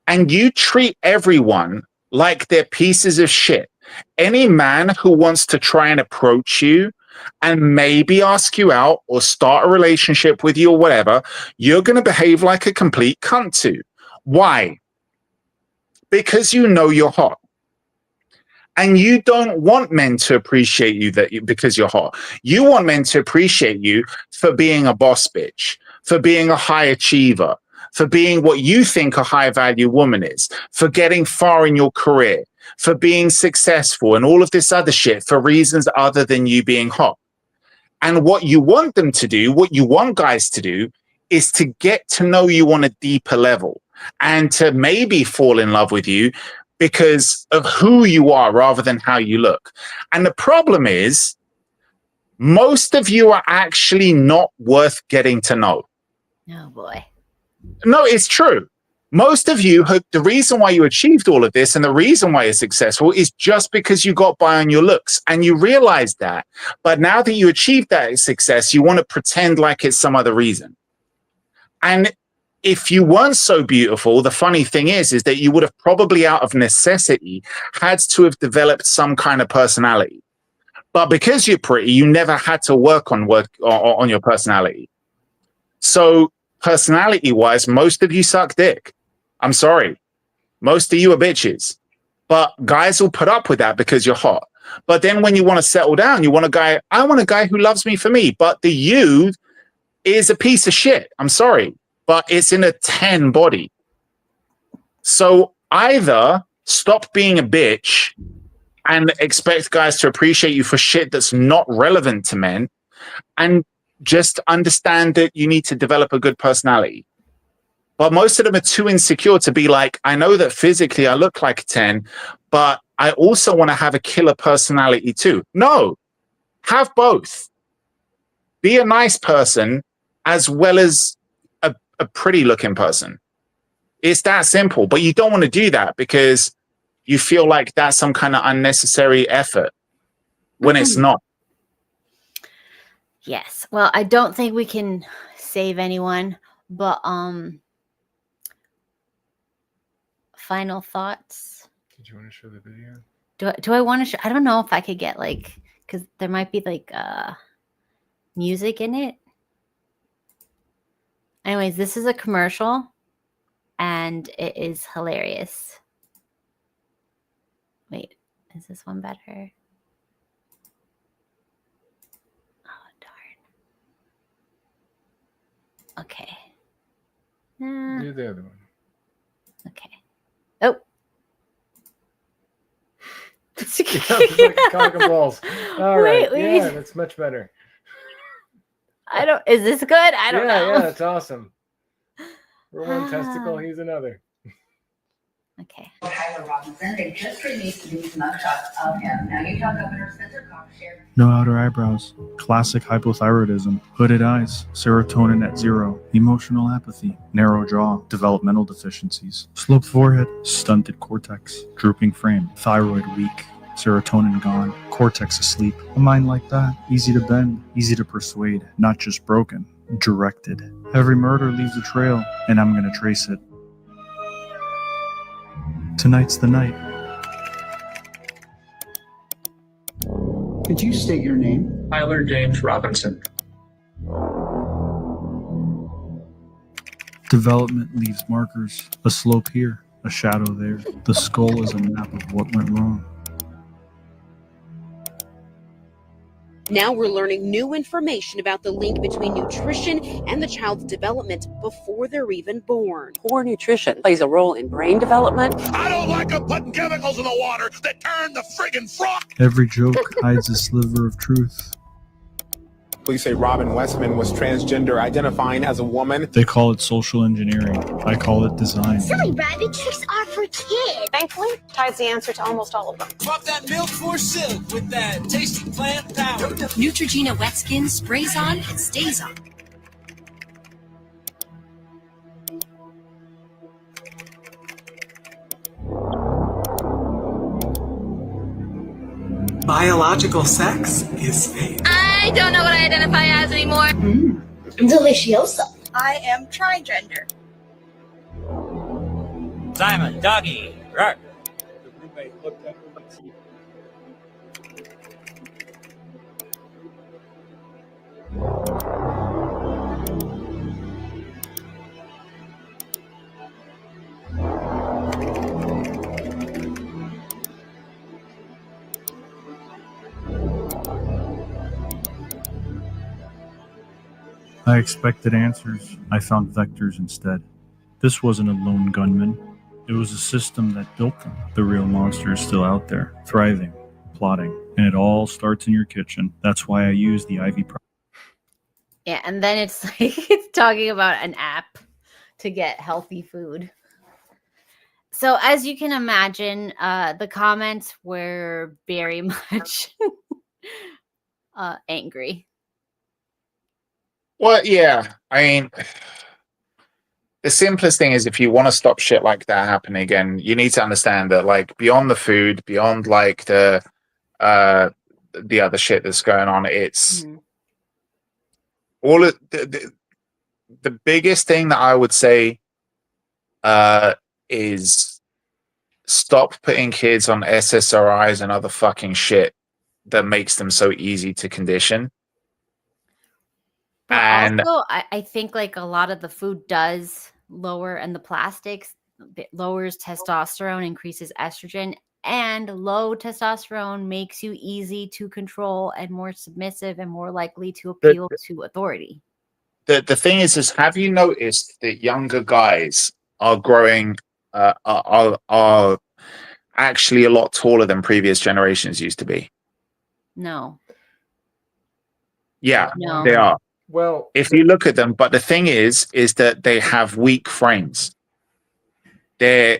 S3: And you treat everyone like they're pieces of shit. Any man who wants to try and approach you and maybe ask you out or start a relationship with you or whatever, you're going to behave like a complete cunt to. Why? Because you know you're hot. And you don't want men to appreciate you because you're hot. You want men to appreciate you for being a boss bitch, for being a high achiever, for being what you think a high value woman is, for getting far in your career, for being successful and all of this other shit for reasons other than you being hot. And what you want them to do, what you want guys to do, is to get to know you on a deeper level and to maybe fall in love with you because of who you are rather than how you look. And the problem is, most of you are actually not worth getting to know.
S2: Oh boy.
S3: No, it's true. Most of you, the reason why you achieved all of this and the reason why you're successful is just because you got by on your looks and you realized that. But now that you achieved that success, you want to pretend like it's some other reason. And if you weren't so beautiful, the funny thing is that you would have probably out of necessity had to have developed some kind of personality. But because you're pretty, you never had to work on your personality. So personality-wise, most of you suck dick. I'm sorry. Most of you are bitches. But guys will put up with that because you're hot. But then when you want to settle down, I want a guy who loves me for me. But the you is a piece of shit. I'm sorry. But it's in a 10 body. So either stop being a bitch and expect guys to appreciate you for shit that's not relevant to men, and just understand that you need to develop a good personality. But most of them are too insecure to be like, I know that physically I look like a 10, but I also want to have a killer personality too. No, have both. Be a nice person as well as a pretty looking person. It's that simple, but you don't want to do that because you feel like that's some kind of unnecessary effort when it's not.
S2: Yes. Well, I don't think we can save anyone, but final thoughts.
S14: Did you want to show the video?
S2: Do I want to show? I don't know if I could get because there might be music in it. Anyways, this is a commercial and it is hilarious. Wait, is this one better? Oh, darn. Okay.
S14: Do the other one.
S2: Okay. Oh.
S14: It's like cock and balls. All right.
S2: Wait.
S14: Yeah, that's much better.
S2: Is this good? I don't know.
S14: Yeah, that's awesome. We're one testicle, he's another.
S2: Okay.
S21: Tyler Robinson, they just released these mugshots of him. Now, Utah Governor Spencer Cox shared.
S22: No outer eyebrows, classic hypothyroidism, hooded eyes, serotonin at 0, emotional apathy, narrow jaw, developmental deficiencies, sloped forehead, stunted cortex, drooping frame, thyroid weak, serotonin gone, cortex asleep. A mind like that, easy to bend, easy to persuade, not just broken, directed. Every murder leaves a trail, and I'm gonna trace it. Tonight's the night.
S23: Could you state your name?
S24: Tyler James Robinson.
S22: Development leaves markers. A slope here, a shadow there. The skull is a map of what went wrong.
S1: Now we're learning new information about the link between nutrition and the child's development before they're even born.
S5: Poor nutrition plays a role in brain development.
S23: I don't like them putting chemicals in the water that turn the friggin' frog.
S22: Every joke hides a sliver of truth.
S24: Police say Robin Westman was transgender, identifying as a woman.
S22: They call it social engineering. I call it design.
S25: Silly rabbit tricks are for kids.
S5: Thankfully, Tide's the answer to almost all of them.
S26: Swap that milk for silk with that tasty plant power.
S20: Neutrogena Wet Skin sprays on and stays on.
S26: Biological sex is fake.
S25: I don't know what I identify as anymore. Delicioso. I am trigender.
S26: Simon, doggy, rock.
S22: I expected answers. I found vectors instead. This wasn't a lone gunman. It was a system that built them. The real monster is still out there, thriving, plotting, and it all starts in your kitchen. That's why I use the Ivy.
S2: Yeah, and then it's like it's talking about an app to get healthy food. So as you can imagine, the comments were very much angry.
S3: Well, yeah. I mean, the simplest thing is if you want to stop shit like that happening again, you need to understand that, like, beyond the food, beyond like the other shit that's going on, it's all of the biggest thing that I would say is stop putting kids on SSRIs and other fucking shit that makes them so easy to condition.
S2: But
S3: And
S2: also, I think like a lot of the food does lower, and the plastics it lowers testosterone, increases estrogen, and low testosterone makes you easy to control and more submissive and more likely to appeal to authority.
S3: the thing is have you noticed that younger guys are growing are actually a lot taller than previous generations used to be?
S2: No.
S3: Yeah,
S2: No.
S3: they are.
S14: Well,
S3: if you look at them, but the thing is that they have weak frames. They're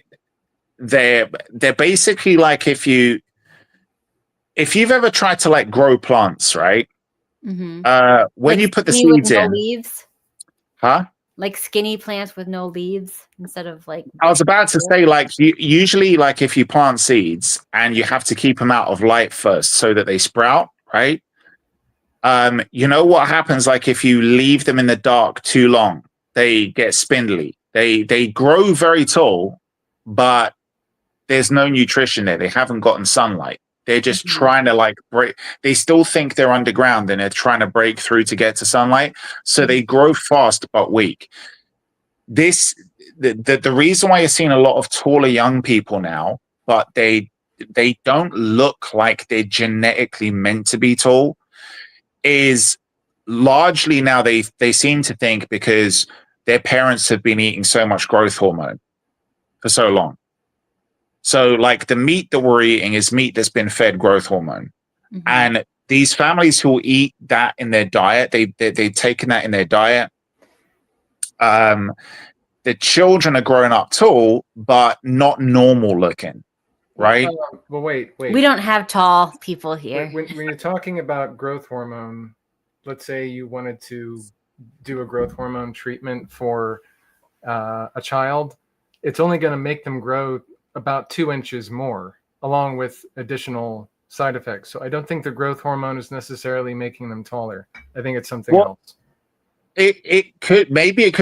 S3: basically like if you've ever tried to like grow plants, right?
S2: Mm-hmm.
S3: When
S2: Like
S3: you put the
S2: skinny with
S3: seeds
S2: no
S3: in,
S2: leaves,
S3: huh?
S2: like skinny plants with no leaves instead of like.
S3: I was about to say, like, usually, like, if you plant seeds and you have to keep them out of light first so that they sprout, right? You know what happens, like, if you leave them in the dark too long, they get spindly. They grow very tall, but there's no nutrition there. They haven't gotten sunlight. They're just trying to like break. They still think they're underground and they're trying to break through to get to sunlight. So they grow fast but weak. The reason why you're seeing a lot of taller young people now, but they don't look like they're genetically meant to be tall, is largely now they seem to think because their parents have been eating so much growth hormone for so long. So like the meat that we're eating is meat that's been fed growth hormone. Mm-hmm. And these families who eat that in their diet, they've taken that in their diet. The children are growing up tall, but not normal looking, right?
S14: Well, wait.
S2: We don't have tall people here.
S14: When you're talking about growth hormone, let's say you wanted to do a growth hormone treatment for a child, it's only going to make them grow about 2 inches more, along with additional side effects. So I don't think the growth hormone is necessarily making them taller. I think it's something else.
S3: It could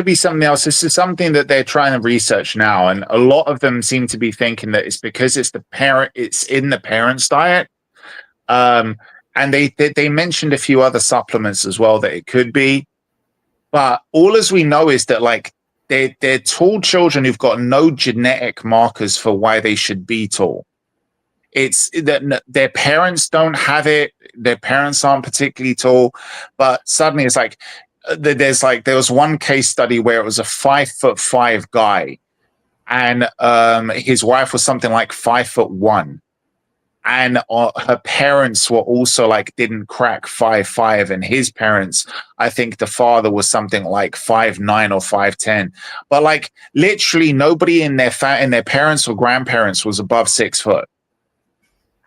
S3: be something else. This is something that they're trying to research now, and a lot of them seem to be thinking that it's because it's in the parent's diet. And they mentioned a few other supplements as well that it could be, but all as we know is that like they're tall children who've got no genetic markers for why they should be tall. It's that their parents don't have it. Their parents aren't particularly tall, but suddenly it's like there was one case study where it was a 5'5" guy, and his wife was something like 5'1", and her parents were also like didn't crack 5'5", and his parents, I think the father was something like 5'9" or 5'10", but like literally nobody in their parents or grandparents was above 6 foot.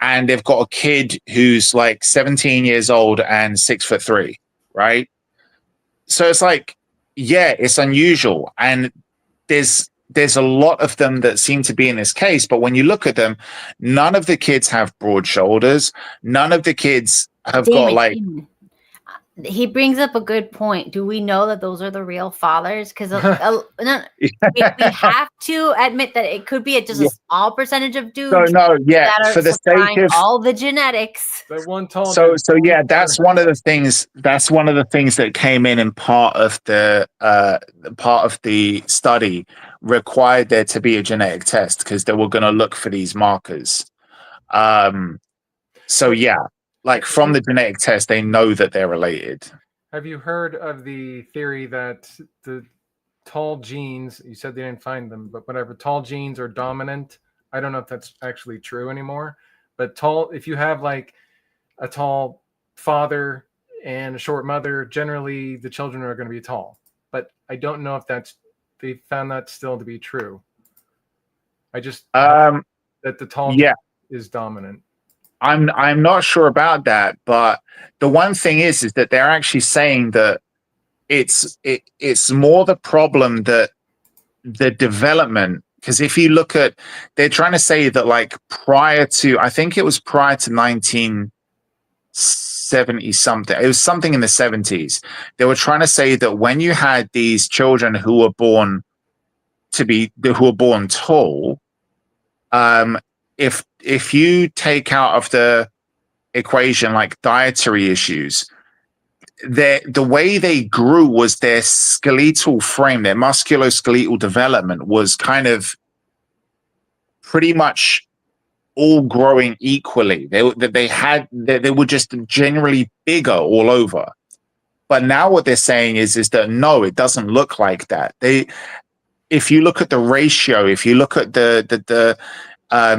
S3: And they've got a kid who's like 17 years old and 6'3", right? So it's like, yeah, it's unusual. And there's a lot of them that seem to be in this case, but when you look at them, none of the kids have broad shoulders. None of the kids have got like...
S2: He brings up a good point. Do we know that those are the real fathers? Because we have to admit that it could be just a small percentage of dudes that are
S3: for the sake of
S2: all the genetics.
S14: That one tall.
S3: So yeah, that's one of the things. That's one of the things that came in part of the study required there to be a genetic test because they were going to look for these markers. So yeah. Like from the genetic test, they know that they're related.
S14: Have you heard of the theory that the tall genes, you said they didn't find them, but whatever, tall genes are dominant? I don't know if that's actually true anymore, but if you have like a tall father and a short mother, generally the children are going to be tall. But I don't know if they found that still to be true. I just, that the tall gene is dominant.
S3: I'm not sure about that, but the one thing is that they're actually saying that it's more the problem that the development, because if you look at, they're trying to say that like prior to 1970 something, it was something in the 70s, they were trying to say that when you had these children who were born tall, if you take out of the equation like dietary issues, the way they grew was their skeletal frame, their musculoskeletal development was kind of pretty much all growing equally. They were just generally bigger all over. But now what they're saying is that no, it doesn't look like that. If you look at the ratio, if you look at the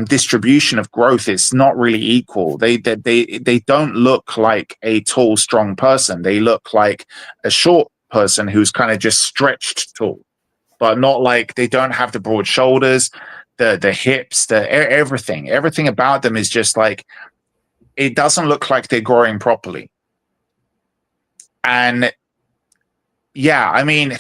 S3: distribution of growth, it's not really equal. They don't look like a tall, strong person. They look like a short person who's kind of just stretched tall, but not like, they don't have the broad shoulders, the hips, everything about them is just like, it doesn't look like they're growing properly. And yeah, I mean,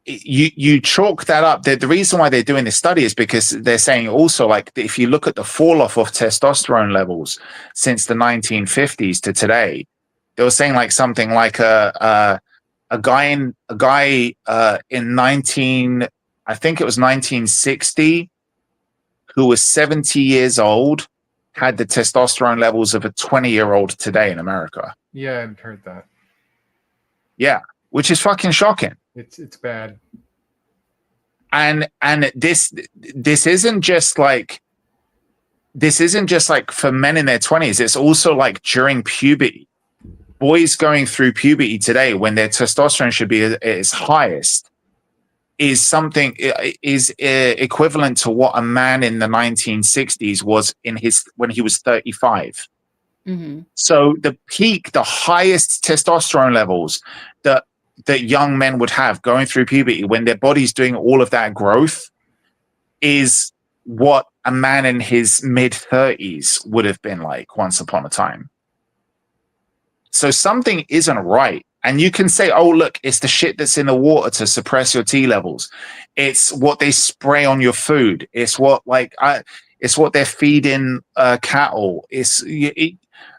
S3: you chalk that up. The reason why they're doing this study is because they're saying also, like, if you look at the fall off of testosterone levels since the 1950s to today, they were saying like something like a guy in 1960 who was 70 years old had the testosterone levels of a 20-year-old today in America.
S14: Yeah, I've heard that.
S3: Yeah, which is fucking shocking.
S14: It's bad.
S3: And this isn't just like for men in their 20s. It's also like during puberty. Boys going through puberty today, when their testosterone should be at its highest, is equivalent to what a man in the 1960s was when he was 35.
S2: Mm-hmm.
S3: So the highest testosterone levels that young men would have going through puberty when their body's doing all of that growth is what a man in his mid-30s would have been like once upon a time. So something isn't right. And you can say, oh, look, it's the shit that's in the water to suppress your T levels. It's what they spray on your food. It's what they're feeding cattle. It's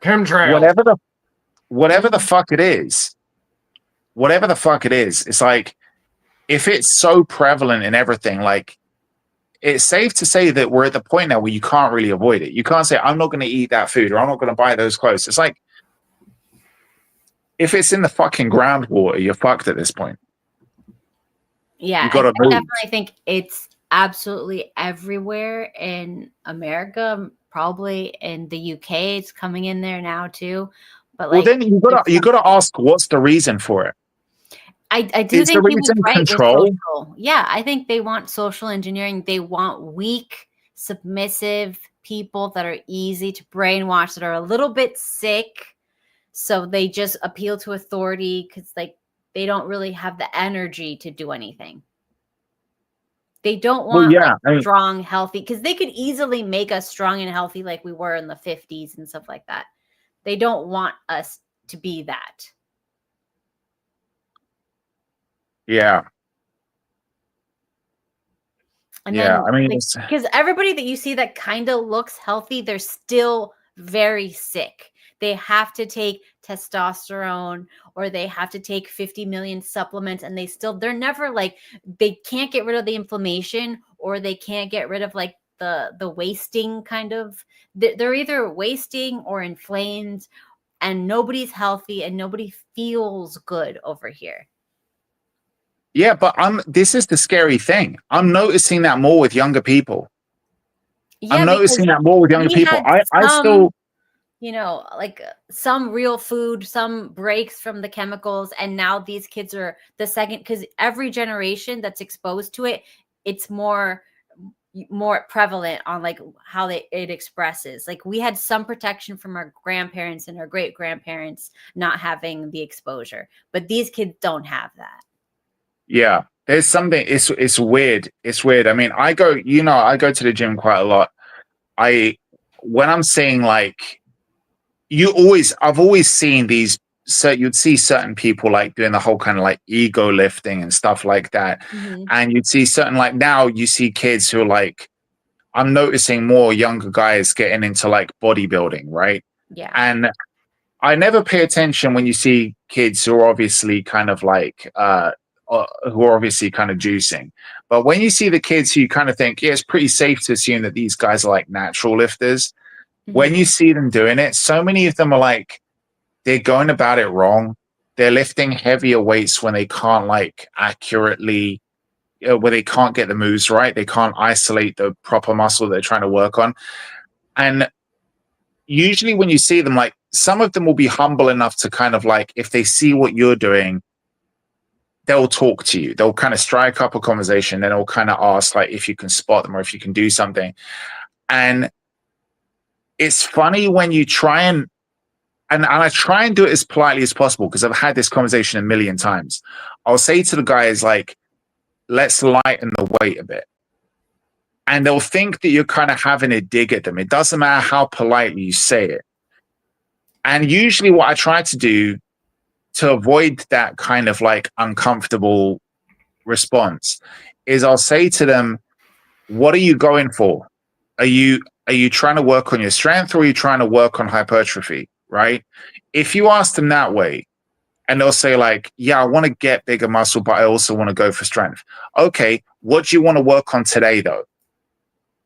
S14: chemtrails.
S3: Whatever the fuck it is. Whatever the fuck it is, it's like, if it's so prevalent in everything, like, it's safe to say that we're at the point now where you can't really avoid it. You can't say, I'm not going to eat that food, or I'm not going to buy those clothes. It's like, if it's in the fucking groundwater, you're fucked at this point.
S2: Yeah,
S3: you gotta
S2: I definitely think it's absolutely everywhere in America. probably in the UK. It's coming in there now too. But
S3: Well,
S2: like,
S3: then you gotta ask, what's the reason for it?
S2: I do
S3: Is the
S2: think he was
S3: reason
S2: right with
S3: control?
S2: social. Yeah, I think they want social engineering. They want weak, submissive people that are easy to brainwash, that are a little bit sick. So they just appeal to authority because like they don't really have the energy to do anything. They don't
S3: Well,
S2: want
S3: yeah,
S2: like strong, healthy, because they could easily make us strong and healthy like we were in the 50s and stuff like that. They don't want us to be that.
S3: yeah.
S2: And
S3: Yeah,
S2: then,
S3: I mean,
S2: because everybody that you see that kind of looks healthy, they're still very sick. They have to take testosterone or they have to take 50 million supplements, and they're never like, they can't get rid of the inflammation, or they can't get rid of like the wasting kind of, they're either wasting or inflamed, and nobody's healthy and nobody feels good over here.
S3: yeah, but this is the scary thing. I'm noticing that more with younger people.
S2: Yeah,
S3: I'm noticing that more with younger
S2: we
S3: people.
S2: had
S3: I
S2: some,
S3: still,
S2: like some real food, some breaks from the chemicals, and now these kids are the second, because every generation that's exposed to it, it's more prevalent on like how it expresses. Like we had some protection from our grandparents and our great grandparents not having the exposure, but these kids don't have that.
S3: yeah, there's something. It's weird. It's weird. I mean, I go to the gym quite a lot. When I'm seeing like, I've always seen these. So you'd see certain people like doing the whole kind of like ego lifting and stuff like that, and you'd see certain, like now you see kids who are like, I'm noticing more younger guys getting into like bodybuilding, right?
S2: Yeah.
S3: And I never pay attention when you see kids who are obviously kind of like who are obviously kind of juicing. But when you see the kids who you kind of think, yeah, it's pretty safe to assume that these guys are like natural lifters. When you see them doing it, so many of them are like, they're going about it wrong. They're lifting heavier weights when they can't like accurately, where they can't get the moves right. They can't isolate the proper muscle they're trying to work on. And usually when you see them, like some of them will be humble enough to kind of like, if they see what you're doing, they'll talk to you. They'll kind of strike up a conversation. Then they'll kind of ask like if you can spot them or if you can do something. And it's funny when you try and I try and do it as politely as possible, because I've had this conversation a million times. I'll say to the guys like, let's lighten the weight a bit. And they'll think that you're kind of having a dig at them. It doesn't matter how politely you say it. And usually what I try to do to avoid that kind of like uncomfortable response is I'll say to them, what are you going for? Are you trying to work on your strength, or are you trying to work on hypertrophy? Right? If you ask them that way, and they'll say like, yeah, I want to get bigger muscle, but I also want to go for strength. Okay, what do you want to work on today though?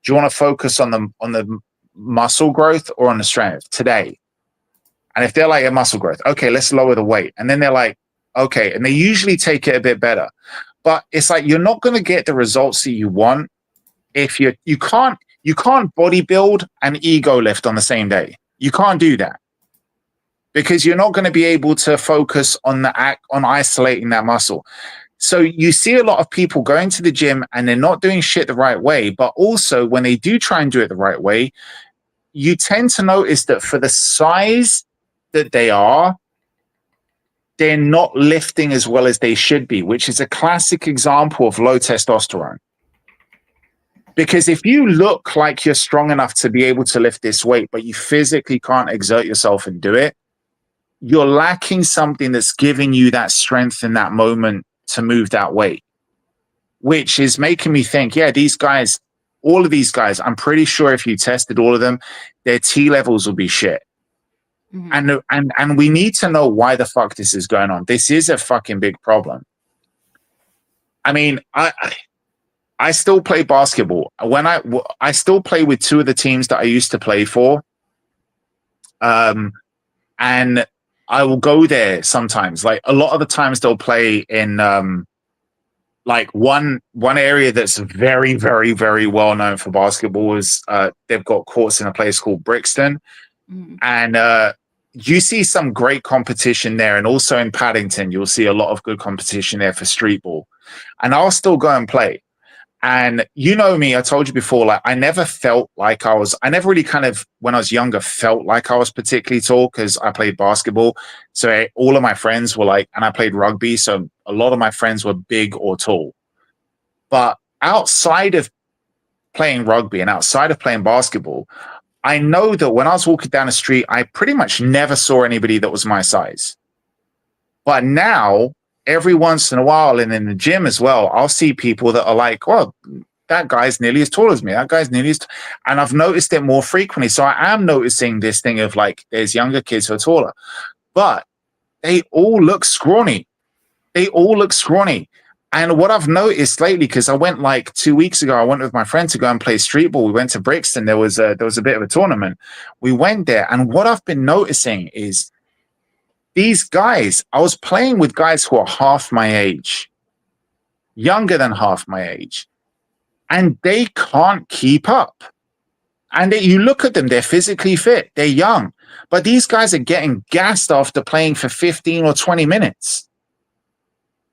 S3: Do you want to focus on the muscle growth or on the strength today? And if they're like a muscle growth, okay, let's lower the weight. And then they're like, okay, and they usually take it a bit better. But it's like, you're not going to get the results that you want if you can't bodybuild and ego lift on the same day. You can't do that, because you're not going to be able to focus on on isolating that muscle. So you see a lot of people going to the gym and they're not doing shit the right way. But also when they do try and do it the right way, you tend to notice that for the size that they are, they're not lifting as well as they should be, which is a classic example of low testosterone. Because if you look like you're strong enough to be able to lift this weight, but you physically can't exert yourself and do it, you're lacking something that's giving you that strength in that moment to move that weight, which is making me think, yeah, these guys, all of these guys, I'm pretty sure if you tested all of them, their T levels will be shit. And we need to know why the fuck this is going on. This is a fucking big problem. I mean, I still play basketball. When I still play with two of the teams that I used to play for. And I will go there sometimes. Like a lot of the times they'll play in like one area that's very, very, very well known for basketball is they've got courts in a place called Brixton, and you see some great competition there, and also in Paddington you'll see a lot of good competition there for street ball, and I'll still go and play. And you know me, I told you before, like I never really kind of, when I was younger, felt like I was particularly tall because I played basketball. So all of my friends were like, and I played rugby. So a lot of my friends were big or tall. But outside of playing rugby and outside of playing basketball, I know that when I was walking down the street, I pretty much never saw anybody that was my size. But now, every once in a while, and in the gym as well, I'll see people that are like, well, that guy's nearly as tall as me. That guy's nearly as and I've noticed it more frequently. So I am noticing this thing of like, there's younger kids who are taller, but they all look scrawny. They all look scrawny. And what I've noticed lately, because I went like 2 weeks ago, I went with my friend to go and play street ball. We went to Brixton. There was a bit of a tournament. We went there, and what I've been noticing is these guys, I was playing with guys who are half my age, younger than half my age, and they can't keep up. And you look at them, they're physically fit, they're young, but these guys are getting gassed after playing for 15 or 20 minutes.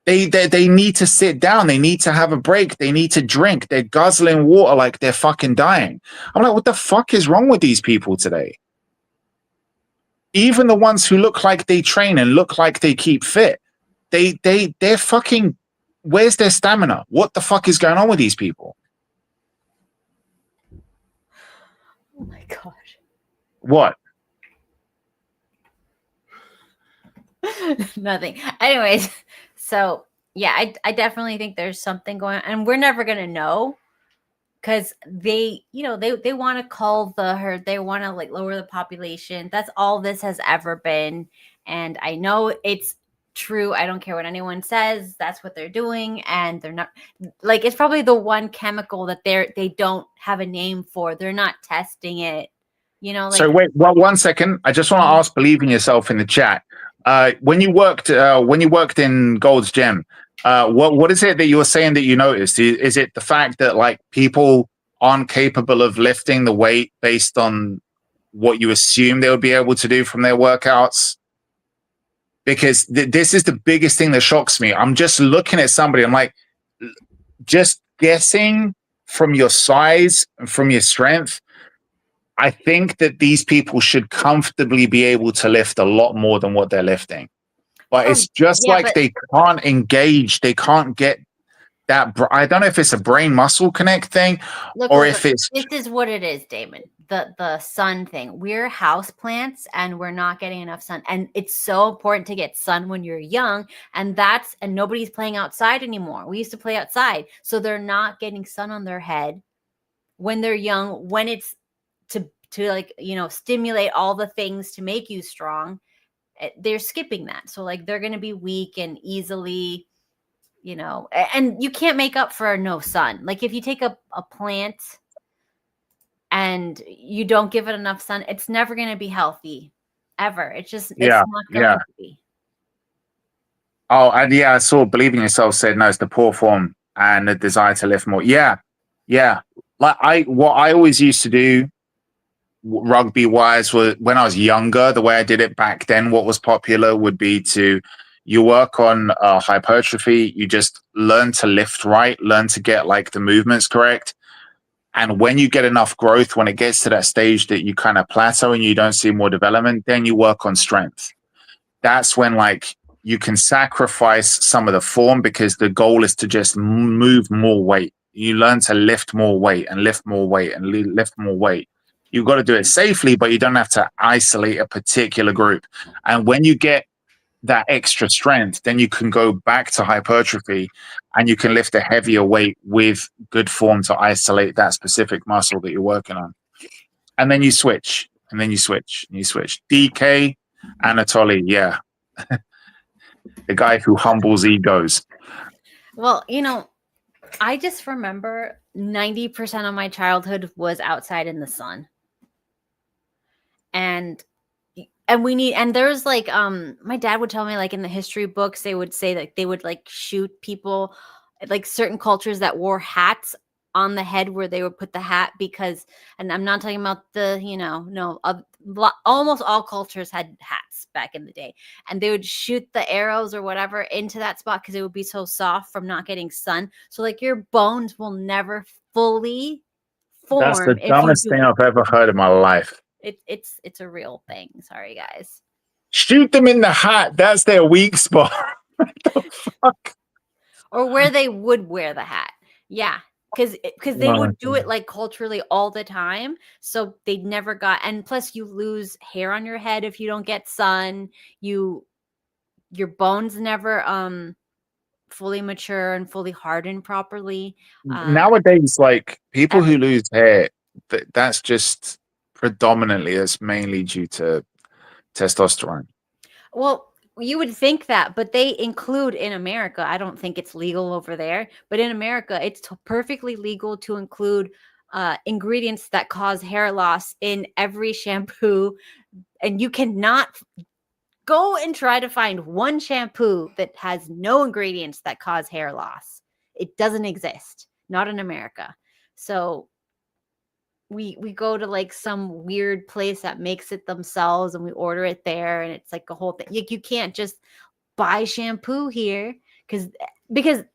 S3: They need to sit down, they need to have a break, they need to drink, they're guzzling water like they're fucking dying. I'm like, what the fuck is wrong with these people today? Even the ones who look like they train and look like they keep fit, they're fucking, where's their stamina? What the fuck is going on with these people?
S2: Oh my gosh.
S3: What?
S2: Nothing. Anyways, so yeah, I definitely think there's something going on, and we're never gonna know. Because they want to cull the herd. They want to like lower the population. That's all this has ever been. And I know it's true. I don't care what anyone says. That's what they're doing. And they're not like, it's probably the one chemical that they don't have a name for. They're not testing it. Like,
S3: so wait, well, 1 second. I just want to ask, believe in yourself in the chat. When you worked in Gold's Gym, what is it that you were saying that you noticed? Is it the fact that like people aren't capable of lifting the weight based on what you assume they would be able to do from their workouts? Because this is the biggest thing that shocks me. I'm just looking at somebody, I'm like, just guessing from your size and from your strength, I think that these people should comfortably be able to lift a lot more than what they're lifting. But it's just they can't engage. They can't get that. I don't know if it's a brain muscle connect thing if it's.
S2: This is what it is, Damon. The sun thing. We're house plants and we're not getting enough sun. And it's so important to get sun when you're young. And nobody's playing outside anymore. We used to play outside. So they're not getting sun on their head when they're young, when it's to like, stimulate all the things to make you strong. They're skipping that. So like they're going to be weak and easily, and you can't make up for no sun. Like if you take a plant and you don't give it enough sun, it's never going to be healthy ever. It's not going to be.
S3: Oh, and I saw Believe in Yourself said, no, it's the poor form and the desire to lift more. Yeah. Like what I always used to do rugby wise was when I was younger, the way I did it back then, what was popular would be you work on hypertrophy, you just learn to lift right, learn to get like the movements correct. And when you get enough growth, when it gets to that stage that you kind of plateau and you don't see more development, then you work on strength. That's when like you can sacrifice some of the form because the goal is to just move more weight. You learn to lift more weight and lift more weight and lift more weight. You've got to do it safely, but you don't have to isolate a particular group. And when you get that extra strength, then you can go back to hypertrophy and you can lift a heavier weight with good form to isolate that specific muscle that you're working on. And then you switch, and then you switch, and you switch. DK Anatoly, yeah. The guy who humbles egos.
S2: Well, I just remember 90% of my childhood was outside in the sun. And there's like, my dad would tell me like in the history books, they would say that they would like shoot people like certain cultures that wore hats on the head where they would put the hat because, and I'm not talking about the, almost all cultures had hats back in the day, and they would shoot the arrows or whatever into that spot because it would be so soft from not getting sun. So like your bones will never fully form.
S3: That's the
S2: if
S3: dumbest
S2: you
S3: thing
S2: do
S3: I've ever heard in my life.
S2: It's a real thing. Sorry, guys.
S3: Shoot them in the hat. That's their weak spot. What the fuck?
S2: Or where they would wear the hat. Yeah. Because they would do it like culturally all the time. So they never got, and plus you lose hair on your head if you don't get sun. Your bones never fully mature and fully harden properly.
S3: Nowadays, like people who lose hair, that's just predominantly, it's mainly due to testosterone.
S2: Well, you would think that, but they include in America, I don't think it's legal over there, but in America, it's perfectly legal to include ingredients that cause hair loss in every shampoo. And you cannot go and try to find one shampoo that has no ingredients that cause hair loss. It doesn't exist, not in America. So we go to like some weird place that makes it themselves and we order it there, and it's like a whole thing. Like you can't just buy shampoo here because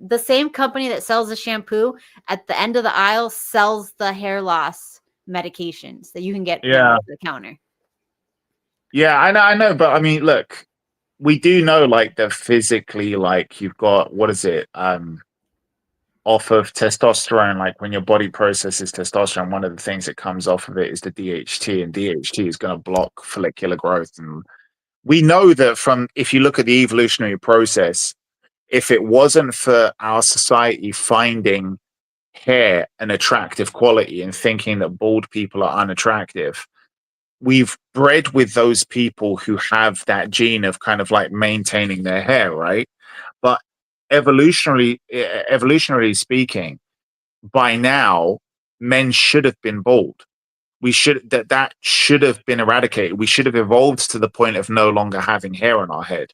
S2: the same company that sells the shampoo at the end of the aisle sells the hair loss medications that you can get over the counter.
S3: Yeah, I know, but I mean, look, we do know like that physically, like you've got, what is it? Off of testosterone, like when your body processes testosterone, one of the things that comes off of it is the DHT, and DHT is going to block follicular growth. And we know that if you look at the evolutionary process, if it wasn't for our society finding hair an attractive quality and thinking that bald people are unattractive, we've bred with those people who have that gene of kind of like maintaining their hair, right? But evolutionarily speaking, by now men should have been bald. That should have been eradicated. We should have evolved to the point of no longer having hair on our head.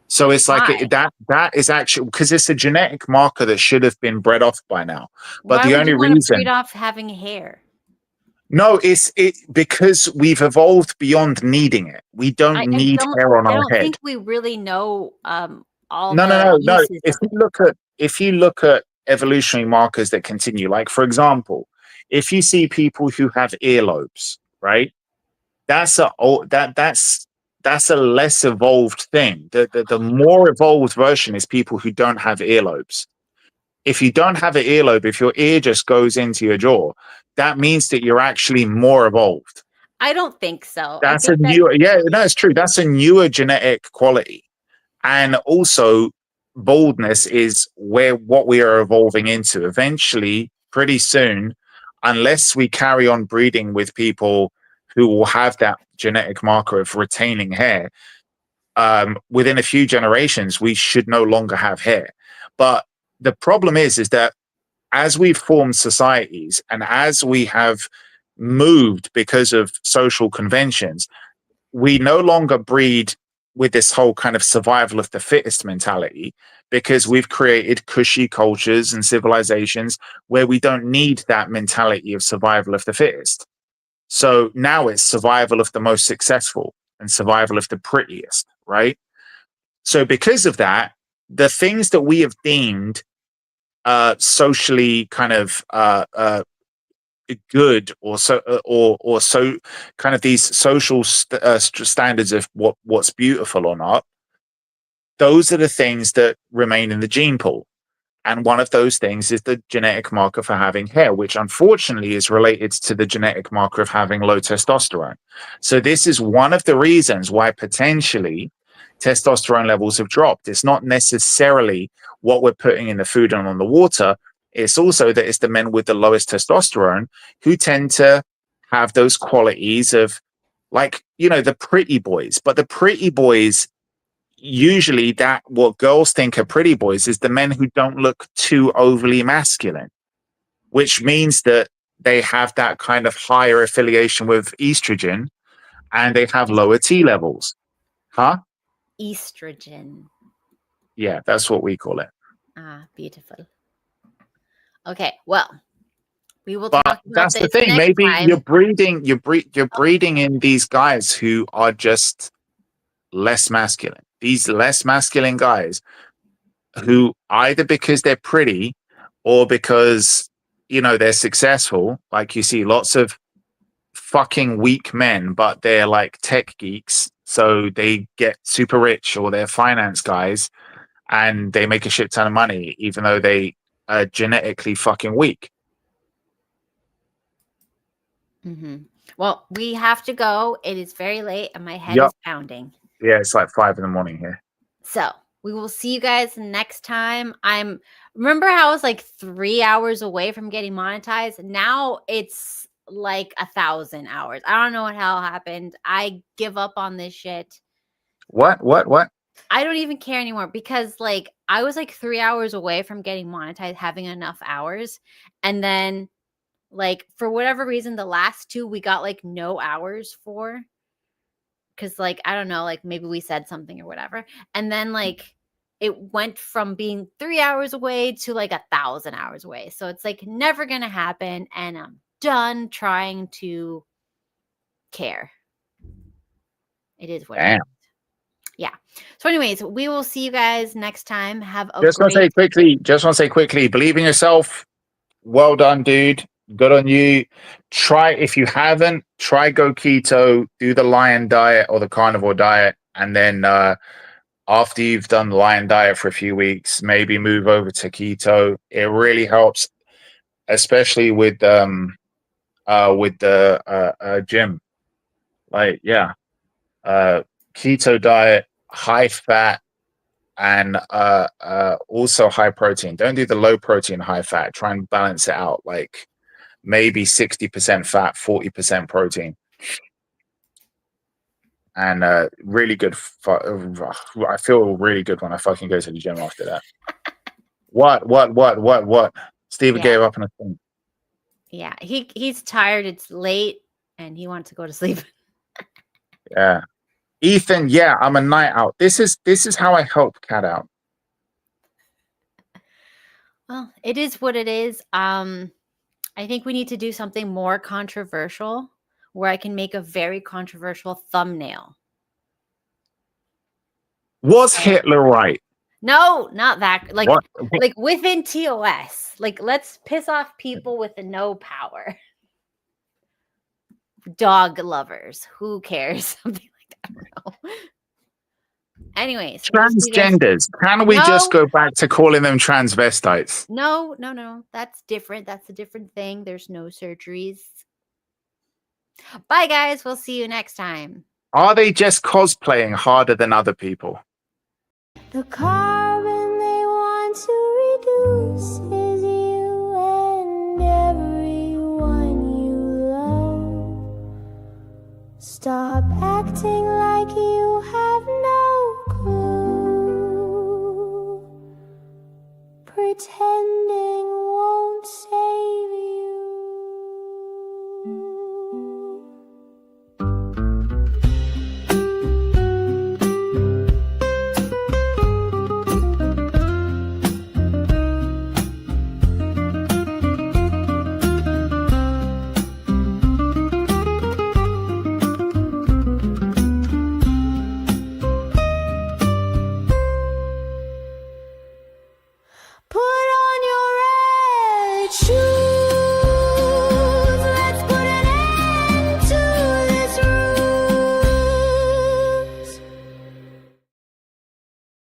S3: So it's like that is actually because it's a genetic marker that should have been bred off by now. But
S2: Why
S3: the
S2: would
S3: only
S2: you want to
S3: reason,
S2: breed off having hair?
S3: no, it's because we've evolved beyond needing it. We don't need hair on
S2: I
S3: our
S2: don't
S3: head.
S2: think we really know all
S3: No.
S2: the uses
S3: If
S2: of
S3: you look at evolutionary markers that continue, like for example, if you see people who have earlobes, right? That's a less evolved thing. The more evolved version is people who don't have earlobes. If you don't have an earlobe, if your ear just goes into your jaw, that means that you're actually more evolved.
S2: I don't think so.
S3: That's it's true. That's a newer genetic quality. And also boldness is what we are evolving into. Eventually, pretty soon, unless we carry on breeding with people who will have that genetic marker of retaining hair, within a few generations, we should no longer have hair. But the problem is that as we've formed societies and as we have moved because of social conventions, we no longer breed with this whole kind of survival of the fittest mentality, because we've created cushy cultures and civilizations where we don't need that mentality of survival of the fittest. So now it's survival of the most successful and survival of the prettiest, right? So because of that, the things that we have deemed socially kind of good or so kind of these social standards of what's beautiful or not, those are the things that remain in the gene pool. And one of those things is the genetic marker for having hair, which unfortunately is related to the genetic marker of having low testosterone. So this is one of the reasons why potentially testosterone levels have dropped. It's not necessarily what we're putting in the food and on the water. It's also that it's the men with the lowest testosterone who tend to have those qualities of, like, the pretty boys. But the pretty boys, usually that what girls think are pretty boys is the men who don't look too overly masculine, which means that they have that kind of higher affiliation with estrogen and they have lower T levels. Huh?
S2: estrogen.
S3: Yeah, that's what we call it.
S2: Beautiful. Okay, well, we will
S3: But
S2: talk about
S3: that's
S2: this
S3: the thing.
S2: next
S3: Maybe
S2: time.
S3: you're breeding in these guys who are just less masculine. These less masculine guys who either because they're pretty or because they're successful. Like you see lots of fucking weak men, but they're like tech geeks, so they get super rich, or they're finance guys and they make a shit ton of money even though they are genetically fucking weak.
S2: Well, we have to go. It is very late and my head
S3: Yep.
S2: is pounding.
S3: Yeah, it's like 5 a.m. here.
S2: So we will see you guys next time. Remember how I was like 3 hours away from getting monetized? Now it's like 1,000 hours. I don't know what hell happened. I give up on this shit.
S3: What?
S2: I don't even care anymore because like I was like 3 hours away from getting monetized, having enough hours. And then like for whatever reason, the last 2 we got like no hours for. Cause like, I don't know, like maybe we said something or whatever. And then like it went from being 3 hours away to like 1,000 hours away. So it's like never going to happen. And I'm done trying to care. It is what it is. Yeah. So anyways, we will see you guys next time. Have a
S3: Just want to say quickly, believe in yourself. Well done, dude. Good on you. If you haven't, try go keto, do the lion diet or the carnivore diet. And then after you've done the lion diet for a few weeks, maybe move over to keto. It really helps, especially with the gym. Like, yeah. Keto diet, high fat, and also high protein. Don't do the low protein, high fat. Try and balance it out, like maybe 60% fat, 40% protein, and really good. I feel really good when I fucking go to the gym after that. What? Steven gave up on a thing.
S2: Yeah, he's tired. It's late, and he wants to go to sleep.
S3: Yeah, Ethan. Yeah, I'm a night out. This is how I help Cat out.
S2: Well, it is what it is. I think we need to do something more controversial where I can make a very controversial thumbnail.
S3: Was Hitler right?
S2: No, not that. Like,
S3: What?
S2: like within TOS. Like, let's piss off people with no power. Dog lovers. Who cares? Something like that. I don't know. Anyways.
S3: Transgenders. Can we just go back to calling them transvestites?
S2: No. That's different. That's a different thing. There's no surgeries. Bye, guys. We'll see you next time.
S3: Are they just cosplaying harder than other people?
S10: The carbon they want to reduce is you and everyone you love. Stop acting like you